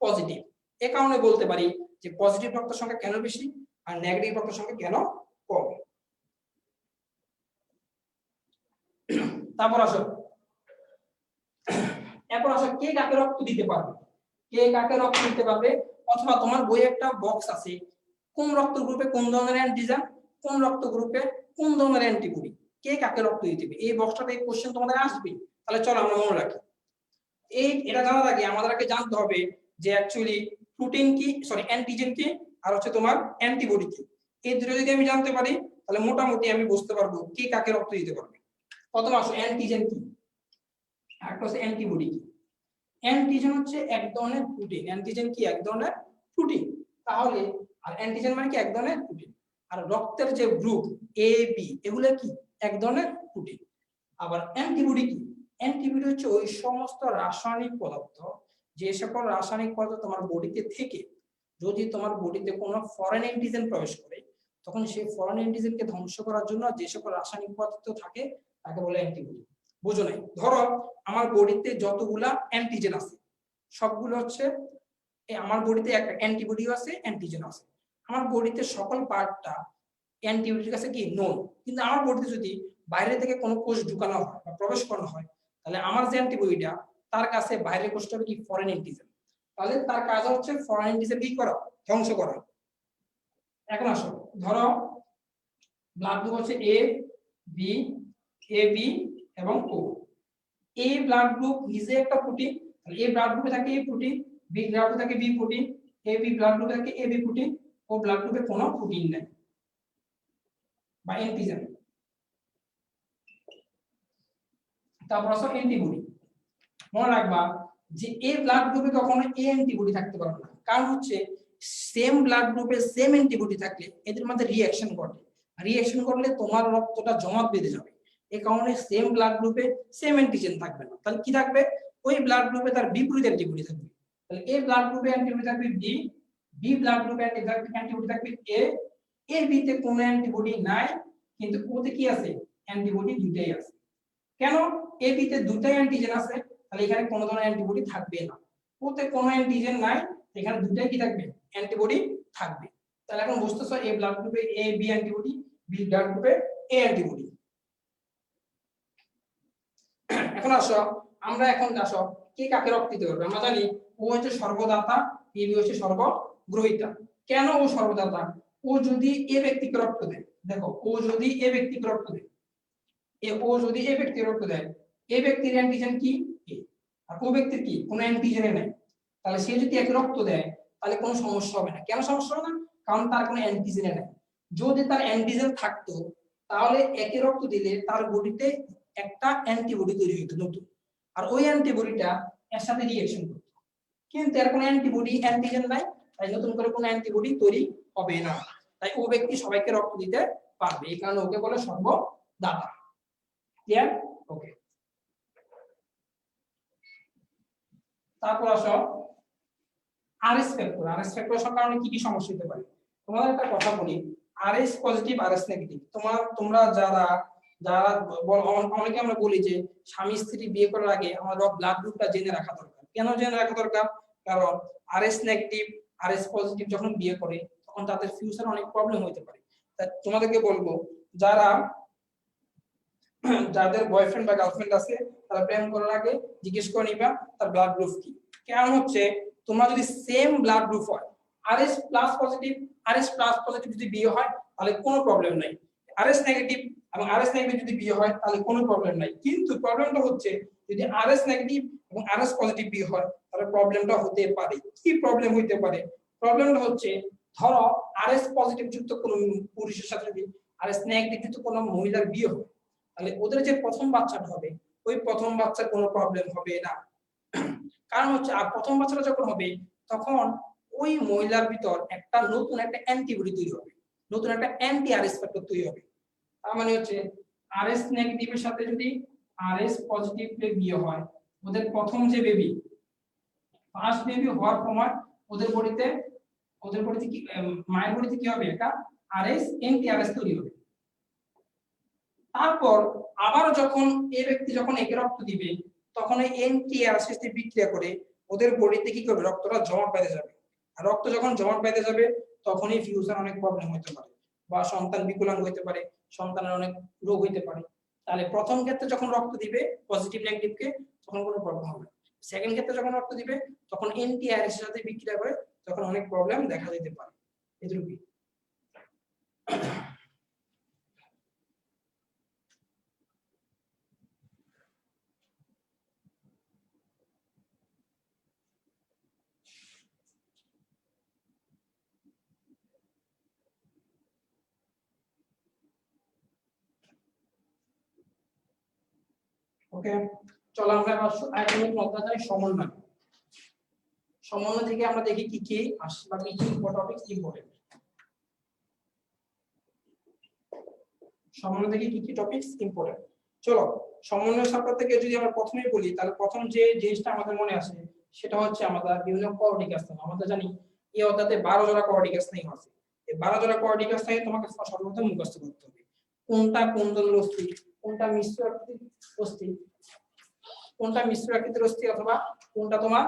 পজিটিভ। এ কারণে বলতে পারি যে পজিটিভ রক্তের সংখ্যা কেন বেশি আর নেগেটিভ রক্তের সংখ্যা কেন কম। তারপর আসো, এরপর আসো কে কাকে রক্ত দিতে পারবে, কে কাকে রক্ত দিতে পারবে। অথবা তোমার বইয়ে একটা বক্স আছে, কোন রক্ত গ্রুপে কোন ধরনের অ্যান্টিজেন, কোন রক্ত গ্রুপে কোন ধরনের অ্যান্টিবডি, কে কাকে রক্ত দিতে হবে, এই বক্সটাতে এই কোশ্চেন তোমাদের আসবে। তাহলে চলো আমরা মনে রাখি। এটা জানার আগে আমাদের আগে জানতে হবে যে অ্যাকচুয়ালি প্রোটিন কি, সরি অ্যান্টিজেন কি, আর হচ্ছে তোমার অ্যান্টিবডি কি। এই দুটো যদি আমি জানতে পারি তাহলে মোটামুটি আমি বুঝতে পারবো কে কাকে রক্ত দিতে পারবে। প্রথম আসো অ্যান্টিজেন কি, আর একটা হচ্ছে অ্যান্টিবডি কি। অ্যান্টিজেন হচ্ছে এক ধরনের প্রোটিন, অ্যান্টিজেন কি এক ধরনের প্রোটিন। তাহলে আর অ্যান্টিজেন মানে কি এক ধরনের প্রোটিন, আর রক্তের যে গ্রুপ এ বি এগুলো কি এক ধরনের প্রোটিন। আবার অ্যান্টিবডি কি, অ্যান্টিবডি হচ্ছে ওই সমস্ত রাসায়নিক পদার্থ, যে সকল রাসায়নিক পদার্থ তোমার বডিতে থেকে যদি তোমার বডিতে কোনো ফরেন অ্যান্টিজেন প্রবেশ করে, তখন সেই ফরেন অ্যান্টিজেনকে ধ্বংস করার জন্য যে সকল রাসায়নিক পদার্থ থাকে তাকে বলে অ্যান্টিবডি। বুঝো নাই? ধরো আমার বডিতে যতগুলা অ্যান্টিজেন আছে সবগুলো হচ্ছে, আমার বডিতে একটা অ্যান্টিবডিও আছে অ্যান্টিজেন আছে, আমার বডিতে সকল পার্টটা অ্যান্টিবডির কাছে কি নোন। কিন্তু আমার বডিতে যদি বাইরে থেকে কোনো কোষ ঢুকানো হয় বা প্রবেশ করানো হয়, তাহলে আমার যে অ্যান্টিবডিটা তার কাছে বাইরের কোষটা হবে কি ফরেন অ্যান্টিজেন। তাহলে তার কাজ হচ্ছে ফরেন অ্যান্টিজেন কি করা, ধ্বংস করা। এখন আসো, ধরো ব্লাড গ্রুপ হচ্ছে এ বি, এ বি এবং ও। এ ব্লাড গ্রুপ নিজে একটা প্রোটিন, তাহলে এ ব্লাড গ্রুপে থাকে এ প্রোটিন, বি ব্লাড গ্রুপে থাকে B protein, A B blood গ্রুপে থাকে A B protein, O blood গ্রুপে কোনো প্রোটিন নাই বা অ্যান্টিজেন। তারপর আছে অ্যান্টিবডি। মনে রাখবা যে এ ব্লাড গ্রুপে কখনো এ অ্যান্টিবডি থাকতে পারবে না, কারণ হচ্ছে সেম ব্লাড গ্রুপে সেম অ্যান্টিবডি থাকলে এদের মধ্যে রিঅ্যাকশন ঘটে, রিঅ্যাকশন করলে তোমার রক্তটা জমাট বেঁধে যাবে। এই কারণে সেম ব্লাড গ্রুপে সেম অ্যান্টিজেন থাকবে না। তাহলে কি থাকবে, ওই ব্লাড গ্রুপে তার বিপরীত অ্যান্টিবডি থাকবে। তাহলে এ ব্লাড গ্রুপে অ্যান্টিবডি থাকবে বি, বি ব্লাড গ্রুপে অ্যান্টিবডি থাকবে এ, এ বি তে কোনো অ্যান্টিবডি নাই কিন্তু ওতে কি আছে অ্যান্টিবডি দুটাই আছে। কেন, এ বি তে দুটাই অ্যান্টিজেন আছে, তাহলে এখানে কোনো ধরনের অ্যান্টিবডি থাকবে না। ওতে কোনো অ্যান্টিজেন নাই, এখানে দুটাই কি থাকবে অ্যান্টিবডি থাকবে। তাহলে এখন বুঝতেছো এ ব্লাড গ্রুপে A B antibody, B blood গ্রুপে এ অ্যান্টিবডি। এখন আসো, আমরা এখন আসো কে কাকে রক্ত দিতে পারবে। আমরা জানি ও হচ্ছে সর্বদাতা, এ বি হচ্ছে সর্বগ্রহীতা। কেন ও সর্বদাতা? ও যদি এ ব্যক্তিকে রক্ত দেয়, দেখো ও যদি এ ব্যক্তিকে রক্ত দেয়, ও যদি এ ব্যক্তিকে রক্ত দেয়, এ ব্যক্তির অ্যান্টিজেন কি এ, আর ও ব্যক্তির কি কোনো অ্যান্টিজেন নাই, তাহলে সে যদি এক রক্ত দেয় তাহলে কোনো সমস্যা হবে না। কেন সমস্যা হবে না? কারণ তার কোনো অ্যান্টিজেন নাই। যদি তার অ্যান্টিজেন থাকতো তাহলে একই রক্ত দিলে তার বডিতে একটা অ্যান্টিবডি তৈরি হতো নতুন, আর ওই অ্যান্টিবডিটা এর সাথে রিঅ্যাকশন করতো। কিন্তু এর কোনো অ্যান্টিবডি অ্যান্টিজেন নাই, তাই নতুন করে কোনো অ্যান্টিবডি তৈরি হবে না। তাই ও ব্যক্তি সবাইকে রক্ত দিতে পারবে, এই কারণে ওকে বলে সর্বদাতা। ক্লিয়ার? ওকে। তারপর আসো আরএস ফ্যাক্টর। আরএস ফ্যাক্টরের কারণে কি কি সমস্যা হতে পারে। তোমাদের একটা কথা বলি, আরএস পজিটিভ আরএস নেগেটিভ, তোমরা যারা যারা অনেকে আমরা বলি যে স্বামী স্ত্রী বিয়ে করার আগে আমাদের ব্লাড গ্রুপটা জেনে রাখা দরকার। কেন জেনে রাখা দরকার? কারণ আরএস নেগেটিভ আরএস পজিটিভ যখন বিয়ে করে তখন তাদের ফিউচারে অনেক প্রবলেম হতে পারে। তাই তোমাদেরকে বলবো যাদের বয়ফ্রেন্ড বা গার্লফ্রেন্ড আছে তারা প্রেম করার আগে জিজ্ঞেস করে নিবা তার ব্লাড গ্রুপ কি। কারণ হচ্ছে তোমরা যদি সেম ব্লাড গ্রুপ হয়, RS plus positive RS plus positive যদি বিয়ে হয় তাহলে কোনো প্রবলেম নাই, আরএস নেগেটিভ এবং আরএস নেগেটিভ যদি বিয়ে হয় তাহলে কোনো প্রবলেম নাই। কিন্তু প্রবলেমটা হচ্ছে যদি আরএস নেগেটিভ এবং আরএস পজিটিভ বিয়ে হয় তাহলে প্রবলেমটা হতে পারে। কি প্রবলেম হতে পারে? প্রবলেমটা হচ্ছে ধরো আরএস পজিটিভ যুক্ত কোনো পুরুষের সাথে যদি আরএস নেগেটিভ যুক্ত কোনো মহিলার বিয়ে হয় তাহলে ওদের যে প্রথম বাচ্চাটা হবে ওই প্রথম বাচ্চার কোনো প্রবলেম হবে না। কারণ হচ্ছে আর প্রথম বাচ্চাটা যখন হবে তখন ওই মহিলার ভিতর একটা নতুন একটা অ্যান্টিবডি তৈরি হবে, নতুন একটা অ্যান্টি আরএস ফ্যাক্টর তৈরি হবে। তার মানে হচ্ছে আরএস নেগেটিভের সাথে যদি আরএস পজিটিভ বিয়ে হয়, ওদের প্রথম যে বেবি, ফার্স্ট বেবি হওয়ার সময় ওদের বডিতে কি মায়ের বডিতে কি হবে, একটা আরএস অ্যান্টি আরএস তৈরি হবে। তারপর আবার যখন এই ব্যক্তি যখন একে রক্ত দিবে তখন এই অ্যান্টি আরএস বিক্রিয়া করে ওদের বডিতে কি করবে, রক্তটা জমাট বেঁধে যাবে। আর রক্ত যখন জমাট বেঁধে যাবে তখনই ফিউচার অনেক প্রবলেম হতে পারে, বা সন্তান বিকলাঙ্গ হতে পারে, সন্তানের অনেক রোগ হতে পারে। তাহলে প্রথম ক্ষেত্রে যখন রক্ত দিবে পজিটিভ নেগেটিভকে তখন কোনো প্রবলেম হবে না। সেকেন্ড ক্ষেত্রে যখন রক্ত দিবে তখন অ্যান্টি আরএস এর সাথে বিক্রিয়া করে তখন অনেক প্রবলেম দেখা দিতে পারে। এটুকুই। ওকে, চলো আমরা আরেকটা কথা জানি, সমন্বয়। সমন্বয় থেকে আমরা দেখি কি কি আসে বা কি কি টপিক ইম্পর্টেন্ট। সমন্বয় থেকে কি কি টপিকস ইম্পর্টেন্ট। চলো সমন্বয় সম্পর্কে থেকে যদি আমরা প্রথমেই বলি তাহলে প্রথম যে জিনিসটা আমাদের মনে আসে সেটা হচ্ছে আমাদের বিভিন্ন কোঅর্ডিনেট স্থান। আমরা জানি এই অধ্যায়ে 12 জোড়া কোঅর্ডিনেট স্থান আছে। এই 12 জোড়া কোঅর্ডিনেট স্থান তোমাকে সর্বপ্রথম মুখস্থ করতে হবে। কোনটা কোন ধরনের অস্থি, কোনটা মিশ্র আকৃতির অস্থি, কোনটা মিশ্র আকৃতির অস্থি অথবা কোনটা তোমার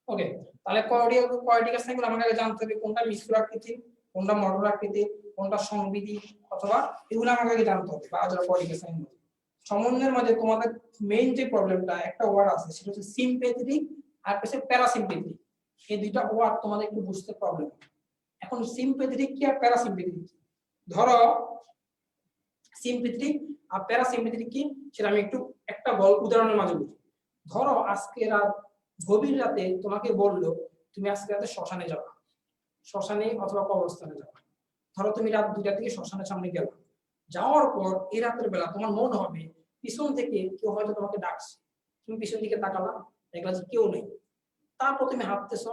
ওকে। তাহলে কোঅর্ডিনেট স্থানগুলো আমাকে আগে জানতে হবে, কোনটা মিশ্র আকৃতির, কোনটা মডুলার আকৃতির, কোনটা সংবিধি অথবা এগুলো আমাকে আগে জানতে হবে। বা যারা কোঅর্ডিনেট স্থান সমন্বয়ের মধ্যে তোমাদের মেইন যে প্রবলেমটা একটা ওয়ার্ড আছে সেটা হচ্ছে সিম্পেথেটিক আর হচ্ছে প্যারাসিম্পেথেটিক। এই দুইটা ওয়ার্ড তোমাদের একটু বুঝতে প্রবলেম। এখন সিম্পেথেটিক কি আর প্যারাসিম্পেথেটিক কি, ধরো সিম্পেথেটিক আর প্যারাসিম্পেথেটিক কি সেটা আমি একটু একটা উদাহরণের মাঝে বুঝি। ধরো আজকে রাত গভীর রাতে তোমাকে বললো তুমি আজকে রাতে শ্মশানে যাবা, শ্মশানে অথবা কবরস্থানে যাবা। ধরো তুমি রাত 2টার দিকে শ্মশানের সামনে গেলা, যাওয়ার পর এই রাতের বেলা তোমার মনে হবে পিছন থেকে কেউ হয়তো তোমাকে ডাকছে, তুমি পিছন দিকে তাকালা, দেখলা যে কেউ নেই। তারপর তুমি হাঁটতেছো,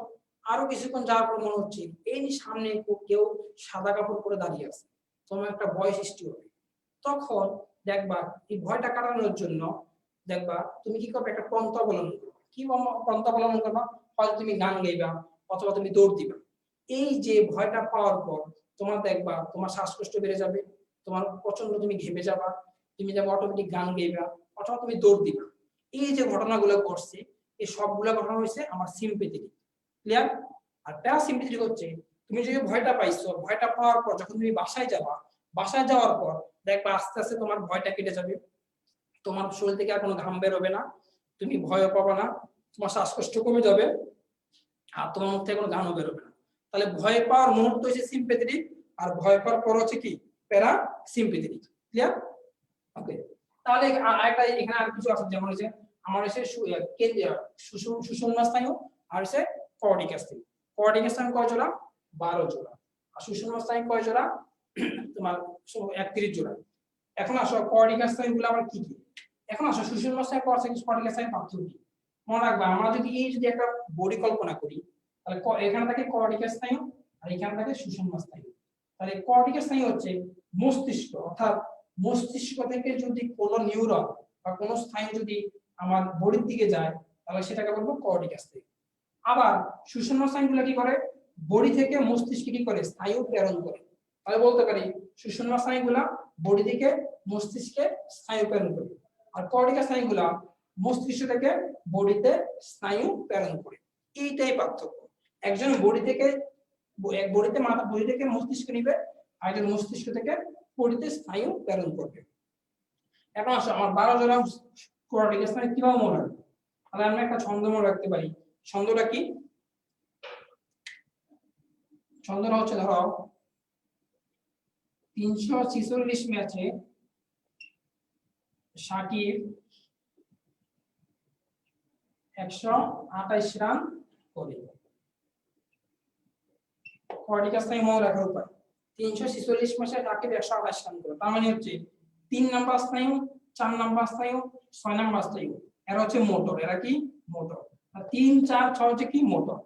আরো কিছুক্ষণ যাওয়ার পর মনে হচ্ছে এই সামনে কেউ সাদা কাপড় পরে দাঁড়িয়ে আছে, তোমার একটা ভয় সৃষ্টি হবে। তখন দেখবা এই ভয়টা কাটানোর জন্য দেখবা তুমি কি করবে, একটা পন্থা অবলম্বন করবে। কি পন্থা অবলম্বন করবা, হয়তো তুমি গান গাইবা অথবা তুমি দৌড় দিবা। এই যে ভয়টা পাওয়ার পর তোমার দেখবা তোমার শ্বাসকষ্ট বেড়ে যাবে, তোমার প্রচন্ড তুমি ঘেমে যাবা, তুমি যাবে অটোমেটিক গান গাইবা অথবা তুমি দৌড় দিবা। এই যে ঘটনাগুলো ঘটছে এই সবগুলা ঘটনা হয়েছে আমার সিম্পেথেটিক। ক্লিয়ার? আর প্যারাসিম্পেথেটিক হচ্ছে তুমি যে ভয়টা পাইছো, ভয়টা পাওয়ার পর যখন তুমি বাসায় যাবা, বাসায় যাওয়ার পর দেখবা আস্তে আস্তে তোমার ভয়টা কেটে যাবে, তোমার শরীর থেকে আর কোনো ঘাম বের হবে না, তুমি ভয় পাবে না, তোমার শ্বাসকষ্ট কমে যাবে আর তোমার মুখ থেকে কোনো ঘামও বের হবে না। তাহলে ভয় পাওয়ার মুহূর্ত হচ্ছে সিম্পেথেটিক আর ভয় পাওয়ার পর হচ্ছে কি প্যারাসিম্পেথেটিক। ক্লিয়ার? ওকে, তাহলে আরেকটা এখানে আর কিছু আছে, যেমন হচ্ছে আমার হচ্ছে সুষুম্না স্নায়ু আর হচ্ছে কোঅর্ডিনেট স্নায়ু। কোঅর্ডিনেট স্নায়ু কয় জোড়া? 12 জোড়া। আর সুষুম্না স্নায়ু কয় জোড়া? তোমার 31 জোড়া। এখন আসো কোঅর্ডিনেট স্নায়ুগুলো আবার কি কি। এখন আসো সুষুম্না স্নায়ু কোঅর্ডিনেট স্নায়ু পার্থক্য কি। মনে রাখবা আমরা যদি একটা বডি কল্পনা করি তাহলে এখানে থাকে কোঅর্ডিনেট স্নায়ু আর এখানে থাকে সুষুম্না স্নায়ু। তাহলে কোঅর্ডিনেট স্নায়ু হচ্ছে মস্তিষ্ক, অর্থাৎ মস্তিষ্ক থেকে যদি কোনো নিউরন বা কোনো স্নায়ু যদি আমার বডির দিকে যায় তাহলে সেটাকে বলবো কোঅর্ডিনেট স্নায়ু। আবার সুষুম্না স্নায়ুগুলো কি করে, বডি থেকে মস্তিষ্কে কি করে, স্নায়ু প্রেরণ করে। তাহলে বলতে পারি সুষুম্না স্নায়ুগুলা বডি থেকে মস্তিষ্কে স্নায়ু প্রেরণ করে, আর কোঅর্ডিনেট স্নায়ুগুলা মস্তিষ্ক থেকে বডিতে স্নায়ু প্রেরণ করে। এইটাই পার্থক্য। একজন বডি থেকে বডি থেকে মস্তিষ্ক নিবে, আর একজন মস্তিষ্ক থেকে বডিতে স্নায়ু প্রেরণ করবে। এখন আসো আমার 12 জোড়া কোঅর্ডিনেট স্নায়ু কিভাবে মনে রাখবো। তাহলে আমরা একটা ছন্দ মনে রাখতে পারি। ছন্দটা কি? ছন্দটা হচ্ছে ধরো 346 ম্যাচে সাকিব 128 রান করে। কোঅর্ডিনেট স্নায়ু মনে রাখার উপায়, 346 ম্যাচে সাকিব 128 রান করে, তার মানে হচ্ছে 3 নাম্বার স্নায়ু 4 নাম্বার স্নায়ু, 6 নাম্বার স্নায়ু, এরা হচ্ছে মোটর, এরা কি মোটর। আর 3 4 6 হচ্ছে কি মোটর,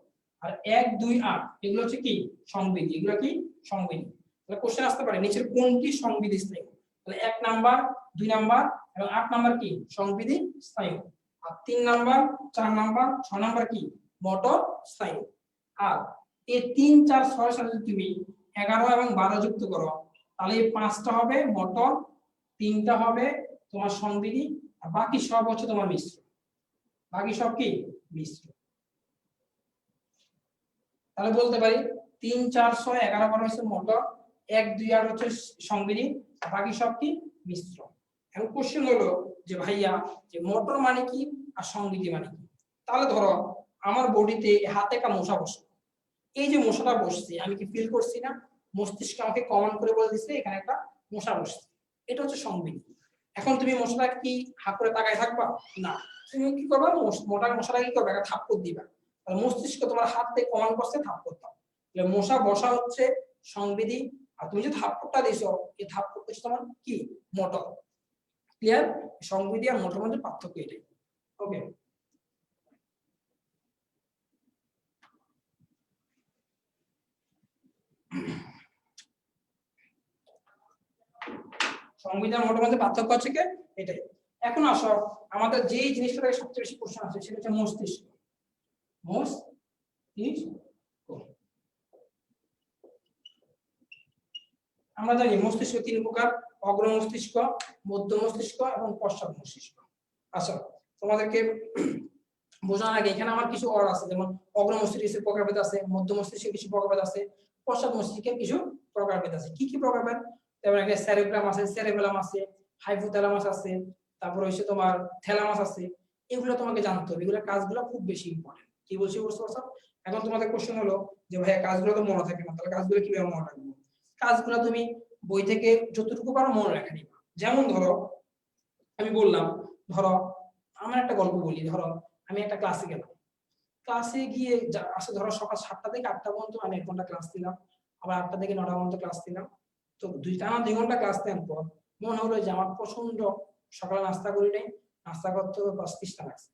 আর 1 2 8 এগুলো হচ্ছে কি সংবেদী, এগুলো কি সংবেদী। তাহলে কোশ্চেন আসতে পারে নিচের কোনটি সংবেদী স্নায়ু, তাহলে 1 নাম্বার 2 নাম্বার এবং 8 নাম্বার কি সংবেদী স্নায়ু, আর 3 নাম্বার 4 নাম্বার 6 নাম্বার কি মোটর স্নায়ু। আর এই 3 4 6 সাথে যদি তুমি 11 এবং 12 যুক্ত করো তাহলে এই 5টা হবে মোটর, 3টা হবে তোমার সংবেদী, আর বাকি সব হচ্ছে তোমার মিশ্র, বাকি সব কি মিশ্র। তাহলে বলতে পারি 3 4 6 11 12 হচ্ছে মোটর, 1 2 8 হচ্ছে সংবেদী, আর বাকি সব কি মিশ্র। এখন কোশ্চেন হলো যে ভাইয়া যে মোটর মানে কি আর সংবেদী মানে কি। তাহলে ধরো আমার বডিতে হাতে একটা মশা বসে, এই যে মশাটা বসছে আমি কি ফিল করছি না, মস্তিষ্ক আমাকে কমান্ড করে বলে দিচ্ছে এখানে একটা মশা বসছে, এটা হচ্ছে সংবেদী। এখন তুমি মশাটা কি হাত করে তাকায় থাকবা না, তুমি কি করবা মশাটা কি করবে একটা থাপ্পড় দিবা, তাহলে মস্তিষ্ক তোমার হাত থেকে কমান্ড করছে থাপ্পড় দাও, তাহলে মশা বসা হচ্ছে সংবেদী, আর তুমি যে থাপ্পড়টা দিছো এই থাপ্পড়টা হচ্ছে তোমার কি মোটর। ক্লিয়ার? সংবেদী আর মোটর মধ্যে পার্থক্য এটাই। ওকে, সংবিধান মোটের মধ্যে পার্থক্য হচ্ছে কি এটাই। এখন আসো আমাদের যে জিনিসটা থেকে সবচেয়ে বেশি প্রশ্ন আসে সেটা হচ্ছে মস্তিষ্ক। মস্তিষ্ক আমরা জানি মস্তিষ্ক 3 প্রকার, অগ্র মস্তিষ্ক, মধ্য মস্তিষ্ক এবং পশ্চাৎ মস্তিষ্ক। আচ্ছা তোমাদেরকে বোঝানোর আগে এখানে আমার কিছু অর্ড আছে, যেমন অগ্র মস্তিষ্কের প্রকারভেদ আছে, মধ্য মস্তিষ্কের কিছু প্রকারভেদ আছে, পশ্চাৎ মস্তিষ্কের কিছু প্রকারভেদ আছে। কি কি প্রকারভেদ? যেমন একটা সেরেব্রাম আছে, সেরেবেলাম আছে, হাইপোথ্যালামাস আছে, তারপর হচ্ছে তোমার থ্যালামাস আছে। এগুলো তোমাকে জানতে হবে, এগুলোর কাজগুলো খুব বেশি ইম্পর্টেন্ট। কি বলছি বুঝতে পারছো? এখন তোমাদের কোশ্চেন হলো যে ভাইয়া কাজগুলো তো মনে থাকে না, তাহলে কাজগুলো কিভাবে মনে রাখবো? কাজগুলো তুমি বই থেকে যতটুকু পারো মনে রাখা নিবা। যেমন ধরো আমি বললাম, ধরো আমার একটা গল্প বলি, ধরো আমি একটা ক্লাসে গেলাম, ক্লাসে গিয়ে আসলে ধরো সকাল 7টা থেকে 8টা পর্যন্ত আমি 1 ঘন্টা ক্লাস দিলাম, আবার 8টা থেকে 9টা পর্যন্ত ক্লাস দিলাম। তো 2 ঘন্টা ক্লাস দেওয়ার পর মনে হলো যে আমার প্রচন্ড সকালে নাস্তা করি নাই, নাস্তা করতে 5-30টা লাগছে।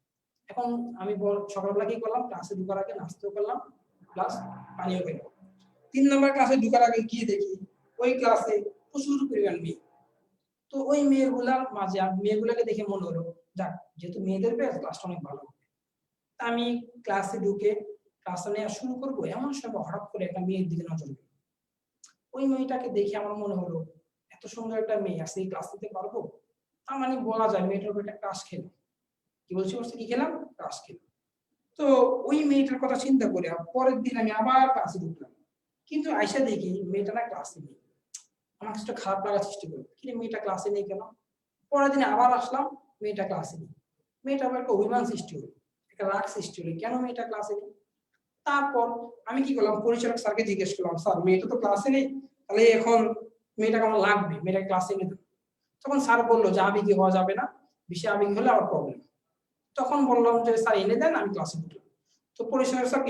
এখন আমি সকালবেলা কি করলাম, ক্লাসে ঢোকার আগে নাস্তাও করলাম প্লাস পানিও খেলাম। 3 নম্বর ক্লাসে ঢোকার আগে গিয়ে দেখি ওই ক্লাসে প্রচুর পরিমাণ মেয়ে। তো ওই মেয়েগুলার মাঝে মেয়েগুলোকে দেখে মনে হলো যাক যেহেতু মেয়েদের ব্যাচ ক্লাসটা অনেক ভালো হবে। আমি ক্লাসে ঢুকে ক্লাসটা নেওয়া শুরু করবো, এমন সময় হঠাৎ করে একটা মেয়ের দিকে নজর গেল। ওই মেয়েটাকে দেখে আমার মনে হলো এত সুন্দর একটা মেয়ে আছে, এই ক্লাস নিতে পারবো। তার মানে বলা যায় মেয়েটার উপর একটা ক্রাশ খেলো। কি বলছি বলছি কি খেলাম? ক্রাশ খেলো। তো ওই মেয়েটার কথা চিন্তা করে পরের দিন আমি আবার ক্লাসে ঢুকলাম, কিন্তু আইসা দেখি মেয়েটা না ক্লাসে নেই। আমার কাছে খারাপ লাগার সৃষ্টি করলো, কিন্তু মেয়েটা ক্লাসে নেই কেন? পরের দিন আবার আসলাম, মেয়েটা ক্লাসে নেই। মেয়েটা আবার একটা অভিমান সৃষ্টি হলো, একটা রাগ সৃষ্টি হলো, কেন মেয়েটা ক্লাসে নেই? তারপর আমি কি করলাম, পরিচালক স্যারকে জিজ্ঞেস করলাম, স্যার মেয়েটা তো ক্লাসে নেই, তাহলে এখন মেয়েটাকে আমার লাগবে, মেয়েটা ক্লাসে নিতে। তখন স্যার বললো যে আবেগী হওয়া যাবে না, বেশি আবেগী হলে আবার প্রবলেম। তখন বললাম যে স্যার এনে দেন, আমি ক্লাসে ঢুকলাম। তো পরিচালক স্যার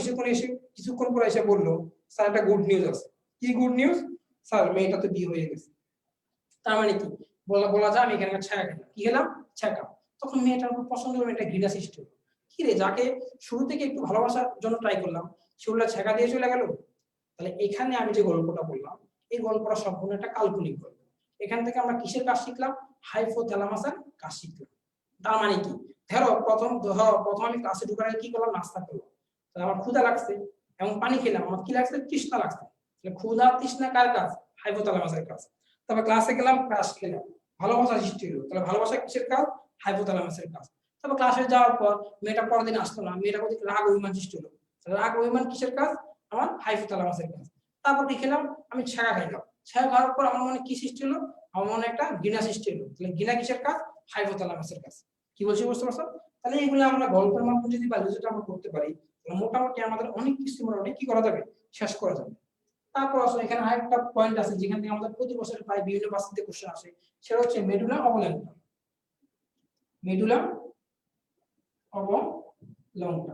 কিছুক্ষণ পরে এসে বললো, স্যার একটা গুড নিউজ আছে। কি গুড নিউজ? স্যার মেয়েটা তো বিয়ে হয়ে গেছে। তার মানে কি বলা যায় আমি এখানে ছায়া খেলাম, কি খেলাম? ছায়া। তখন মেয়েটার উপর পছন্দ হলো, একটা ঘৃণা সৃষ্টি হলো। কি রে, যাকে শুরু থেকে একটু ভালোবাসার জন্য ট্রাই করলাম সেগুলো ছেঁকা দিয়ে চলে গেল। তাহলে এখানে আমি যে গল্পটা বললাম এই গল্পটা সম্পূর্ণ একটা কাল্পনিক গল্প। এখান থেকে আমরা কিসের কাজ শিখলাম? হাইপোথ্যালামাসের কাজ শিখলাম। তার মানে কি, প্রথম আমি ক্লাসে ঢোকার আগে কি করলাম? নাস্তা করলাম। তাহলে আমার ক্ষুধা লাগছে এবং পানি খেলাম, আমার কি লাগছে? তৃষ্ণা লাগছে। তাহলে ক্ষুধা তৃষ্ণা কার কাজ? হাইপোথ্যালামাসের কাজ। তারপর ক্লাসে গেলাম, ক্লাস খেলাম, ভালোবাসা সৃষ্টি হলো। তাহলে ভালোবাসা কিসের কাজ? হাইপোথ্যালামাসের কাজ। তারপর ক্লাসে যাওয়ার পর মেয়েটা পরের দিন আসতো না, মেয়েটা প্রতি রাগ অভিমান সৃষ্টি হলো। রাগ অভিমান কিসের কাজ? আমার হাইপোথ্যালামাসের কাজ। তারপর কি খেলাম? আমি ছায়া খাইলাম। ছায়া খাওয়ার পর আমার মনে কি সৃষ্টি হলো? আমার মনে একটা ঘৃণা সৃষ্টি হলো। তাহলে ঘৃণা কিসের কাজ? হাইপোথ্যালামাসের কাজ। কি বলছি বুঝতে পারছো? তাহলে এগুলো আমরা গল্পের মাধ্যমে যদি বা যেটা আমরা করতে পারি, মোটামুটি আমাদের অনেক কিছু মোটামুটি কি করা যাবে? শেষ করা যাবে। তারপর আসলে এখানে আরেকটা পয়েন্ট আছে যেখান থেকে আমাদের প্রতি বছর প্রায় বিভিন্ন ভার্সিটিতে কোশ্চেন আসে, সেটা হচ্ছে মেডুলা অবল্যাংটা। মেডুলা অবল্যাংটা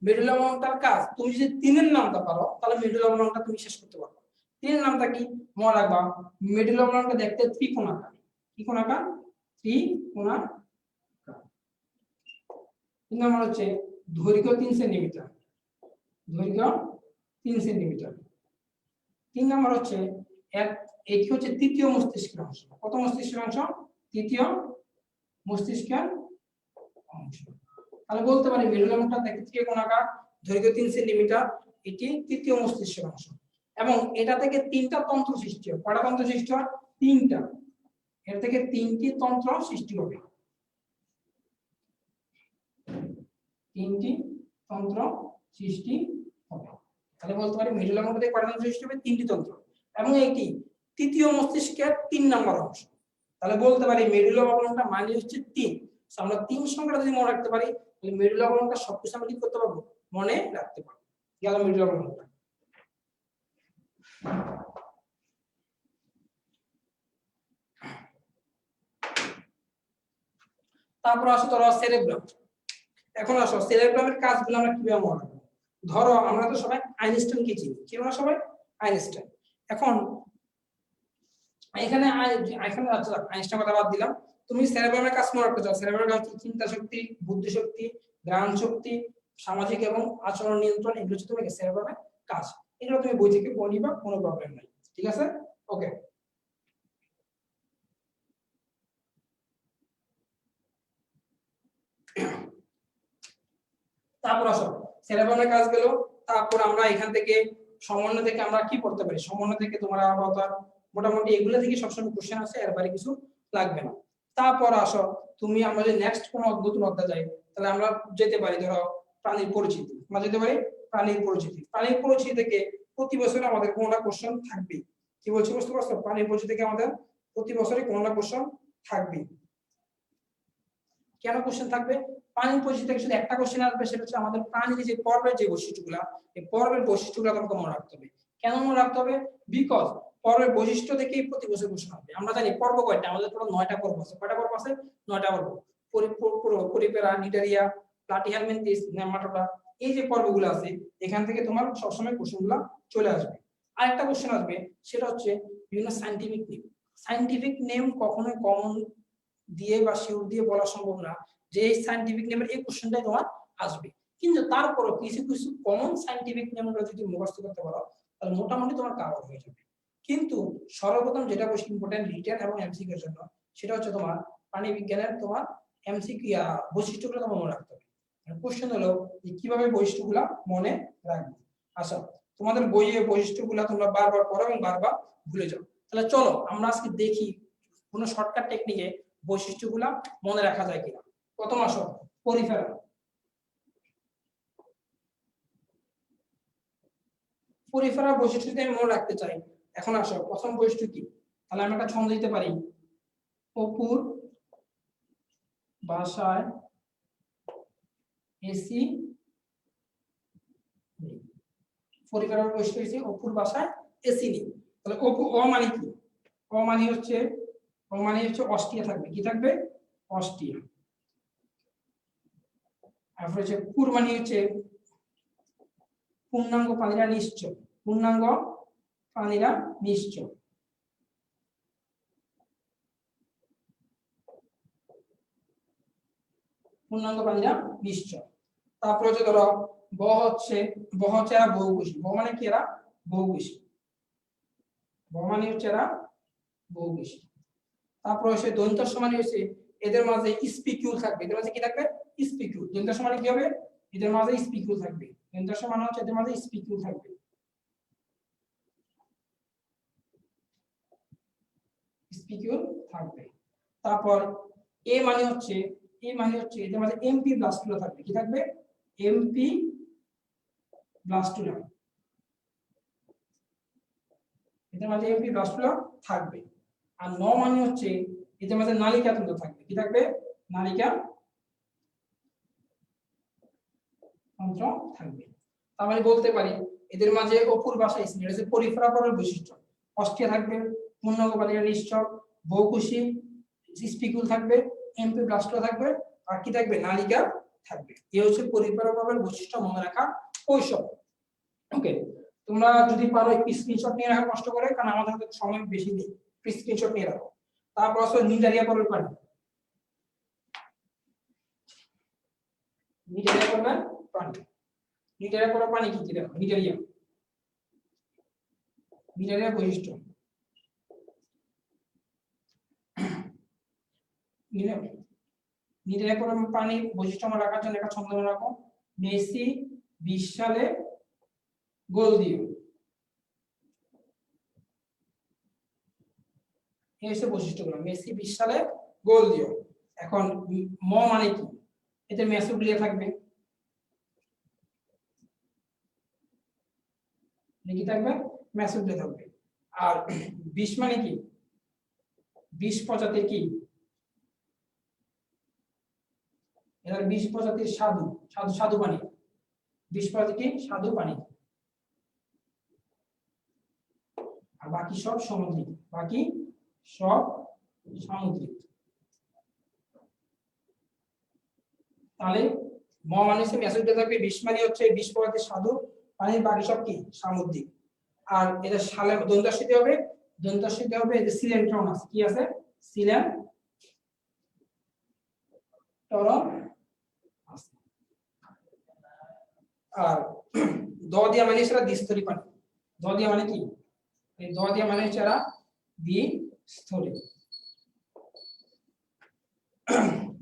মেডুলা অবল্যাংটার কাজ, তুমি যদি 3 এর নামটা পারো তাহলে মেডুলা অবল্যাংটা তুমি শেষ করতে পারবে। তিনের নামটা কি মনে রাখবা, মিডল অবলঙ্ক দেখতে ত্রিকোণাকার, কি কোণাকার, ত্রিকোণাকার। তিন নম্বর হচ্ছে দৈর্ঘ্য 3 সেন্টিমিটার, দৈর্ঘ্য 3 সেন্টিমিটার। তিন নম্বর হচ্ছে এটি হচ্ছে তৃতীয় মস্তিষ্কের অংশ। কত মস্তিষ্কের অংশ? তৃতীয় মস্তিষ্কের অংশ। তাহলে বলতে পারি মিডল অবলঙ্কটা দেখতে ত্রিকোণাকার, দৈর্ঘ্য 3 সেন্টিমিটার, এটি তৃতীয় মস্তিষ্কের অংশ এবং এটা থেকে 3টা তন্ত্র সৃষ্টি হয়। কয়টা তন্ত্র সৃষ্টি হয়? 3টা। এর থেকে 3টি তন্ত্র সৃষ্টি হবে, 3টি তন্ত্র সৃষ্টি হবে। তাহলে বলতে পারি মিডল অবলঙ্ক থেকে কয়টা তন্ত্র সৃষ্টি হবে? 3টি তন্ত্র এবং এটি তৃতীয় মস্তিষ্কের 3 নম্বর অংশ। তাহলে বলতে পারি মিডল অবলঙ্কটা মানে হচ্ছে 3। আমরা 3 সংখ্যাটা যদি মনে রাখতে পারি তাহলে মিডল অবলঙ্কটা সবকিছু আমরা কি করতে পারবো? মনে রাখতে পারবো। গেল মিডল অবলঙ্কটা। তারপর আসো ধরো সেরেব্রাম। এখন আসো সেরেব্রামের কাজগুলো আমরা কিভাবে মনে রাখবো? ধরো আমরা তো সবাই আইনস্টাইনকে চিনি, কি আমরা সবাই? আইনস্টাইন। এখন এখানে আচ্ছা আইনস্টাইন কথা বাদ দিলাম, তুমি সেরেব্রামের কাজ মনে রাখতে চাও। সেরেব্রামের কাজ চিন্তা শক্তি, বুদ্ধি শক্তি, ঘ্রাণ শক্তি, সামাজিক এবং আচরণ নিয়ন্ত্রণ, এগুলো হচ্ছে তোমার সেরেব্রামের কাজ। এগুলো তুমি বই থেকে পড়ে নিবা, কোনো প্রবলেম নাই, ঠিক আছে? ওকে। তারপর আসো সেরেব্রামের কাজ গেল। তারপর আমরা এখান থেকে সমন্বয় থেকে আমরা কি পড়তে পারি? সমন্বয় থেকে তোমরা মোটামুটি এগুলো থেকে সবসময় কোশ্চেন আছে, এর বাইরে কিছু লাগবে না। তারপর আসো তুমি আমরা যদি নেক্সট কোন নতুন অধ্যায় যাই তাহলে আমরা যেতে পারি ধরো প্রাণীর পরিচিতি। আমরা যেতে পারি প্রাণীর পরিচিতি। প্রাণীর পরিচিতি থেকে প্রতি বছর আমাদের কোনটা কোশ্চেন থাকবে। কি বলছি বুঝতে পারছো? প্রাণীর পরিচিতি থেকে আমাদের প্রতি বছরই কোনটা কোশ্চেন থাকবে। কেন কোশ্চেন থাকবে? প্রাণীর পরিচিতি থেকে শুধু একটা কোশ্চেন আসবে, সেটা হচ্ছে আমাদের প্রাণীর যে পর্বের যে বৈশিষ্ট্যগুলো, এই পর্বের বৈশিষ্ট্যগুলো তোমাকে মনে রাখতে হবে। কেন মনে রাখতে হবে? বিকজ পর্বের বৈশিষ্ট্য থেকেই প্রতি বছর কোশ্চেন আসবে। আমরা জানি পর্ব কয়টা? আমাদের পুরো 9টা পর্ব আছে। কয়টা পর্ব আছে? 9টা পর্ব। পরিপেরা, নিডারিয়া, প্লাটিহেলমিনথেস, নেমাটোডা, এই যে পর্বগুলো আছে এখান থেকে তোমার সবসময় কোশ্চেনগুলো চলে আসবে। আরেকটা কোশ্চেন আসবে, সেটা হচ্ছে বিভিন্ন সায়েন্টিফিক নেম। সায়েন্টিফিক নেম কখনোই কমন দিয়ে বা শিওর দিয়ে বলা সম্ভব না যে এই সায়েন্টিফিক নেমের এই কোশ্চেনটাই তোমার আসবে, কিন্তু তারপরও কিছু কিছু কমন সায়েন্টিফিক নেমগুলো যদি মুখস্থ করতে পারো তাহলে মোটামুটি তোমার কাভার হয়ে যাবে। কিন্তু সর্বপ্রথম যেটা বেশি ইম্পর্টেন্ট রিটেন এবং এমসিকিউ এর জন্য, সেটা হচ্ছে তোমার প্রাণী বিজ্ঞানের তোমার এমসিকিউ বৈশিষ্ট্যগুলো তোমার মনে রাখতে হবে। কোশ্চেন হলো যে কিভাবে বৈশিষ্ট্যগুলো মনে রাখবে। আচ্ছা, তোমাদের বইয়ে বৈশিষ্ট্যগুলো তোমরা বারবার পড়ো এবং বারবার ভুলে যাও। তাহলে চলো আমরা আজকে দেখি কোনো শর্টকাট টেকনিকে বৈশিষ্ট্যগুলা মনে রাখা যায় কিনা। প্রথম আসো পরিফেরা। পরিফেরার বৈশিষ্ট্য যদি আমি মনে রাখতে চাই, এখন আসো প্রথম বৈশিষ্ট্য কি? তাহলে আমি একটা ছন্দ দিতে পারি, অপুর বাসায় এসি। পরিফেরার বৈশিষ্ট্য হচ্ছে অপুর বাসায় এসি নেই। তাহলে অপু অ মানে কি? অ মানে হচ্ছে অস্টিয়া থাকবে। কি থাকবে? অস্টিয়া। তারপর হচ্ছে পুর মানে হচ্ছে পূর্ণাঙ্গ প্রাণীরা নিশ্চয়। পূর্ণাঙ্গ প্রাণীরা নিশ্চয়। পূর্ণাঙ্গ প্রাণীরা নিশ্চয়। তারপর হচ্ছে ধরো ব হচ্ছে এরা বহুকোষী। ব মানে কি? এরা বহুকোষী। ব মানে হচ্ছে এরা বহুকোষী। তারপর হচ্ছে দন্ত্য মানে হচ্ছে এদের মাঝে স্পিকিউল থাকবে। এদের মাঝে কি থাকবে? স্পিকিউল। দন্ত্য মানে কি হবে? এদের মাঝে স্পিকিউল থাকবে। দন্ত্য মানে হচ্ছে এদের মাঝে স্পিকিউল থাকবে। স্পিকিউল থাকবে। তারপর এ মানে হচ্ছে এদের মাঝে এমপি ব্লাস্টুলা থাকবে। কি থাকবে? MP blastula. এদের মাঝে এমপি ব্লাস্টুলা থাকবে। আর ন মানে হচ্ছে এদের মাঝে নালিকা তন্ত্র থাকবে। কি থাকবে? নালিকা তন্ত্র থাকবে। তার মানে বলতে পারি এদের মাঝে অপুর বাসায় এসি, এটা হচ্ছে পরিফেরা পর্বের বৈশিষ্ট্য। অস্টিয়া থাকবে, পূর্ণাঙ্গ প্রাণীরা নিশ্চয়, বহুকোষী, স্পিকিউল থাকবে, এমপি ব্লাস্টুলা থাকবে, আর কি থাকবে? নালিকা থাকবে। এই হচ্ছে পরিফেরা পর্বের বৈশিষ্ট্য মনে রাখা কৌশল। ওকে, তোমরা যদি পারো একটু স্ক্রিনশট নিয়ে রাখো কষ্ট করে, কারণ আমাদের হাতে সময় বেশি নেই। স্ক্রিনশট নিয়ে রাখো। তারপর আসো নিডারিয়া পরের পানি। নিডারিয়া পরের পানি। নিডারিয়া পরের পানি কি কি দেখো? নিডারিয়া বৈশিষ্ট্য। নিডারিয়া পরের পানি বৈশিষ্ট্য আমরা রাখার জন্য একটা ছন্দ মনে রাখো, মেসি 20 সালে গোল দিও। এই হচ্ছে বৈশিষ্ট্যগুলো, মেসি 20 সালে গোল দিও। এখন ম মানে কি? এতে মেসোগ্লিয়া থাকবে, কি থাকবে? মেসোগ্লিয়া থাকবে। আর 20 মানে কি? 20 প্রজাতির কি? এর 20 প্রজাতির স্বাদু স্বাদু স্বাদু পানি। 20 প্রজাতির কি? স্বাদু পানি। আর বাকি সব সামুদ্রিক, বাকি সব সামুদ্রিক। তাহলে ম মানে হচ্ছে মেসোগ্লিয়া থাকবে, 20 মানে হচ্ছে 20 প্রজাতির স্বাদু পানি, বাকি সব কি? সামুদ্রিক। আর এটা সালে দন্তাস্বিতে হবে, দন্তাস্বিতে হবে এই যে সিলেন্ট্রন আছে, কি আছে? সিলেন্ট্রন আছে। আর দ দিয়া মানে সেটা দ্বিস্তরী পানি। দ দিয়া মানে কি? এই দ দিয়া মানে হচ্ছে এরা দ্বিস্তরী।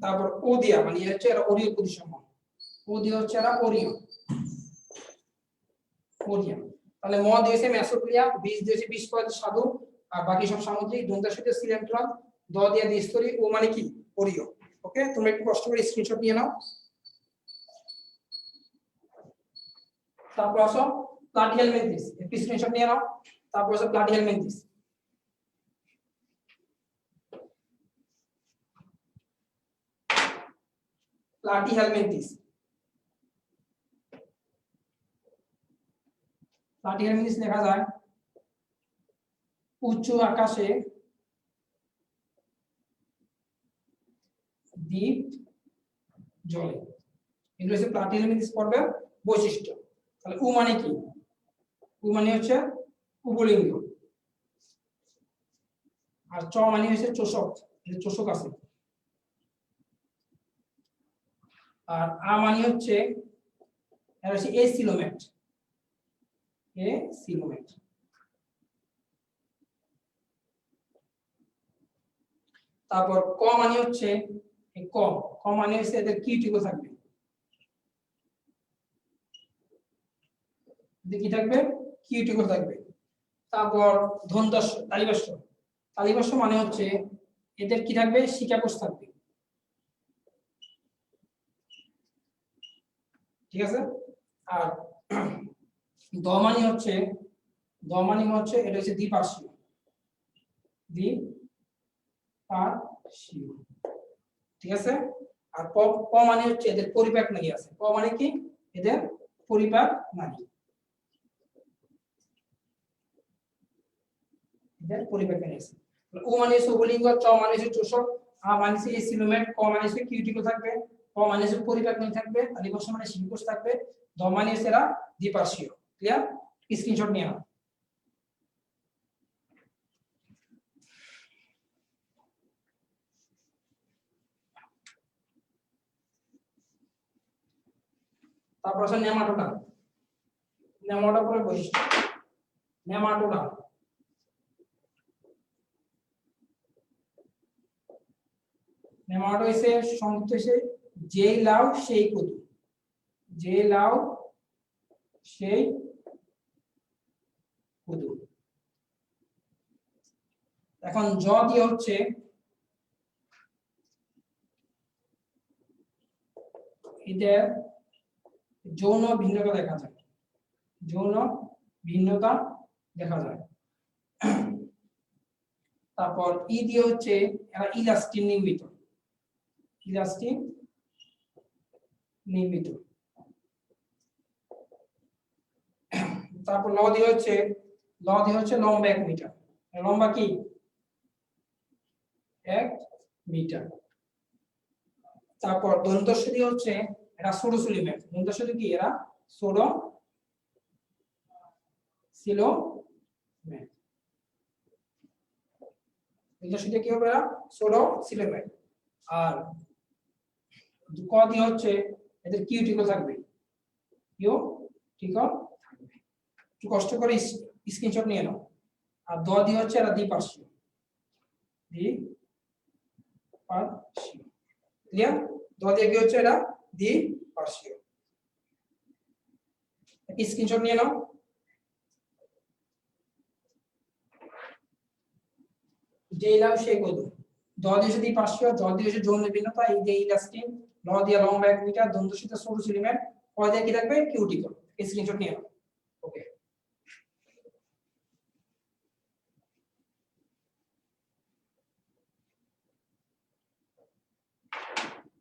তারপর ও দিয়া মানে হচ্ছে এরা অরীয় প্রতিসম। ও দিয়া হচ্ছে এরা অরীয়। ওরিয়া। তাহলে ম দিয়েছে মেসোগ্লিয়া, 20 দিয়েছে 20 প্রজাতির স্বাদু, আর বাকি সব সামুদ্রিক। দন্তাস্বিতে সিলেন্ট্রন, দ দিয়া দ্বিস্তরী, ও মানে কি? অরীয়। ওকে, তোমরা একটু কষ্ট করে স্ক্রিনশট নিয়ে নাও। তারপর আসো প্লাটিহেলমিনথিস, একটু স্ক্রিনশট নিয়ে নাও। তারপর আসো প্লাটিহেলমিনথিস। প্লাটিহেলমিনথিস, প্লাটিহেলমিনথিস লেখা যায় উঁচু আকাশে দ্বীপ জলে। এগুলো হচ্ছে প্লাটিহেলমিনথিস পর্বের বৈশিষ্ট্য। তাহলে উ মানে কি? উ মানে হচ্ছে উভলিঙ্গ। আর চ মানে হচ্ছে চোষক, চোষক আছে। আর আ মানে হচ্ছে এর হচ্ছে এসিলোমেট, এসিলোমেট। তারপর ক মানে হচ্ছে ক, ক মানে হচ্ছে এদের কিউটিকল থাকবে, কি থাকবে? কিউটিকল থাকবে। তারপর ধন্তস্ব, তালিবাস্য, তালিবাস্য মানে হচ্ছে এদের কি থাকবে? শিকাকোষ থাকবে, ঠিক আছে। আর দমানি হচ্ছে, দমানি হচ্ছে এটা হচ্ছে দ্বিপার্শ্বীয়, দ্বিপার্শ্বীয়, ঠিক আছে। আর প, প মানে হচ্ছে এদের পরিপাক নালী আছে। প মানে কি? এদের পরিপাক নালী, এদের পরিপাক নালী আছে। ও মানে হচ্ছে উভলিঙ্গ, চ মানে হচ্ছে চোষক, আ মানে হচ্ছে এসিলোমেট, ক মানে হচ্ছে কিউটিকল থাকবে, প মানে হচ্ছে পরিপাক নালী থাকবে, তালিবাস্য মানে শিকাকোষ থাকবে, দ মানে হচ্ছে এরা দ্বিপার্শ্বীয়। ক্লিয়ার? স্ক্রিনশট নিয়ে নাও। তারপর আছে নেমাটোডা, নেমাটোডা পরে বৈশিষ্ট্য। নেমাটোডা, নেমাটোডা হইছে সংক্ষিপ্ত হইছে যেই লাউ সেই কদু, যে লাউ সেই কদু। এখন জ দিয়ে হচ্ছে এদের যৌন ভিন্নতা দেখা যায়, যৌন ভিন্নতা দেখা যায়। তারপর ই দিয়ে হচ্ছে এরা ইলাস্টিন নির্মিত, ইলাস্টিন নির্মিত। তারপর ল দিয়ে হচ্ছে, ল দিয়ে হচ্ছে লম্বা 1 মিটার, লম্বা কি? 1 মিটার। তারপর দন্তস্ব দিয়ে হচ্ছে এরা সোডোসুলিমেট, দন্তস্ব কি? এরা সোডো সিলোমেট। সেটা কি হবে না, সোডো সিলোমেট। আর ক দিয়ে হচ্ছে এদের কিউটিকল থাকবে, কিউটিকল থাকবে। একটু কষ্ট করে স্ক্রিনশট নিয়ে নাও। আর দ দিয়ে হচ্ছে এরা দ্বিপার্শ্বীয়, দ্বিপার্শ্বীয়। ক্লিয়ার? দ দিয়ে কি হচ্ছে এরা দ্বিপার্শ্বীয়। স্ক্রিনশট নিয়ে নাও। যে নাম সেই কদু। দ দিয়ে হচ্ছে দ্বিপার্শ্বীয়, জ দিয়ে হচ্ছে যৌন ভিন্নতা, এই যে ইলাস্টিন, ল দিয়ে লম্বা এক মিটার, দন্ত সাথে সরু সিলিমেন্ট, ক দিয়ে কি থাকবে, কিউটিকল। স্ক্রিনশট নিয়ে নাও। ওকে,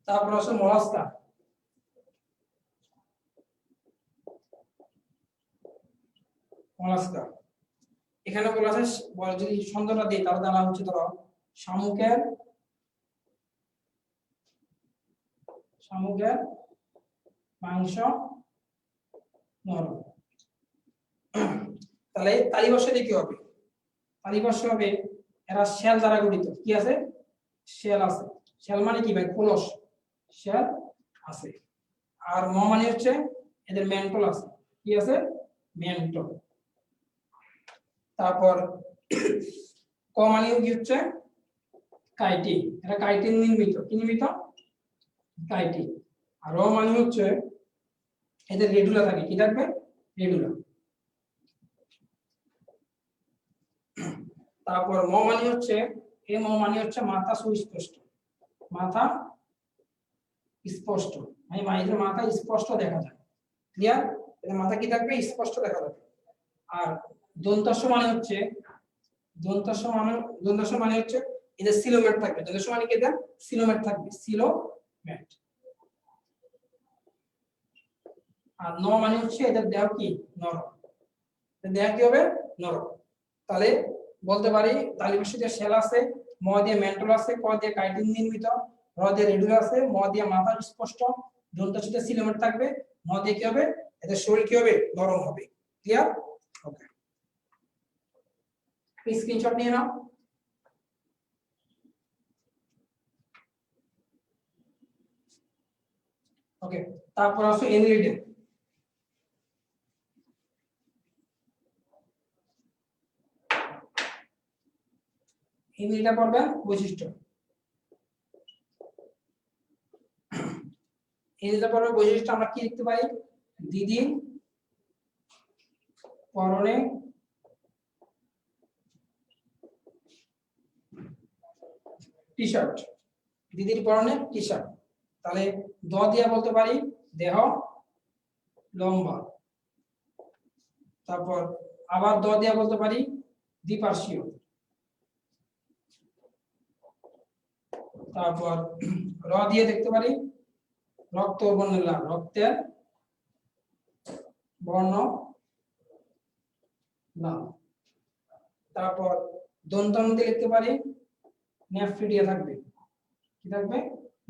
তারপর আছে মলাস্কা। মলাস্কা এখানে বলা আছে, যদি ছন্দটা দিই তাহলে জানা হচ্ছে ধরো শামুকের মাংস নরম। তাহলে তালিবর্ষে কি হবে, তালিবর্ষ হবে এরা শেল দ্বারা গঠিত। কি আছে, শেল আছে। শেল মানে কি ভাই, খোলস, শেল আছে। আর ম মানে হচ্ছে এদের মেন্টল আছে। কি আছে, মেন্টল। তারপর ক মানে কি হচ্ছে কাইটিন, এটা কাইটিন নির্মিত। কি নির্মিত, কাইটিন। আর র মানে হচ্ছে এদের রেডুলা থাকে। কি থাকবে, রেডুলা। তারপর ম মানে হচ্ছে, এ ম মানে হচ্ছে মাথা সুস্পষ্ট, মাথা স্পষ্ট, মানে মায়ের মাথা স্পষ্ট দেখা যায়। ক্লিয়ার? এদের মাথা কি থাকবে, স্পষ্ট দেখা যাবে। আর দন্তস্ব মানে হচ্ছে, দন্তস্ব মানে হচ্ছে এদের সিলোমেট থাকবে। দন্তস্ব মানে কি, এদের সিলোমেট থাকবে, সিলোমেট। আর ন মানে হচ্ছে এদের দেহ কি, নরম। দেহ কি হবে, নরম। তাহলে বলতে পারি তালিবর্ষে যে শেল আছে, ম দিয়ে মেন্টল আছে, ক দিয়ে কাইটিন নির্মিত, র দিয়ে রেডুলা আছে, ম দিয়ে মাথা স্পষ্ট, দন্তস্বতে সিলোমেট থাকবে, ন দিয়ে কি হবে, এদের শরীর কি হবে, নরম হবে। ক্লিয়ার? ওকে, স্ক্রিনশট নিয়ে নাও। ওকে, তারপর আসো এনরিডেন। এনরিডা পড়বে বৈশিষ্ট্য। এনরিডা পড়বে বৈশিষ্ট্য আমরা কি লিখতে পারি, দিদির পরনে টি শার্ট, দিদির পরনে টি শার্ট। তাহলে দ দিয়া বলতে পারি দেহ লম্বা। তারপর আবার দ দিয়া বলতে পারি দ্বিপার্শ্বীয়। তারপর র দিয়ে দেখতে পারি রক্ত বর্ণের লাল, রক্তের বর্ণ লাল। তারপর দন্তন্য দিয়ে লিখতে পারি নেফ্রিডিয়া থাকবে। কি থাকবে,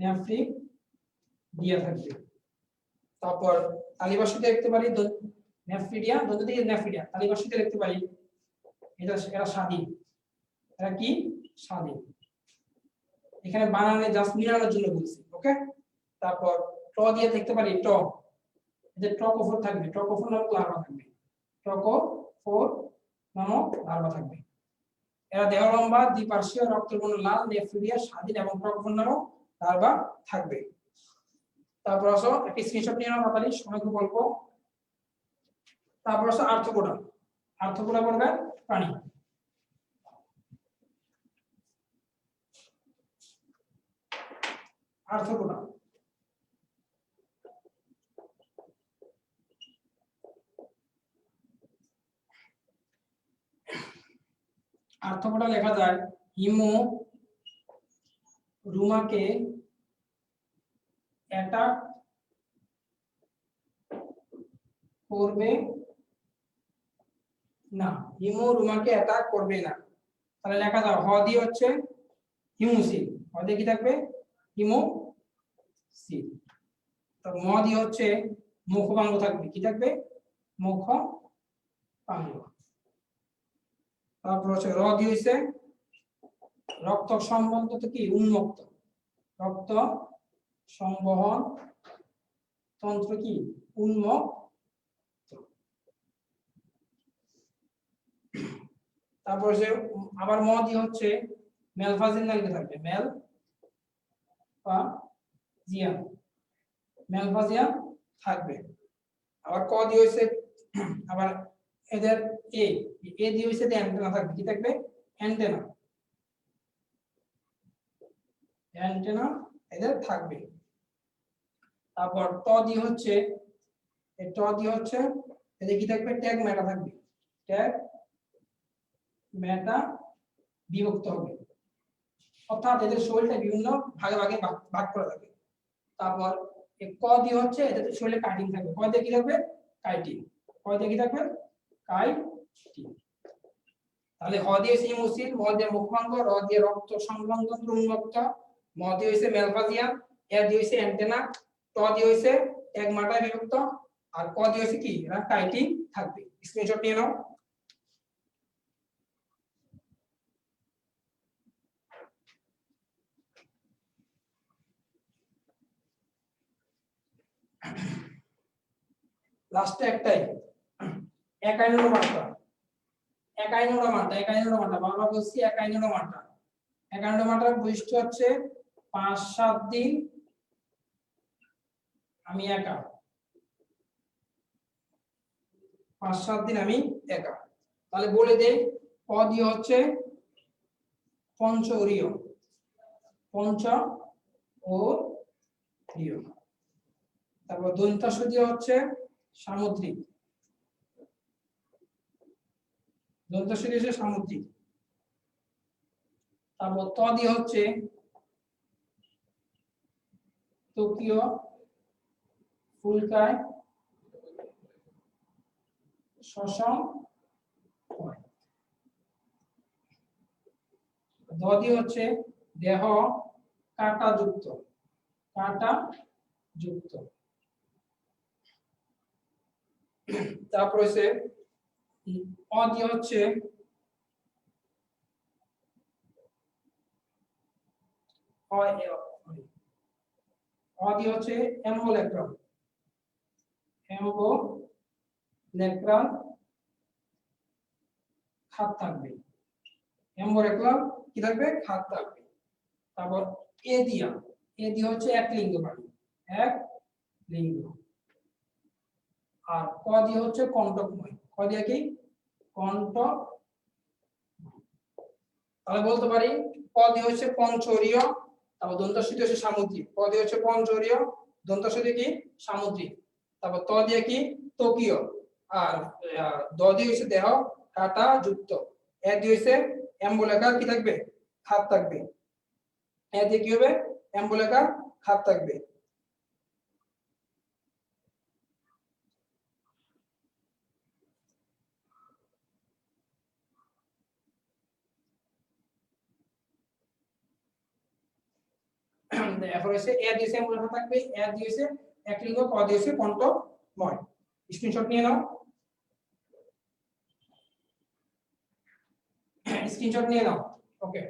নেফ্রিডিয়া থাকবে। তারপর তালিবাসতে লিখতে পারি নেফ্রিডিয়া, দন্ত দিয়ে নেফ্রিডিয়া, তালিবাসতে লিখতে পারি এটা এরা স্বাধীন। এরা কি, স্বাধীন। এখানে বানানে জাস্ট মিলানোর জন্য বলছি। ওকে, তারপর ট দিয়ে দেখতে পারি ট, এদের ট্রকোফোর থাকবে, ট্রকোফোর নামক লার্ভা থাকবে, ট্রকোফোর নামক লার্ভা থাকবে। এরা দেহ লম্বা, দ্বিপার্শ্বীয়, রক্তবর্ণ লাল, নেফ্রিডিয়া, স্বাধীন এবং ট্রকোফোর নামক লার্ভা থাকবে। তারপর আসো একটা স্ক্রিনশট নিয়ে নাও তাড়াতাড়ি, সময় খুব অল্প। তারপর আসো আর্থ্রোপোডা। আর্থ্রোপোডা পড়বে প্রাণী। আর্থ্রোপোডা আর্থ্রোপোডা লেখা যায় হিমো রুমাকে অ্যাটাক করবে না, হিমো রুমাকে অ্যাটাক করবে না। তাহলে লেখা যায় হ দিয়ে হচ্ছে হিমোসিল, হ দিয়ে কি থাকবে, হিমোসিল। তো ম দিয়ে হচ্ছে মুখপাঙ্গ থাকবে। কি থাকবে, মুখপাঙ্গ। তারপর হচ্ছে র দিয়ে হইছে রক্ত সম্বন্ধ কি উন্মুক্ত, রক্ত সংবহন তন্ত্র কি উন্মুক্ত। তারপর হচ্ছে আবার ম দিয়ে হচ্ছে মেলফাজিনাল কে থাকবে, মেলফাজিয়াম, মেলফাজিয়াম থাকবে। আবার ক দিয়ে হইছে আবার এদের এ দিয়ে হইছে অ্যান্টেনা থাকবে, কি থাকবে অ্যান্টেনা, অ্যান্টেনা এদের থাকবে। তারপর ট দিয়ে হচ্ছে এদের কি থাকবে ট্যাগ মেটা থাকবে, ট্যাগ মেটা বিভক্ত হবে, অর্থাৎ এদের শরীরটা বিভিন্ন ভাগে ভাগে ভাগ করা থাকে। তারপর ক দিয়ে হচ্ছে এদের শরীরে কাইটিন থাকবে, ক দিয়ে কি থাকবে কাইটিন, ক দিয়ে কি থাকবে কাইটিন। তাহলে হ দিয়ে হচ্ছে ইমোসিল, ম দিয়ে মুখাঙ্গ, র দিয়ে রক্ত সংবহনতন্ত্র উন্মুক্ত, ম দিয়ে হচ্ছে মেলফাজিয়াম, এ দিয়ে হচ্ছে অ্যান্টেনা, ট দিয়ে হচ্ছে ট্যাগ মেটা বিভক্ত, আর ক দিয়ে হচ্ছে কি এরা কাইটিন থাকবে। স্ক্রিনশট নিয়ে নাও। লাস্টে একটাই একাইনোডার্মাটা, একাইনোডার্মাটা বাংলা বলছি একাইনোডার্মাটা। একাইনোডার্মাটার বৈশিষ্ট্য হচ্ছে 5-7 দিন আমি একা, 5-7 দিন আমি একা। তাহলে বলে দেই ক দিয়ে হচ্ছে পঞ্চউরীয়, পঞ্চউরীয়। তারপর দন্তাসু দিয়ে হচ্ছে সামুদ্রিক, দন্তাসু দিয়ে হচ্ছে সামুদ্রিক। তারপর ত দিয়ে হচ্ছে ত্বকীয়, ফুলকায়, শ্বসন হয়। দ দিয়ে হচ্ছে দেহ কাঁটাযুক্ত, কাঁটাযুক্ত। তারপর হচ্ছে অ দিয়ে হচ্ছে এম্বোলেক্ট্রন, এম্বোলেক্ট্রন খাত থাকবে, এম্বোলেক্ট্রন কি থাকবে খাত থাকবে। তারপর এ দিয়ে হচ্ছে এক লিঙ্গ প্রাণী, এক লিঙ্গ। আর ক দিয়ে হচ্ছে কণ্টকময়, ক দিয়ে কি কণ্টক। তাহলে বলতে পারি ক দিয়ে হচ্ছে পঞ্চউরীয়, তারপর দন্তাসু দিয়ে হচ্ছে সামুদ্রিক, ক দিয়ে হচ্ছে পঞ্চউরীয়, দন্তাসু দিয়ে কি সামুদ্রিক, তারপর ত দিয়ে কি ত্বকীয়, আর দ দিয়ে হচ্ছে দেহ কাঁটা যুক্ত, এ দিয়ে হচ্ছে এম্বোলেকার কি থাকবে খাত থাকবে, এ দিয়ে কি হবে এম্বোলেকার খাত থাকবে। এখন হচ্ছে এ দিয়েছে এম্বোলেকার থাকবে, এ দিয়েছে এক লিঙ্গ, ক দিয়েছে কণ্টকময়। স্ক্রিনশট নিয়ে নাও, স্ক্রিনশট নিয়ে নাও। ওকে,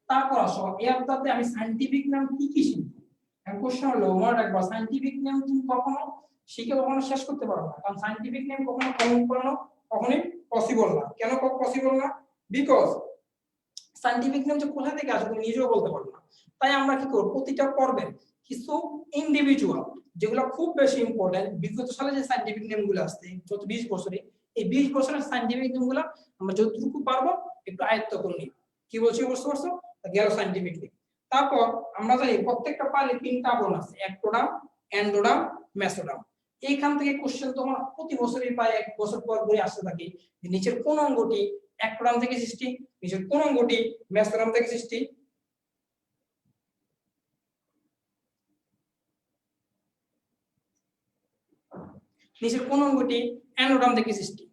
তারপর আসো এই অধ্যায়ে আমি সায়েন্টিফিক নাম কি কি শিখব। এখন কোশ্চেন হলো মনে রাখবা সায়েন্টিফিক নেম তুমি কখনো শিখে কখনো শেষ করতে পারবে না, কারণ সায়েন্টিফিক নেম কখনো কমেন্ট করানো কখনোই পসিবল না। কেন পসিবল না? বিকজ সায়েন্টিফিক নেম যে কোথা থেকে আসে তুমি নিজেও বলতে পারবে না। তাই আমরা কি করব প্রতিটা পর্বে কিছু ইন্ডিভিজুয়াল যেগুলো খুব বেশি ইম্পর্টেন্ট, বিগত সালে যে সায়েন্টিফিক নেমগুলো আসছে গত 20 বছরে, এই 20 বছরের সায়েন্টিফিক নেমগুলো আমরা যতটুকু পারবো একটু আয়ত্ত করে নিই। কি বলছি বুঝতে পারছো? গেল সায়েন্টিফিক নেম। তারপর আমরা জানি প্রত্যেকটা পালে 3টা বর্ণ আছে, অ্যাক্টোডাম, এন্ডোডাম, মেসোডাম। এইখান থেকে কোশ্চেন তোমার প্রতি বছরই প্রায় 1 বছর পর করে আসতে থাকে যে নিচের কোন অঙ্গটি অ্যাক্টোডাম থেকে সৃষ্টি, নিচের কোন অঙ্গটি মেসোডাম থেকে সৃষ্টি। নিচের কোন অঙ্গটি অ্যানোডাম থেকে সৃষ্টি।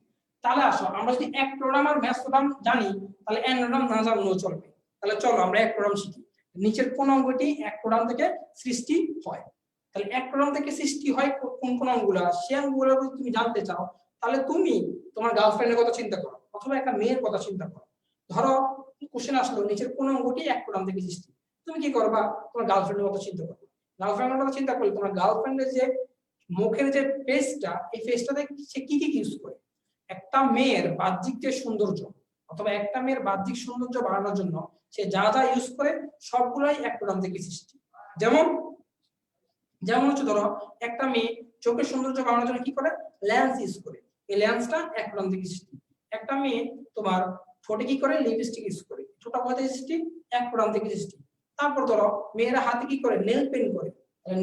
তাহলে আসো আমরা যদি অ্যাক্টোডাম আর মেসোডাম জানি তাহলে অ্যানোডাম না জানলেও চলবে। তাহলে চলো আমরা অ্যাক্টোডাম শিখি। নিচের কোন অঙ্গটি অ্যাক্টোডাম থেকে সৃষ্টি হয়। তাহলে অ্যাক্টোডাম থেকে সৃষ্টি হয় কোন কোন অঙ্গগুলো, সেই অঙ্গগুলো যদি তুমি জানতে চাও তাহলে তুমি তোমার গার্লফ্রেন্ডের কথা চিন্তা করো, অথবা একটা মেয়ের কথা চিন্তা করো, ধরো কোশ্চেন আসলো নিচের কোন অঙ্গটি এক কোণ থেকে সৃষ্টি, তুমি কি করবা? তোমার গার্লফ্রেন্ডের কথা চিন্তা করবে। গার্লফ্রেন্ডের কথা চিন্তা করলে তোমার গার্লফ্রেন্ডের যে মুখের যে ফেসটা, এই ফেসটাতে সে কি কি ইউজ করে? একটা মেয়ের বাহ্যিক যে সৌন্দর্য অথবা একটা মেয়ের বাহ্যিক সৌন্দর্য বাড়ানোর জন্য সে যা যা ইউজ করে সবগুলাই এক কোণ থেকে সৃষ্টি। যেমন যেমন হচ্ছে ধরো একটা মেয়ে চোখের সৌন্দর্য বাড়ানোর জন্য কি করে? লেন্স ইউজ করে, এই লেন্সটা এক কোণ থেকে সৃষ্টি। একটা মেয়ে তোমার ঠোঁটে কি করে? লিপস্টিক ইউজ করে, ঠোঁটা কোথা থেকে সৃষ্টি? এক কোণ থেকে সৃষ্টি। তারপর ধরো মেয়েরা হাতে কি করে? নেল পেন্ট করে,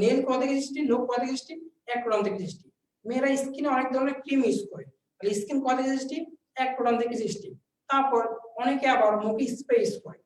নেল কোথা থেকে সৃষ্টি? নখ কোথা থেকে সৃষ্টি? এক কোণ থেকে সৃষ্টি। মেয়েরা স্কিনে অনেক ধরনের ক্রিম ইউজ করে, তাহলে স্কিন কোথা থেকে সৃষ্টি? এক কোণ থেকে সৃষ্টি। তারপর অনেকে আবার মুখে স্প্রে ইউজ করে,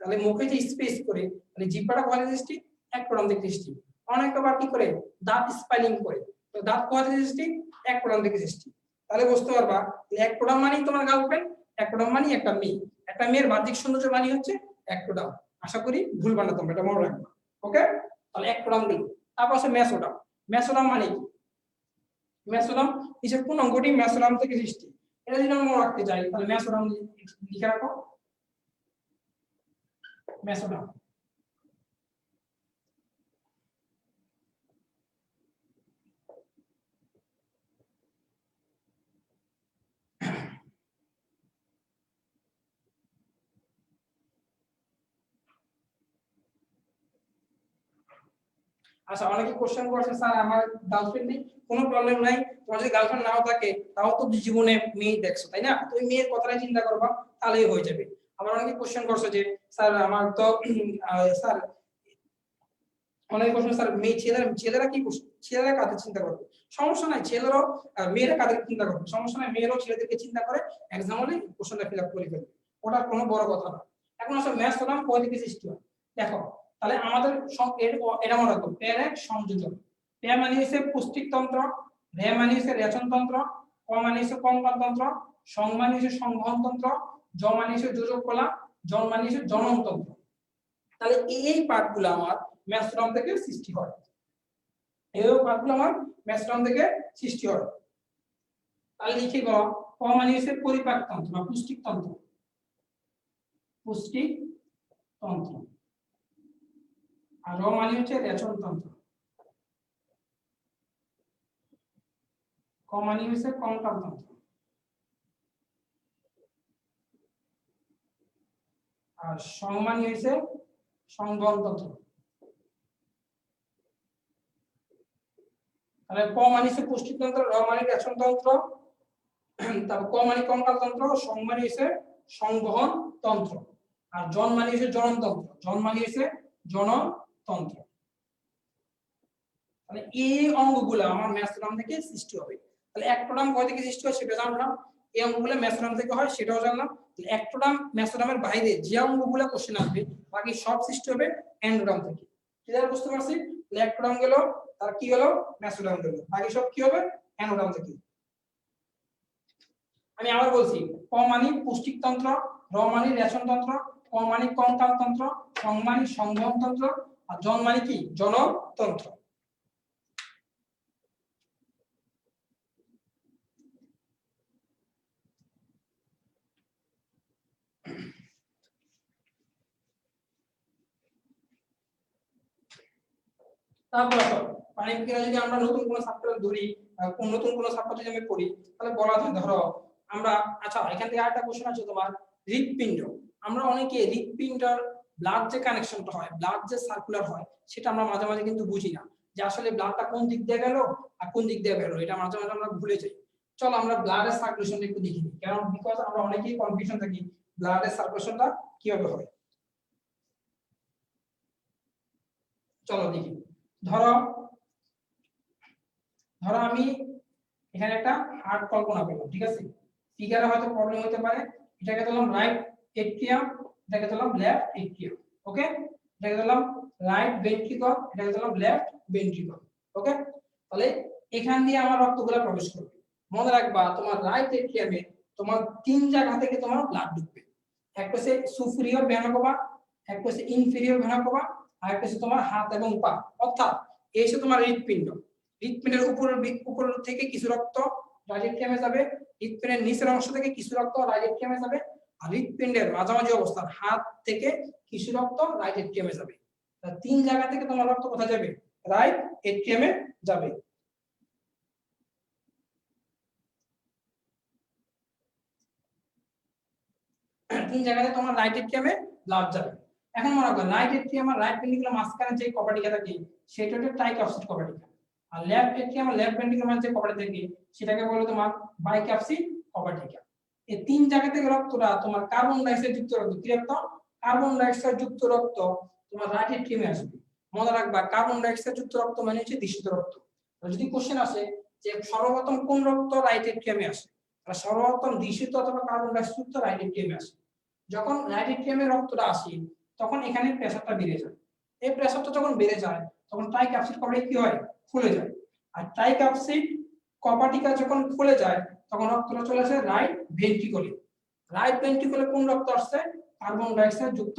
তাহলে মুখে যে স্প্রে ইউজ করে তাহলে জিহ্বাটা কোথা থেকে সৃষ্টি? এক কোণ থেকে সৃষ্টি। অনেকে আবার কি করে? দাঁত স্পাইলিং করে, তো দাঁত কোথা থেকে সৃষ্টি? এক কোণ থেকে সৃষ্টি। তাহলে বুঝতে পারবা এক কোণ মানেই তোমার গার্লফ্রেন্ড, এক কোণ মানে একটা মেয়ে, একটা মেয়ের বাহ্যিক সৌন্দর্য মানে হচ্ছে এক কোণ। আশা করি ভুলবা না তোমরা, এটা মনে রাখবা। ওকে, তাহলে এক কোণ দিল। তারপর আছে মেসোডাম। মেসোডাম মানে কি? মেসোডাম নিচের কোন অঙ্গটি মেসোডাম থেকে সৃষ্টি, এটা যদি আমরা মনে রাখতে চাই তাহলে মেসোডাম লিখে রাখো। মেসোডাম আচ্ছা, অনেকে কোশ্চেন করছে স্যার আমার গার্লফ্রেন্ড নেই, কোনো প্রবলেম নাই, তোমার যদি গার্লফ্রেন্ড নাও থাকে তাও তো জীবনে মেয়ে দেখছো তাই না, তুমি মেয়ের কথাটাই চিন্তা করবা তাহলেই হয়ে যাবে। আবার অনেকে কোশ্চেন করছে যে স্যার আমার তো স্যার অনেক কোশ্চেন স্যার মেয়ে ছেলেরা কি করছে, ছেলেরা কাদের চিন্তা করবে? সমস্যা নাই, ছেলেরাও মেয়েরা কাদের চিন্তা করবে? সমস্যা নাই, মেয়েরাও ছেলেদেরকে চিন্তা করে এক্সাম হলে কোশ্চেনটা ফিল আপ করে ফেলবে, ওটা কোনো বড় কথা না। এখন আসলে ম্যাথস প্রোগ্রাম কয় থেকে সৃষ্টি হয় দেখো, তাহলে আমাদের এটা মনে রাখো, পেয়ার এক সংযোজন। পেয়ার মানে হচ্ছে পুষ্টিতন্ত্র, রে মানে হচ্ছে রেচনতন্ত্র, ক মানে হচ্ছে কঙ্কালতন্ত্র, সং মানে হচ্ছে সংবহনতন্ত্র, জ মানে হচ্ছে যোজক কলা, জন মানে হচ্ছে জননতন্ত্র। তাহলে এই পার্টগুলো আমার ম্যাথস থেকে সৃষ্টি হয়, এই পার্টগুলো আমার ম্যাথস থেকে সৃষ্টি হয়। তাহলে লিখে গো, ক মানে হচ্ছে পরিপাকতন্ত্র বা পুষ্টিতন্ত্র, পুষ্টিতন্ত্র, আর র মানে হচ্ছে রেচনতন্ত্র, ক মানে হচ্ছে কঙ্কালতন্ত্র, আর সং মানে হচ্ছে সংবহনতন্ত্র। তাহলে ক মানে হচ্ছে পুষ্টিতন্ত্র, র মানে রেচনতন্ত্র, তারপর ক মানে কঙ্কালতন্ত্র, সং মানে হচ্ছে সংবহন তন্ত্র, আর জন মানে হচ্ছে জননতন্ত্র, জন মানে হচ্ছে জনতন্ত্র। তাহলে এই অঙ্গগুলো আমার ম্যাথস থেকে সৃষ্টি হবে। তাহলে একটোডাম কয় থেকে সৃষ্টি হয় সেটা জানলাম, এই অঙ্গগুলো ম্যাথস থেকে হয় সেটাও জানলাম। তাহলে একটোডাম ম্যাথসের বাইরে যে অঙ্গগুলো কোশ্চেন আসবে বাকি সব সৃষ্টি হবে এন্ডোডাম থেকে। ক্লিয়ার? বুঝতে পারছি? তাহলে একটোডাম গেল, তার কি হলো? ম্যাথসোডাম গেল, বাকি সব কি হবে? এন্ডোডাম থেকে। আমি আবার বলছি, ক মানে পুষ্টিতন্ত্র, র মানে রেচনতন্ত্র, ক মানে কঙ্কালতন্ত্র, সং মানে সংবহনতন্ত্র, আর জন মানে কি? জনতন্ত্র। তারপর প্রাণীবিজ্ঞানে যদি আমরা নতুন কোনো সাবজেক্ট ধরি, নতুন কোনো সাবজেক্ট যদি আমি পড়ি তাহলে বলা যায় ধরো আমরা, আচ্ছা এখান থেকে আরেকটা কোশ্চেন আছে তোমার, হৃৎপিণ্ড। আমরা অনেকে হৃৎপিণ্ডের ব্লাড যে কানেকশনটা হয়, ব্লাড যে সার্কুলার হয়, সেটা আমরা মাঝে মাঝে কিন্তু বুঝি না যে আসলে ব্লাডটা কোন দিক দিয়ে গেল আর কোন দিক দিয়ে বের হলো, এটা মাঝে মাঝে আমরা ভুলে যাই। চলো আমরা ব্লাডের সার্কুলেশনটা একটু দেখি, কারণ বিকজ আমরা অনেকেই কনফিউশন থাকি ব্লাডের সার্কুলেশনটা কিভাবে হয়। চলো দেখি, ধরো ধরো আমি এখানে একটা হার্ট কল্পনা করলাম, ঠিক আছে, ফিগারে হয়তো প্রবলেম হতে পারে, এটাকে দিলাম রাইট এট্রিয়াম, এটাকে দিলাম লেফট এট্রিয়াম, ওকে, এটাকে দিলাম রাইট ভেন্ট্রিকল, এটাকে দিলাম লেফট ভেন্ট্রিকল, ওকে। তাহলে এখান দিয়ে আমার রক্তগুলো প্রবেশ করবে। মনে রাখবা তোমার রাইট এট্রিয়ামে তোমার তিন জায়গা থেকে তোমার ব্লাড ঢুকবে, একটা হচ্ছে সুপিরিয়র ভেনা কাভা, একটা হচ্ছে ইনফেরিয়র ভেনা কাভা, আর একটা হচ্ছে তোমার হাত এবং পা, অর্থাৎ এই হচ্ছে তোমার হৃৎপিণ্ড। হৃৎপিণ্ডের উপর থেকে কিছু রক্ত রাইট এট্রিয়ামে যাবে, হৃৎপিণ্ডের নিচের অংশ থেকে কিছু রক্ত রাইট এট্রিয়ামে যাবে, আর হৃৎপিণ্ডের মাঝামাঝি অবস্থান হাত থেকে কিছু রক্ত রাইট এট্রিয়ামে যাবে। তিন জায়গা থেকে তোমার রক্ত কোথায় যাবে? রাইট এট্রিয়ামে যাবে। তিন জায়গাতে তোমার রাইট এট্রিয়ামে ব্লাড যাবে। এখন মনে করো রাইট এট্রিয়াম আর রাইট ভেন্ট্রিকুলার মাঝখানে যে কপাটিকা থাকে সেটা হচ্ছে ট্রাইক্যাপসিড কপাটিকা, আর লেফট এট্রিয়াম আর লেফট ভেন্ট্রিকুলার মাঝে যে কপাটিকা থাকে সেটাকে বলে তোমার বাইক্যাপসিড কপাটিকা। এই তিন জায়গা থেকে রক্তটা তোমার কার্বন ডাইঅক্সাইড যুক্ত রক্ত, কি রক্ত? কার্বন ডাইঅক্সাইড যুক্ত রক্ত তোমার রাইট এট্রিয়ামে আসবে। মনে রাখবা কার্বন ডাইঅক্সাইড যুক্ত রক্ত মানে হচ্ছে দূষিত রক্ত। যদি কোশ্চেন আসে যে সর্বপ্রথম কোন রক্ত রাইট এট্রিয়ামে আসে, তাহলে সর্বপ্রথম দূষিত অথবা কার্বন ডাইঅক্সাইড যুক্ত রাইট এট্রিয়ামে আসে। যখন রাইট এট্রিয়ামে রক্তটা আসে তখন এখানে প্রেসারটা বেড়ে যায়। এই প্রেসারটা যখন বেড়ে যায় তখন ট্রাইক্যাপসিড কপাটিকা কি হয়? খুলে যায়। আর ট্রাইক্যাপসিড কপাটিকা যখন খুলে যায় তখন রক্তটা চলে আসে রাইট ভেন্ট্রিকলে। রাইট ভেন্ট্রিকলে কোন রক্ত আসছে? কার্বন ডাইঅক্সাইড যুক্ত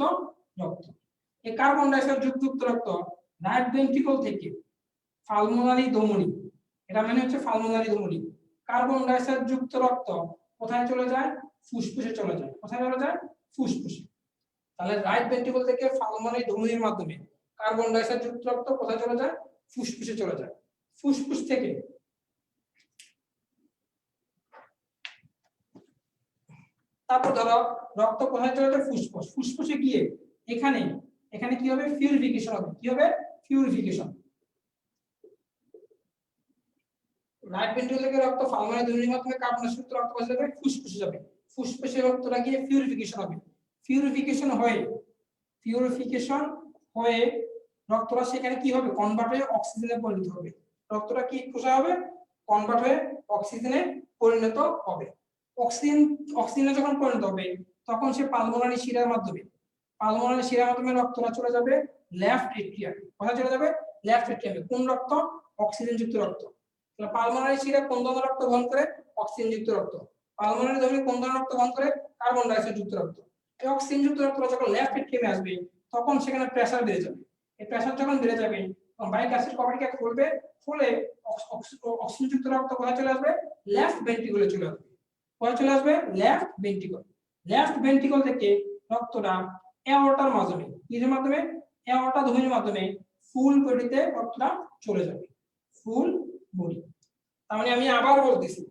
রক্ত। এই কার্বন ডাইঅক্সাইড যুক্ত রক্ত রাইট ভেন্ট্রিকল থেকে পালমোনারি ধমনী, এটা মানে হচ্ছে পালমোনারি ধমনী, কার্বন ডাইঅক্সাইড যুক্ত রক্ত কোথায় চলে যায়? ফুসফুসে চলে যায়। কোথায় চলে যায়? ফুসফুসে। তাহলে রাইট ভেন্ট্রিকল থেকে পালমোনারি ধমনীর মাধ্যমে কার্বন ডাইঅক্সাইড যুক্ত রক্ত কোথায় চলে যায়? ফুসফুসে চলে যায়। ফুসফুস থেকে তারপর ধরো রক্ত কোথায় চলে যায়? ফুসফুস। ফুসফুসে গিয়ে এখানে এখানে কি হবে? পিউরিফিকেশন হবে। কি হবে? পিউরিফিকেশন। রাইট ভেন্ট্রিকল থেকে রক্ত পালমোনারি ধমনীর মাধ্যমে কার্বন ডাইঅক্সাইড যুক্ত রক্ত কোথায় যাবে? ফুসফুসে যাবে। ফুসফুসে রক্তটা গিয়ে পিউরিফিকেশন হবে। পিউরিফিকেশন হয়ে রক্তটা সেখানে কি হবে? কনভার্ট হয়ে অক্সিজেনে পরিণত হবে। রক্তটা কি কোথায় হবে? কনভার্ট হয়ে অক্সিজেনে পরিণত হবে। অক্সিজেনে যখন পরিণত হবে তখন সে পালমোনারি শিরার মাধ্যমে রক্তটা চলে যাবে লেফট এট্রিয়ামে। কোথায় চলে যাবে? লেফট এট্রিয়ামে। কোন রক্ত? অক্সিজেন যুক্ত রক্ত। তাহলে পালমোনারি শিরা কোন ধরনের রক্ত গ্রহণ করে? অক্সিজেন যুক্ত রক্ত। পালমোনারি ধমনী কোন ধরনের রক্ত গ্রহণ করে? কার্বন ডাইঅক্সাইড যুক্ত রক্ত। এই অক্সিজেন যুক্ত রক্তটা যখন লেফট এট্রিয়ামে আসবে তখন সেখানে প্রেসার বেড়ে যাবে। এই প্রেসার যখন বেড়ে যাবে তখন বাইক্যাপসিড কপাটিকা খুলবে, খুলে অক্সিজেন যুক্ত রক্ত কোথায় চলে আসবে? লেফট ভেন্ট্রিকলে চলে আসবে। কোথায় চলে আসবে? Left ventricle. লেফট ভেন্ট্রিকল থেকে রক্তটা এঅর্টার মাধ্যমে, কিসের মাধ্যমে? এঅর্টা ধমনীর মাধ্যমে ফুল বডিতে রক্তটা চলে যাবে। Full body. তার মানে আমি আবার বলতেছি,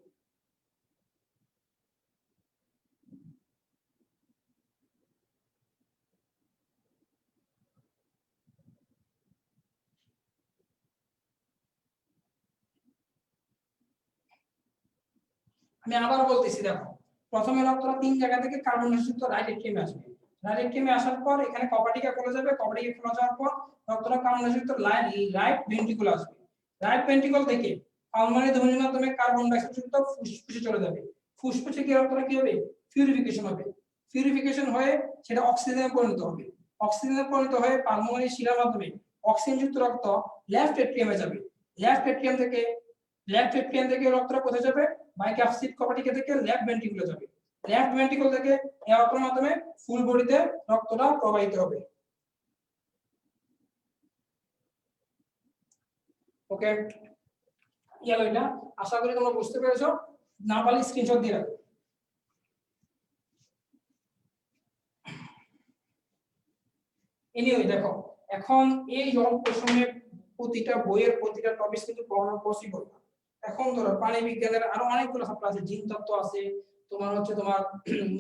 দেখো প্রথমে রক্তটা তিন জায়গা থেকে কার্বন ডাইঅক্সাইড রাইট এট্রিয়ামে আসবে। রাইট এট্রিয়ামে আসার পর এখানে কপাটিকা খোলা যাবে। কপাটিকা খোলা যাওয়ার পর রক্তটা কার্বন ডাইঅক্সাইড রাইট ভেন্ট্রিকল আসবে। রাইট ভেন্ট্রিকল থেকে পালমোনারি ধমনীর মাধ্যমে কার্বন ডাইঅক্সাইড যুক্ত ফুসফুসে চলে যাবে। ফুসফুসে কি রক্তটা কি হবে? পিউরিফিকেশন হবে। পিউরিফিকেশন হয়ে সেটা অক্সিজেনে পরিণত হবে। অক্সিজেনে পরিণত হয়ে পালমোনারি শিরার মাধ্যমে অক্সিজেন যুক্ত রক্ত লেফট এট্রিয়ামে যাবে। লেফট এট্রিয়াম থেকে রক্তটা কোথায় যাবে? বাইক্যাপসিড কপাটিকা থেকে লেফট ভেন্ট্রিকলে যাবে। লেফট ভেন্ট্রিকল থেকে এঅর্টার মাধ্যমে ফুল বডিতে রক্তটা প্রবাহিত হবে। ওকে, গেল এটা। আশা করি তোমরা বুঝতে পেরেছো। না পারলে স্ক্রিনশট দিয়ে রাখো। এনিওয়ে দেখো, এখন এই অঙ্ক প্রশ্নে প্রতিটা বইয়ের প্রতিটা টপিক কিন্তু পড়ানো পসিবল না। এখন ধরো প্রাণী বিজ্ঞানের আরো অনেকগুলো সাবজেক্ট আছে, জিন তত্ত্ব আছে, তোমার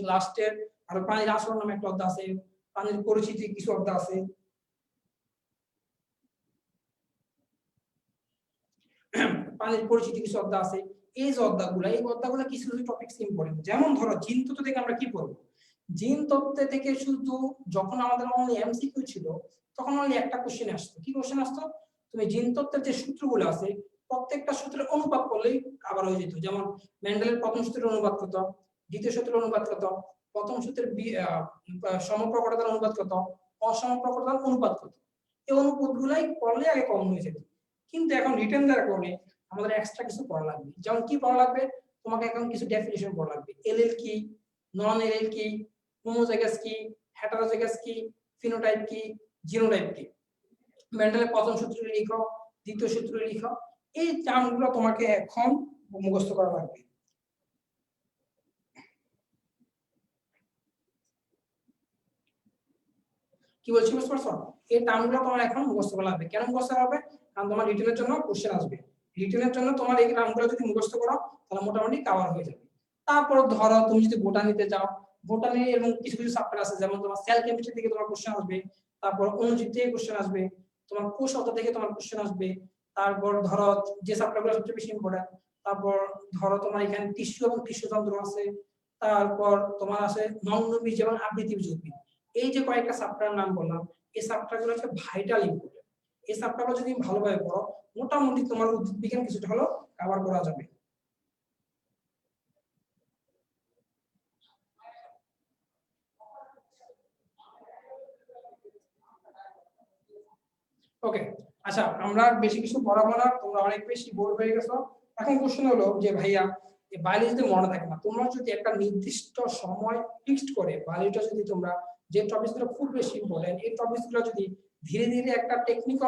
লাস্টের আরো প্রাণীর আচরণ নামে একটা অধ্যায় আছে, প্রাণীর পরিচিতি কিছু অধ্যায় আছে, প্রাণীর পরিচিতি কিছু অধ্যায় আছে। এই অধ্যায়গুলো কিছু কিছু টপিক ইম্পর্টেন্ট। যেমন ধরো জিন তত্ত্ব থেকে আমরা কি পড়বো? জিন তত্ত্ব থেকে শুধু যখন আমাদের অনলি এমসিকিউ ছিল তখন অনলি একটা কোশ্চেন আসতো। কি কোশ্চেন আসতো? তুমি জিন তত্ত্বের যে সূত্রগুলো আছে প্রত্যেকটা সূত্রের অনুপাত করলেই আবার হয়ে যেত। যেমন মেন্ডেলের প্রথম সূত্রের অনুপাত কত, দ্বিতীয় সূত্রের অনুপাত কত, প্রথম সূত্রের সমপ্রকটতার অনুপাত কত, অসমপ্রকটতার অনুপাত কত, এই অনুপাতগুলাই করলে আগে কম হয়ে যেত। কিন্তু এখন রিটেন দেওয়ার কারণে আমাদের এক্সট্রা কিছু পড়া লাগবে। যেমন কি পড়া লাগবে? তোমাকে এখন কিছু ডেফিনিশন পড়া লাগবে। এলএল কি, নন এলএল কি, হোমোজাইগাস কি, হেটারোজাইগাস কি, ফিনোটাইপ কি, জিনোটাইপ কি। মেন্ডেলের প্রথম সূত্রটি লিখো, দ্বিতীয় সূত্রটি লিখো। এই টার্মগুলো তোমাকে এখন মুখস্থ করা লাগবে। কি বলছি বুঝতে পারছো? এই টার্মগুলো তোমার এখন মুখস্থ করা লাগবে। কেন মুখস্থ হবে? কারণ তোমার রিটেনের জন্য কোশ্চেন আসবে। রিটেনের জন্য তোমার এই টার্মগুলো যদি মুখস্থ করো তাহলে মোটামুটি কভার হয়ে যাবে। তারপর ধরো তুমি যদি বোটানিতে যাও, বোটানি এবং কিছু কিছু চ্যাপ্টার আছে যেমন তোমার সেল কেমিস্ট্রি থেকে তোমার কোশ্চেন আসবে, তারপর অণুজীব থেকে কোশ্চেন আসবে, তোমার কোষ অধ্যায় থেকে তোমার কোশ্চেন আসবে, তারপর ধরো যে চ্যাপ্টারগুলো সবচেয়ে বেশি ইম্পর্টেন্ট, তারপর ধরো তোমার এখানে টিস্যু এবং টিস্যুতন্ত্র আছে, তারপর তোমার আছে নগ্নবীজ এবং আবৃতিবীজ উদ্ভিদ। এই যে কয়েকটা চ্যাপ্টারের নাম বললাম, এই চ্যাপ্টারগুলো হচ্ছে ভাইটাল ইম্পর্টেন্ট। এই চ্যাপ্টারগুলো যদি ভালোভাবে পড়ো মোটামুটি তোমার উদ্ভিদ বিজ্ঞান কিছুটা হলো কভার করা যাবে। ওকে, আচ্ছা আমরা বেশি কিছু পড়াবো না, তোমরা অনেক বেশি বোর হয়ে গেছো। এখন কোশ্চেন হলো যে ভাইয়া এই বায়োলজিতে মনে থাকে না, তোমরা যদি একটা নির্দিষ্ট সময় ফিক্সড করে বায়োলজিটা যদি তোমরা যে টপিকগুলো খুব বেশি ইম্পর্টেন্ট এই টপিকগুলো যদি ধীরে ধীরে একটা টেকনিক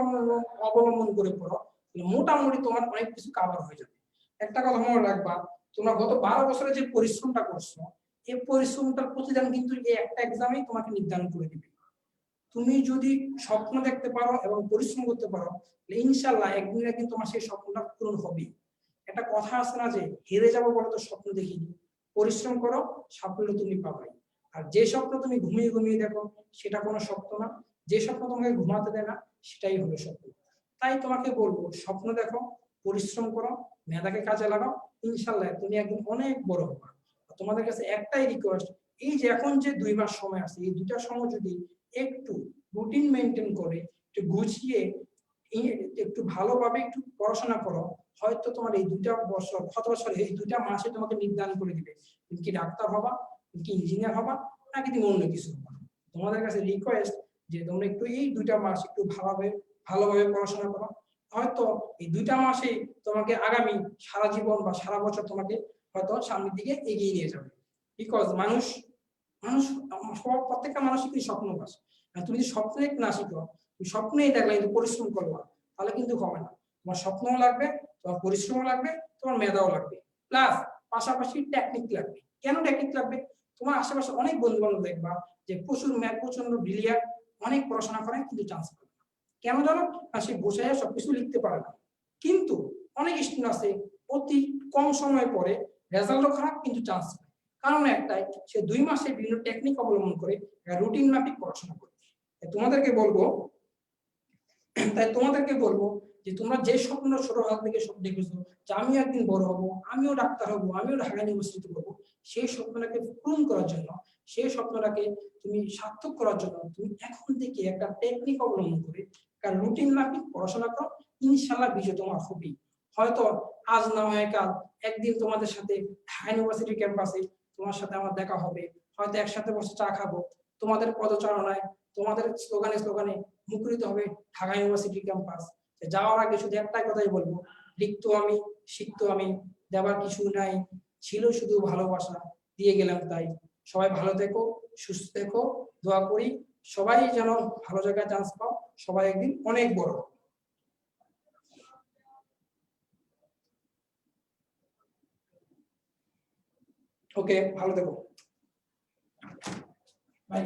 অবলম্বন করে পড়ো তাহলে মোটামুটি তোমার অনেক কিছু কভার হয়ে যাবে। একটা কথা মনে রাখবা, তোমরা গত 12 বছরে যে পরিশ্রমটা করছো এই পরিশ্রমটার প্রতিদান কিন্তু এই একটা এক্সামেই তোমাকে নির্ধারণ করে দিবে। তুমি যদি স্বপ্ন দেখতে পারো এবং পরিশ্রম করতে পারো ইনশাআল্লাহ একদিন না একদিন তোমার সেই স্বপ্নটা পূরণ হবে। একটা কথা আছে না যে হেরে যাবো বলে তো স্বপ্ন দেখিনি, পরিশ্রম করো সাফল্য তুমি পাবে। আর যে স্বপ্ন তুমি ঘুমিয়ে ঘুমিয়ে দেখো সেটা কোনো স্বপ্ন না, যে স্বপ্ন তোমাকে ঘুমাতে দেয় না সেটাই হলো স্বপ্ন। তাই তোমাকে বলবো স্বপ্ন দেখো, পরিশ্রম করো, মেধাকে কাজে লাগাও, ইনশাআল্লাহ তুমি একদিন অনেক বড় হবে। তোমাদের কাছে একটাই রিকোয়েস্ট, এই যে এখন যে 2 মাস সময় আছে এই 2টা সময় যদি একটু রুটিন মেনটেন করে একটু গুছিয়ে একটু ভালোভাবে একটু পড়াশোনা করো, হয়তো তোমার এই 2টা বছর কত বছর এই 2টা মাসে তোমাকে নির্ধারণ করে দিবে তুমি কি ডাক্তার হবা, তুমি কি ইঞ্জিনিয়ার হবা, নাকি তুমি অন্য কিছু হবা। তোমাদের কাছে রিকোয়েস্ট যে তোমরা একটু এই 2টা মাস একটু ভালোভাবে পড়াশোনা করো, হয়তো এই 2টা মাসে তোমাকে আগামী সারা জীবন বা সারা বছর তোমাকে হয়তো সামনের দিকে এগিয়ে নিয়ে যাবে। বিকজ মানুষ মানুষ প্রত্যেকটা মানুষই কিন্তু স্বপ্ন বাস। তুমি যদি স্বপ্নে না শিখো, তুমি স্বপ্নেই দেখলে কিন্তু পরিশ্রম করবা তাহলে কিন্তু হবে না। তোমার স্বপ্নও লাগবে, তোমার পরিশ্রমও লাগবে, তোমার মেধাও লাগবে, প্লাস পাশাপাশি টেকনিক লাগবে। কেন টেকনিক লাগবে? তোমার আশেপাশে অনেক বন্ধু বান্ধব দেখবা যে প্রচন্ড ব্রিলিয়ান্ট, অনেক পড়াশোনা করে কিন্তু চান্স পাবে না। কেন জানো? আর সে বসে সবকিছু লিখতে পারে না। কিন্তু অনেক স্টুডেন্ট আছে অতি কম সময় পরে রেজাল্টও খারাপ কিন্তু চান্স পায়। কারণ একটাই, সে 2 মাসে বিভিন্ন টেকনিক অবলম্বন করে রুটিন মাফিক পড়াশোনা করে। তোমাদেরকে বলবো যে তোমরা যে স্বপ্ন ছোটবেলা থেকে স্বপ্ন দেখেছো যে আমি একদিন বড় হব, আমিও ডাক্তার হব, আমিও ঢাকা ইউনিভার্সিটিতে পড়বো, সেই স্বপ্নটাকে পূরণ করার জন্য, সেই স্বপ্নটাকে তুমি সার্থক করার জন্য তুমি এখন থেকে একটা টেকনিক অবলম্বন করে কারণ রুটিন মাফিক পড়াশোনা করো, ইনশাআল্লাহ বিজয় তোমার হবেই। হয়তো আজ না হয় কাল একদিন তোমাদের সাথে ঢাকা ইউনিভার্সিটি ক্যাম্পাসে তোমার সাথে আমার দেখা হবে, হয়তো একসাথে বসে চা খাবো, তোমাদের পদচারণায় তোমাদের স্লোগানে স্লোগানে মুখরিত হবে ঢাকা ইউনিভার্সিটি ক্যাম্পাস। যাওয়ার আগে শুধু একটাই কথাই বলবো, লিখতো আমি, শিখতো আমি, দেবার কিছু নাই, ছিল শুধু ভালোবাসা, দিয়ে গেলাম তাই। সবাই ভালো থেকো, সুস্থ থেকো, দোয়া করি সবাই যেন ভালো জায়গায় চান্স পাও, সবাই একদিন অনেক বড়। ওকে, ভালো থেকো, বাই।